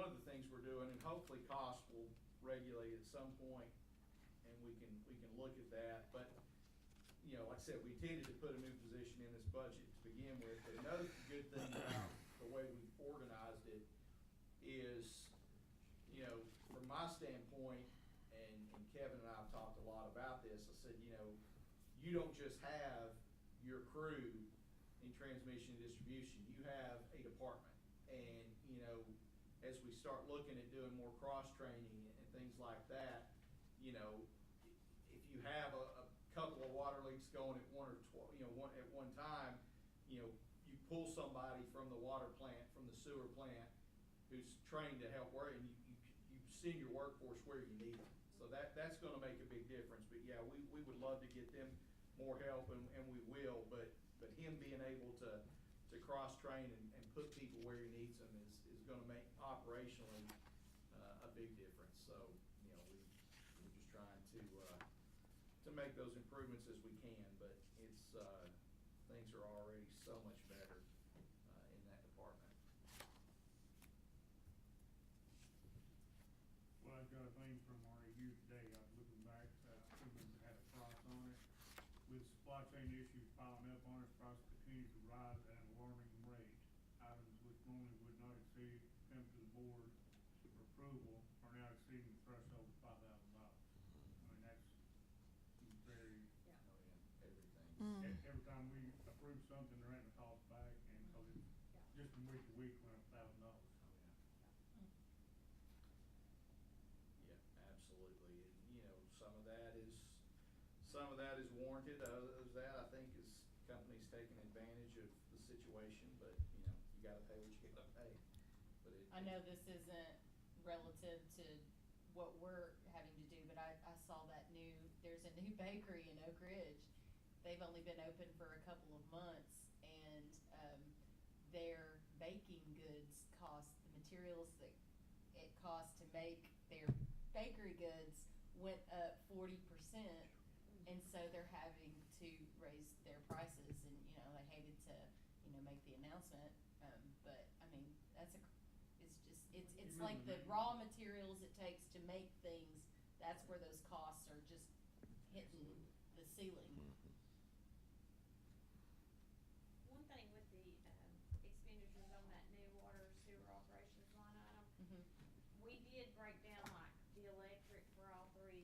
of the things we're doing, and hopefully costs will regulate at some point, and we can look at that, but, you know, like I said, we intended to put a new position in this budget to begin with, but another good thing about the way we've organized it is, you know, from my standpoint, and Kevin and I have talked a lot about this, I said, you know, you don't just have your crew in transmission and distribution, you have a department. And, you know, as we start looking at doing more cross-training and things like that, you know, if you have a couple of water leaks going at one at one time, you know, you pull somebody from the water plant, from the sewer plant, who's trained to help work, and you send your workforce where you need them. So that's gonna make a big difference, but yeah, we would love to get them more help, and we will, but him being able to cross-train and put people where he needs them is gonna make operationally, a big difference. So, you know, we're just trying to make those improvements as we can, but it's, things are already so much better, in that department. Well, I've got a thing from our review today, I was looking back, it had a price on it. With supply chain issues piling up on us, prices continue to rise at an alarming rate. Items which normally would not exceed, come to the board for approval are now exceeding the threshold of $5,000. I mean, that's very, Oh, yeah, everything. every time we approve something, they're having to call us back, and so it's just from week to week went up $1,000. Oh, yeah. Yeah, absolutely, and, you know, some of that is warranted, others of that, I think, is companies taking advantage of the situation, but, you know, you gotta pay what you gotta pay. But I know this isn't relative to what we're having to do, but I saw that there's a new bakery in Oak Ridge, they've only been open for a couple of months, and, their baking goods cost, the materials that it cost to make their bakery goods went up 40%, and so they're having to raise their prices, and, you know, they hated to, you know, make the announcement, but, I mean, it's like the raw materials it takes to make things, that's where those costs are just hitting the ceiling. One thing with the, expenditures on that new water sewer operations line item, we did break down like the electric for all three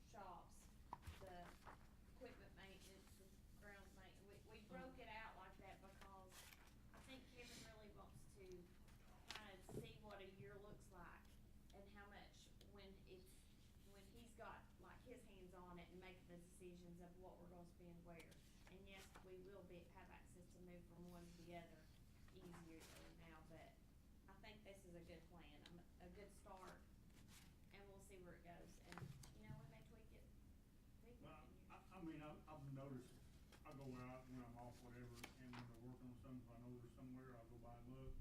shops, the equipment maintenance, the grounds maintenance, we broke it out like that because I think Kevin really wants to kind of see what a year looks like and how much when he's got like his hands on it and making the decisions of what we're gonna spend where. And yes, we will have access to move from one to the other easier now, but I think this is a good plan, a good start, and we'll see where it goes, and, you know, we may tweak it. Well, I mean, I've noticed, I go out when I'm off, whatever, and when they're working on something, if I know there's somewhere, I'll go by and look.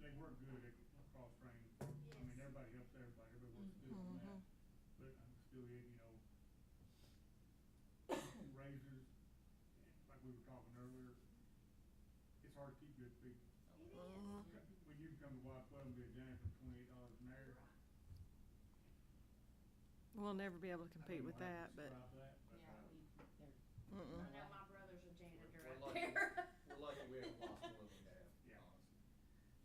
They work good at cross-training. I mean, Yes. everybody helps everybody works good on that. But I'm still, you know, raises, like we were talking earlier, it's hard to keep good people. When you come to White Club and be a janitor for $28 an hour. We'll never be able to compete I with don't know how that, to but, describe that, but, Yeah, I know my brother's a janitor We're out lucky, there. we're lucky we haven't lost more than we have, Yeah. honestly.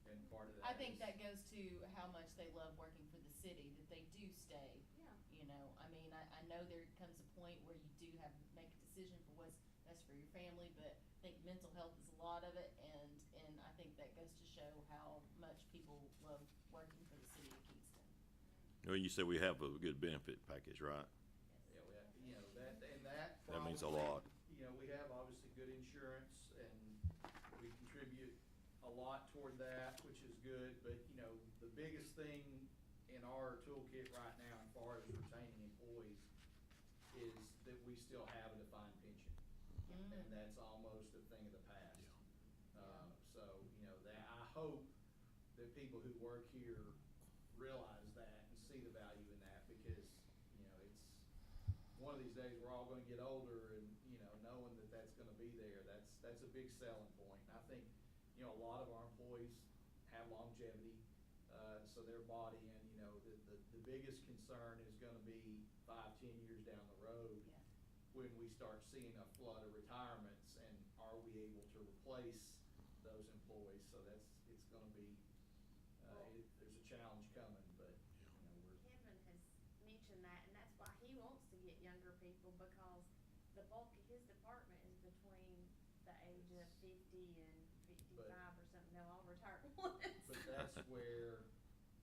And part of that I think is- that goes to how much they love working for the city, that they do stay. Yeah. You know, I mean, I know there comes a point where you do have to make a decision for what's best for your family, but I think mental health is a lot of it, and I think that goes to show how much people love working for the city of Kingston. Well, you said we have a good benefit package, right? Yeah, we have, you know, that That means a probably, lot. You know, we have obviously good insurance and we contribute a lot toward that, which is good, but, you know, the biggest thing in our toolkit right now as far as retaining employees is that we still have a defined pension. And that's almost a thing of the past. So, you know, I hope that people who work here realize that and see the value in that, because, you know, it's one of these days we're all gonna get older, and, you know, knowing that that's gonna be there, that's a big selling point. And I think, you know, a lot of our employees have longevity, so their body, and, you know, the biggest concern is gonna be 5-10 years down the road. Yeah. When we start seeing a flood of retirements, and are we able to replace those employees? So it's gonna be, there's a challenge coming, but, you know, Kevin has mentioned that, and that's why he wants to get younger people, because the bulk of his department is between the age of 50 and 55 or something. They'll all retire at once. But that's where,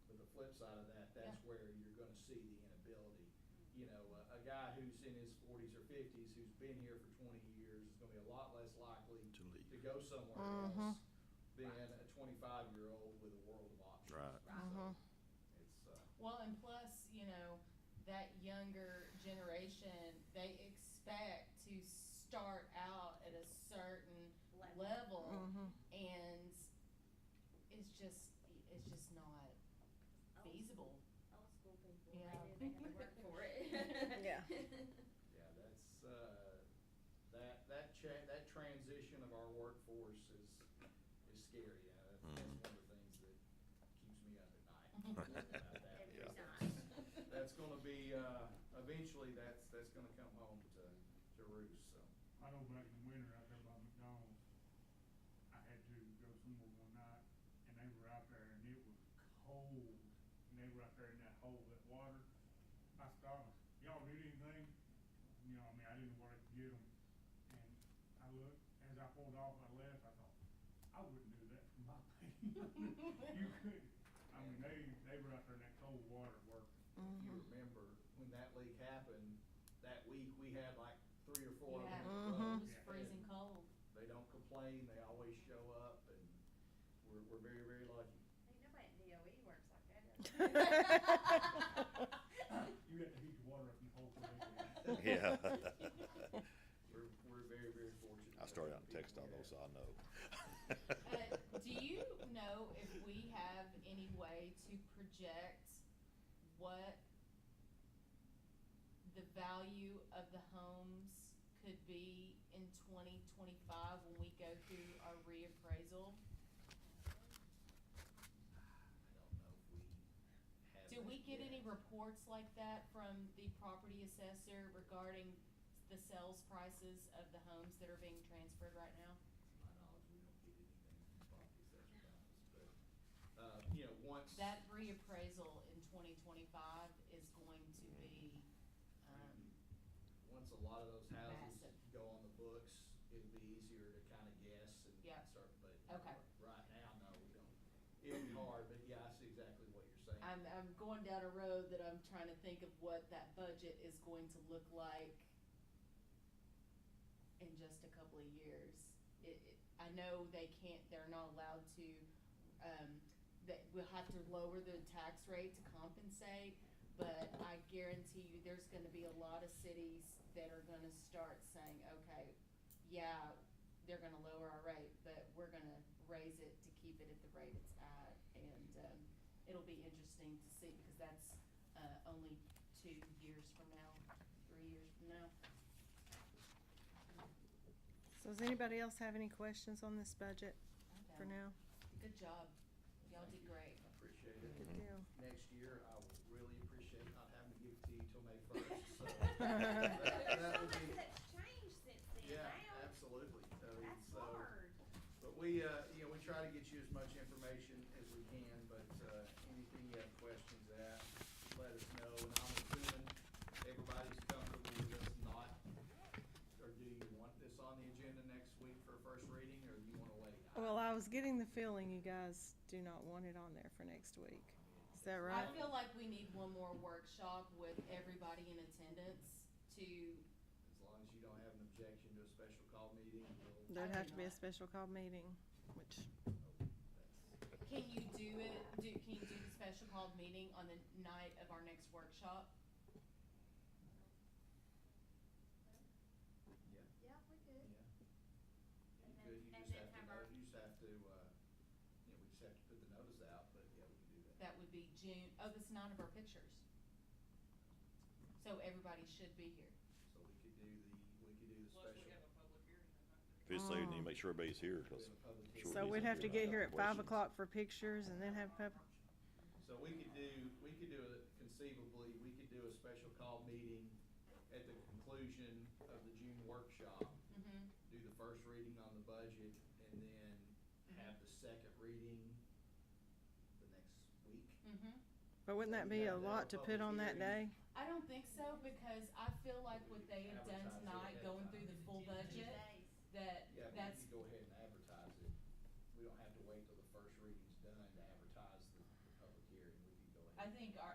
but the flip side of that, that's Yeah. where you're gonna see the inability. You know, a guy who's in his 40s or 50s, who's been here for 20 years, is gonna be a lot less likely To leave. to go somewhere else than a 25-year-old with a world of options. Right. So, it's, Well, and plus, you know, that younger generation, they expect to start out at a certain level, and it's just not feasible. Old school people, Yeah. they knew they had to work for it. Yeah. yeah, that transition of our workforce is scary. That's one of the things that keeps me up at night. About that. Every Yeah. night. That's gonna be, eventually that's gonna come home to roost, so. I know back in the winter out there by McDonald's, I had to go somewhere one night, and they were out there, and it was cold, and they were out there in that hole, that water. I stopped, y'all did anything? You know, I mean, I didn't know where I could get them, and I looked, as I pulled off, I left, I thought, I wouldn't do that for my pay. You could, I mean, they were out there in that cold water working. If you remember, when that leak happened, that week, we had like 3 or 4 of them. Yeah. in a It row. was freezing cold. They don't complain, they always show up, and we're very, very lucky. Ain't nobody at DOE works like that, does You got to heat the water up in the hole for it. Yeah. start out in textile though, so I know. Do you know if we have any way to project what the value of the homes could be in 2025 when we go through our reappraisal? Do we get any reports like that from the property assessor regarding the sales prices of the homes that are being transferred right now? To my knowledge, we don't get anything from the property assessor's office, but, you know, once. That reappraisal in 2025 is going to be, Once a lot of those houses massive. go on the books, it'll be easier to kind of guess and Yep. start, but. Okay. Right now, no, we don't. It'll be hard, but yeah, I see exactly what you're saying. I'm going down a road that I'm trying to think of what that budget is going to look like in just a couple of years. I know they're not allowed to, that we'll have to lower the tax rate to compensate, but I guarantee you there's gonna be a lot of cities that are gonna start saying, okay, yeah, they're gonna lower our rate, but we're gonna raise it to keep it at the rate it's at, and, it'll be interesting to see, because that's, only 2 years from now, 3 years from now. So does anybody else have any questions on this budget for now? Good job. Y'all did great. I appreciate it. Good deal. Next year, I will really appreciate not having to give it to you till May 1st, so. That would be. That's changed since then Yeah, now. absolutely. I mean, That's so. hard. But we, you know, we try to get you as much information as we can, but, anything you have questions at, let us know. And I'm assuming everybody's comfortable with us not, or do you want this on the agenda next week for a first reading, or do you wanna wait? Well, I was getting the feeling you guys do not want it on there for next week. Is that right? I feel like we need one more workshop with everybody in attendance to, As long as you don't have an objection to a special call meeting, we'll. There'd I have do to be a not. special call meeting, which, can you do the special called meeting on the night of our next workshop? Yeah. Yeah, we could. Yeah. And You then- could, you and just then have to, have our- you just have to, you know, we just have to put the notice out, but yeah, we can do that. That would be June, that's 9 of our pictures. So everybody should be here. So we could do the special. If it's so, you need to make sure everybody's here, We cause have a public Sure. so hearing. we'd have to get here at 5 Questions. o'clock for pictures and then have So we could do conceivably, we could do a special call meeting at the conclusion of the June workshop, Mm-hmm. do the first reading on the budget, and then have the second reading the next week. Mm-hmm. but wouldn't that be a lot to put on that day? I don't think so, because I feel like what they have done Advertise it tonight, ahead of going time. through the full 2 budget, days. that, Yeah, but that's, we could go ahead and advertise it. We don't have to wait till the first reading's done to advertise the public hearing. We could go ahead.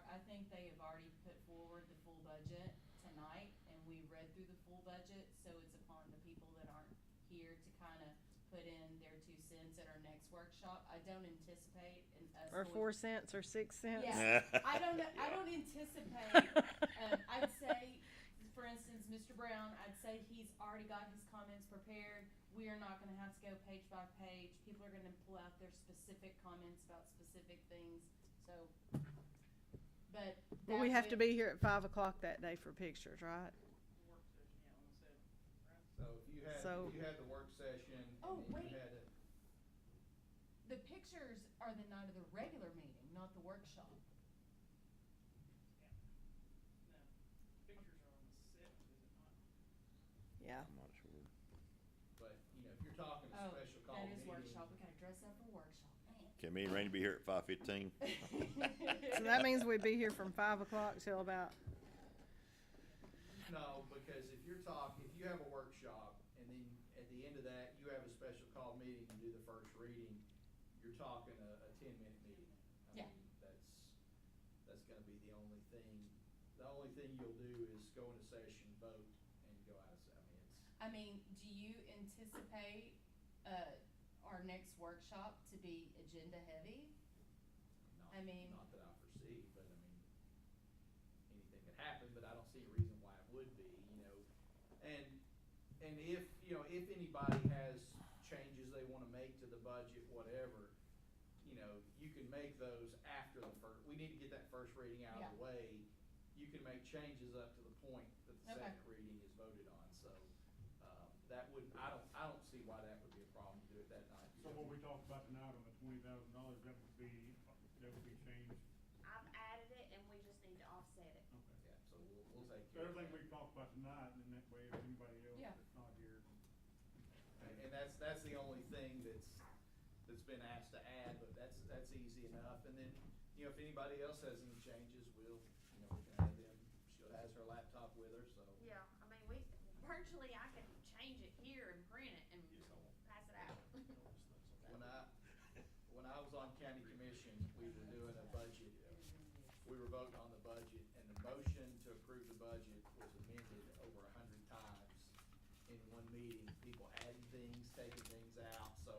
I think they have already put forward the full budget tonight, and we read through the full budget, so it's upon the people that aren't here to kinda put in their 2 cents at our next workshop. I don't anticipate us Or going- 4 cents or 6 cents? Yeah, I don't anticipate, I'd say, for instance, Mr. Brown, I'd say he's already got his comments prepared. We are not gonna have to go page by page. People are gonna pull out their specific comments about specific things, so, but. But we have to be here at 5 o'clock that day for pictures, right? So if you had, So- if you had the work session, Oh, and then wait. you had it, The pictures are the night of the regular meeting, not the workshop. Yeah. I'm not sure. but, you know, if you're talking a Oh, special call that meeting. is workshop. We gotta dress up for workshop. Can me and Randy be here at 5:15? So that means we'd be here from 5 o'clock till about, No, because if you have a workshop, and then at the end of that, you have a special call meeting and do the first reading, you're talking a 10-minute meeting. I Yeah. mean, that's gonna be the only thing you'll do is go into session, vote, and go out of, I mean, do you anticipate, our next workshop to be agenda heavy? I mean- not that I foresee, but I mean, anything could happen, but I don't see a reason why it would be, you know. And if, you you know, if anybody has changes they wanna make to the budget, whatever, you know, you can make those after the first, we need to get that first reading out of the way. You can make changes up to the point that the Okay. second reading is voted on, so, that wouldn't, I don't see why that would be a problem to do it that night. So what we talked about tonight on the $20,000, that would be changed? I've added it and we just need to offset it. Okay. Yeah, so we'll take So care of everything that. we talked about tonight, and that way if anybody else Yeah. that's not here. And that's the only thing that's been asked to add, but that's easy enough. And then, you know, if anybody else has any changes, we can add them. She has her laptop with her, so. Yeah, I mean, we, virtually I can change it here and print it and pass it out. When I was on county commission, we were doing a budget. We were voting on the budget, and the motion to approve the budget was amended over 100 times in one meeting. People adding things, taking things out, so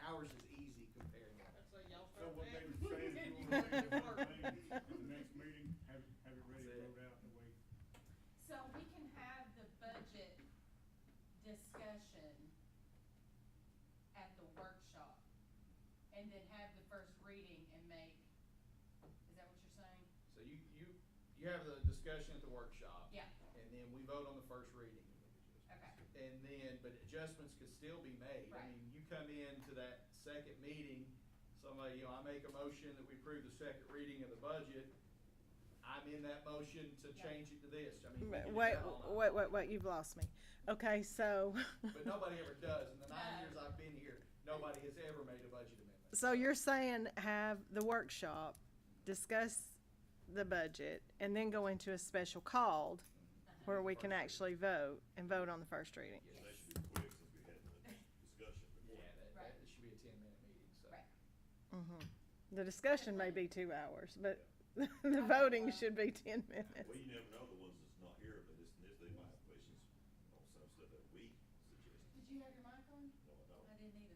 ours is easy compared to. So y'all So start what that. they were saying, You you wanna want to make it work. in the next meeting, have it ready to That's it. vote out the way. So we can have the budget discussion at the workshop and then have the first reading and make, is that what you're saying? So you have the discussion at the workshop. Yeah. And then we vote on the first reading. Okay. And then, but adjustments could still be made. I Right. mean, you come into that second meeting, somebody, you know, I make a motion that we approve the second reading of the budget. I'm in that motion to change it to this. I mean, we can do Wait, that all night. wait, you've lost me. Okay, so, But nobody ever does. In the 9 years I've been here, nobody has ever made a budget amendment. so you're saying have the workshop, discuss the budget, and then go into a special called where we can actually vote and vote on the first reading? Yeah, that should be quick since we had the discussion before. Yeah, Right. that should be a 10-minute meeting, so. Right. The discussion may be 2 hours, but the voting should be 10 minutes. Well, you never know the ones that's not here, but they might have questions on some stuff that we suggested. Did you have your mic on? No, I don't. I didn't either.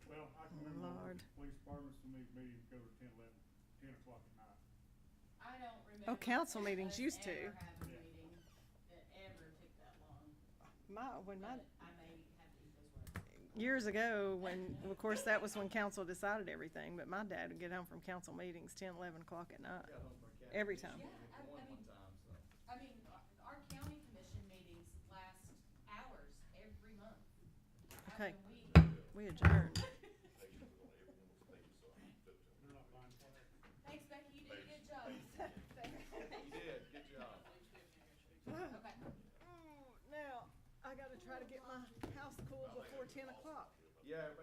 Well, I can remember Lord. the police departments, some of these meetings go to 10 o'clock at night. I don't remember. council meetings us used to. ever have a Yeah. meeting that ever took that long, When but I may have to eat those words. years ago, when, of course, that was when council decided everything, but my dad would get home from council meetings 10, 11 o'clock at night. Got home from county Every commission time. meeting Yeah, one I mean- time, so. I mean, our county commission meetings last hours every month. Okay. I mean, We adjourned. Thank you for every one of those pages, so I can flip to them. They're not buying for it. Thanks, Becky, you did a good job. You did, good job. Okay. Now, I gotta try to get my house cool before 10 o'clock. Yeah,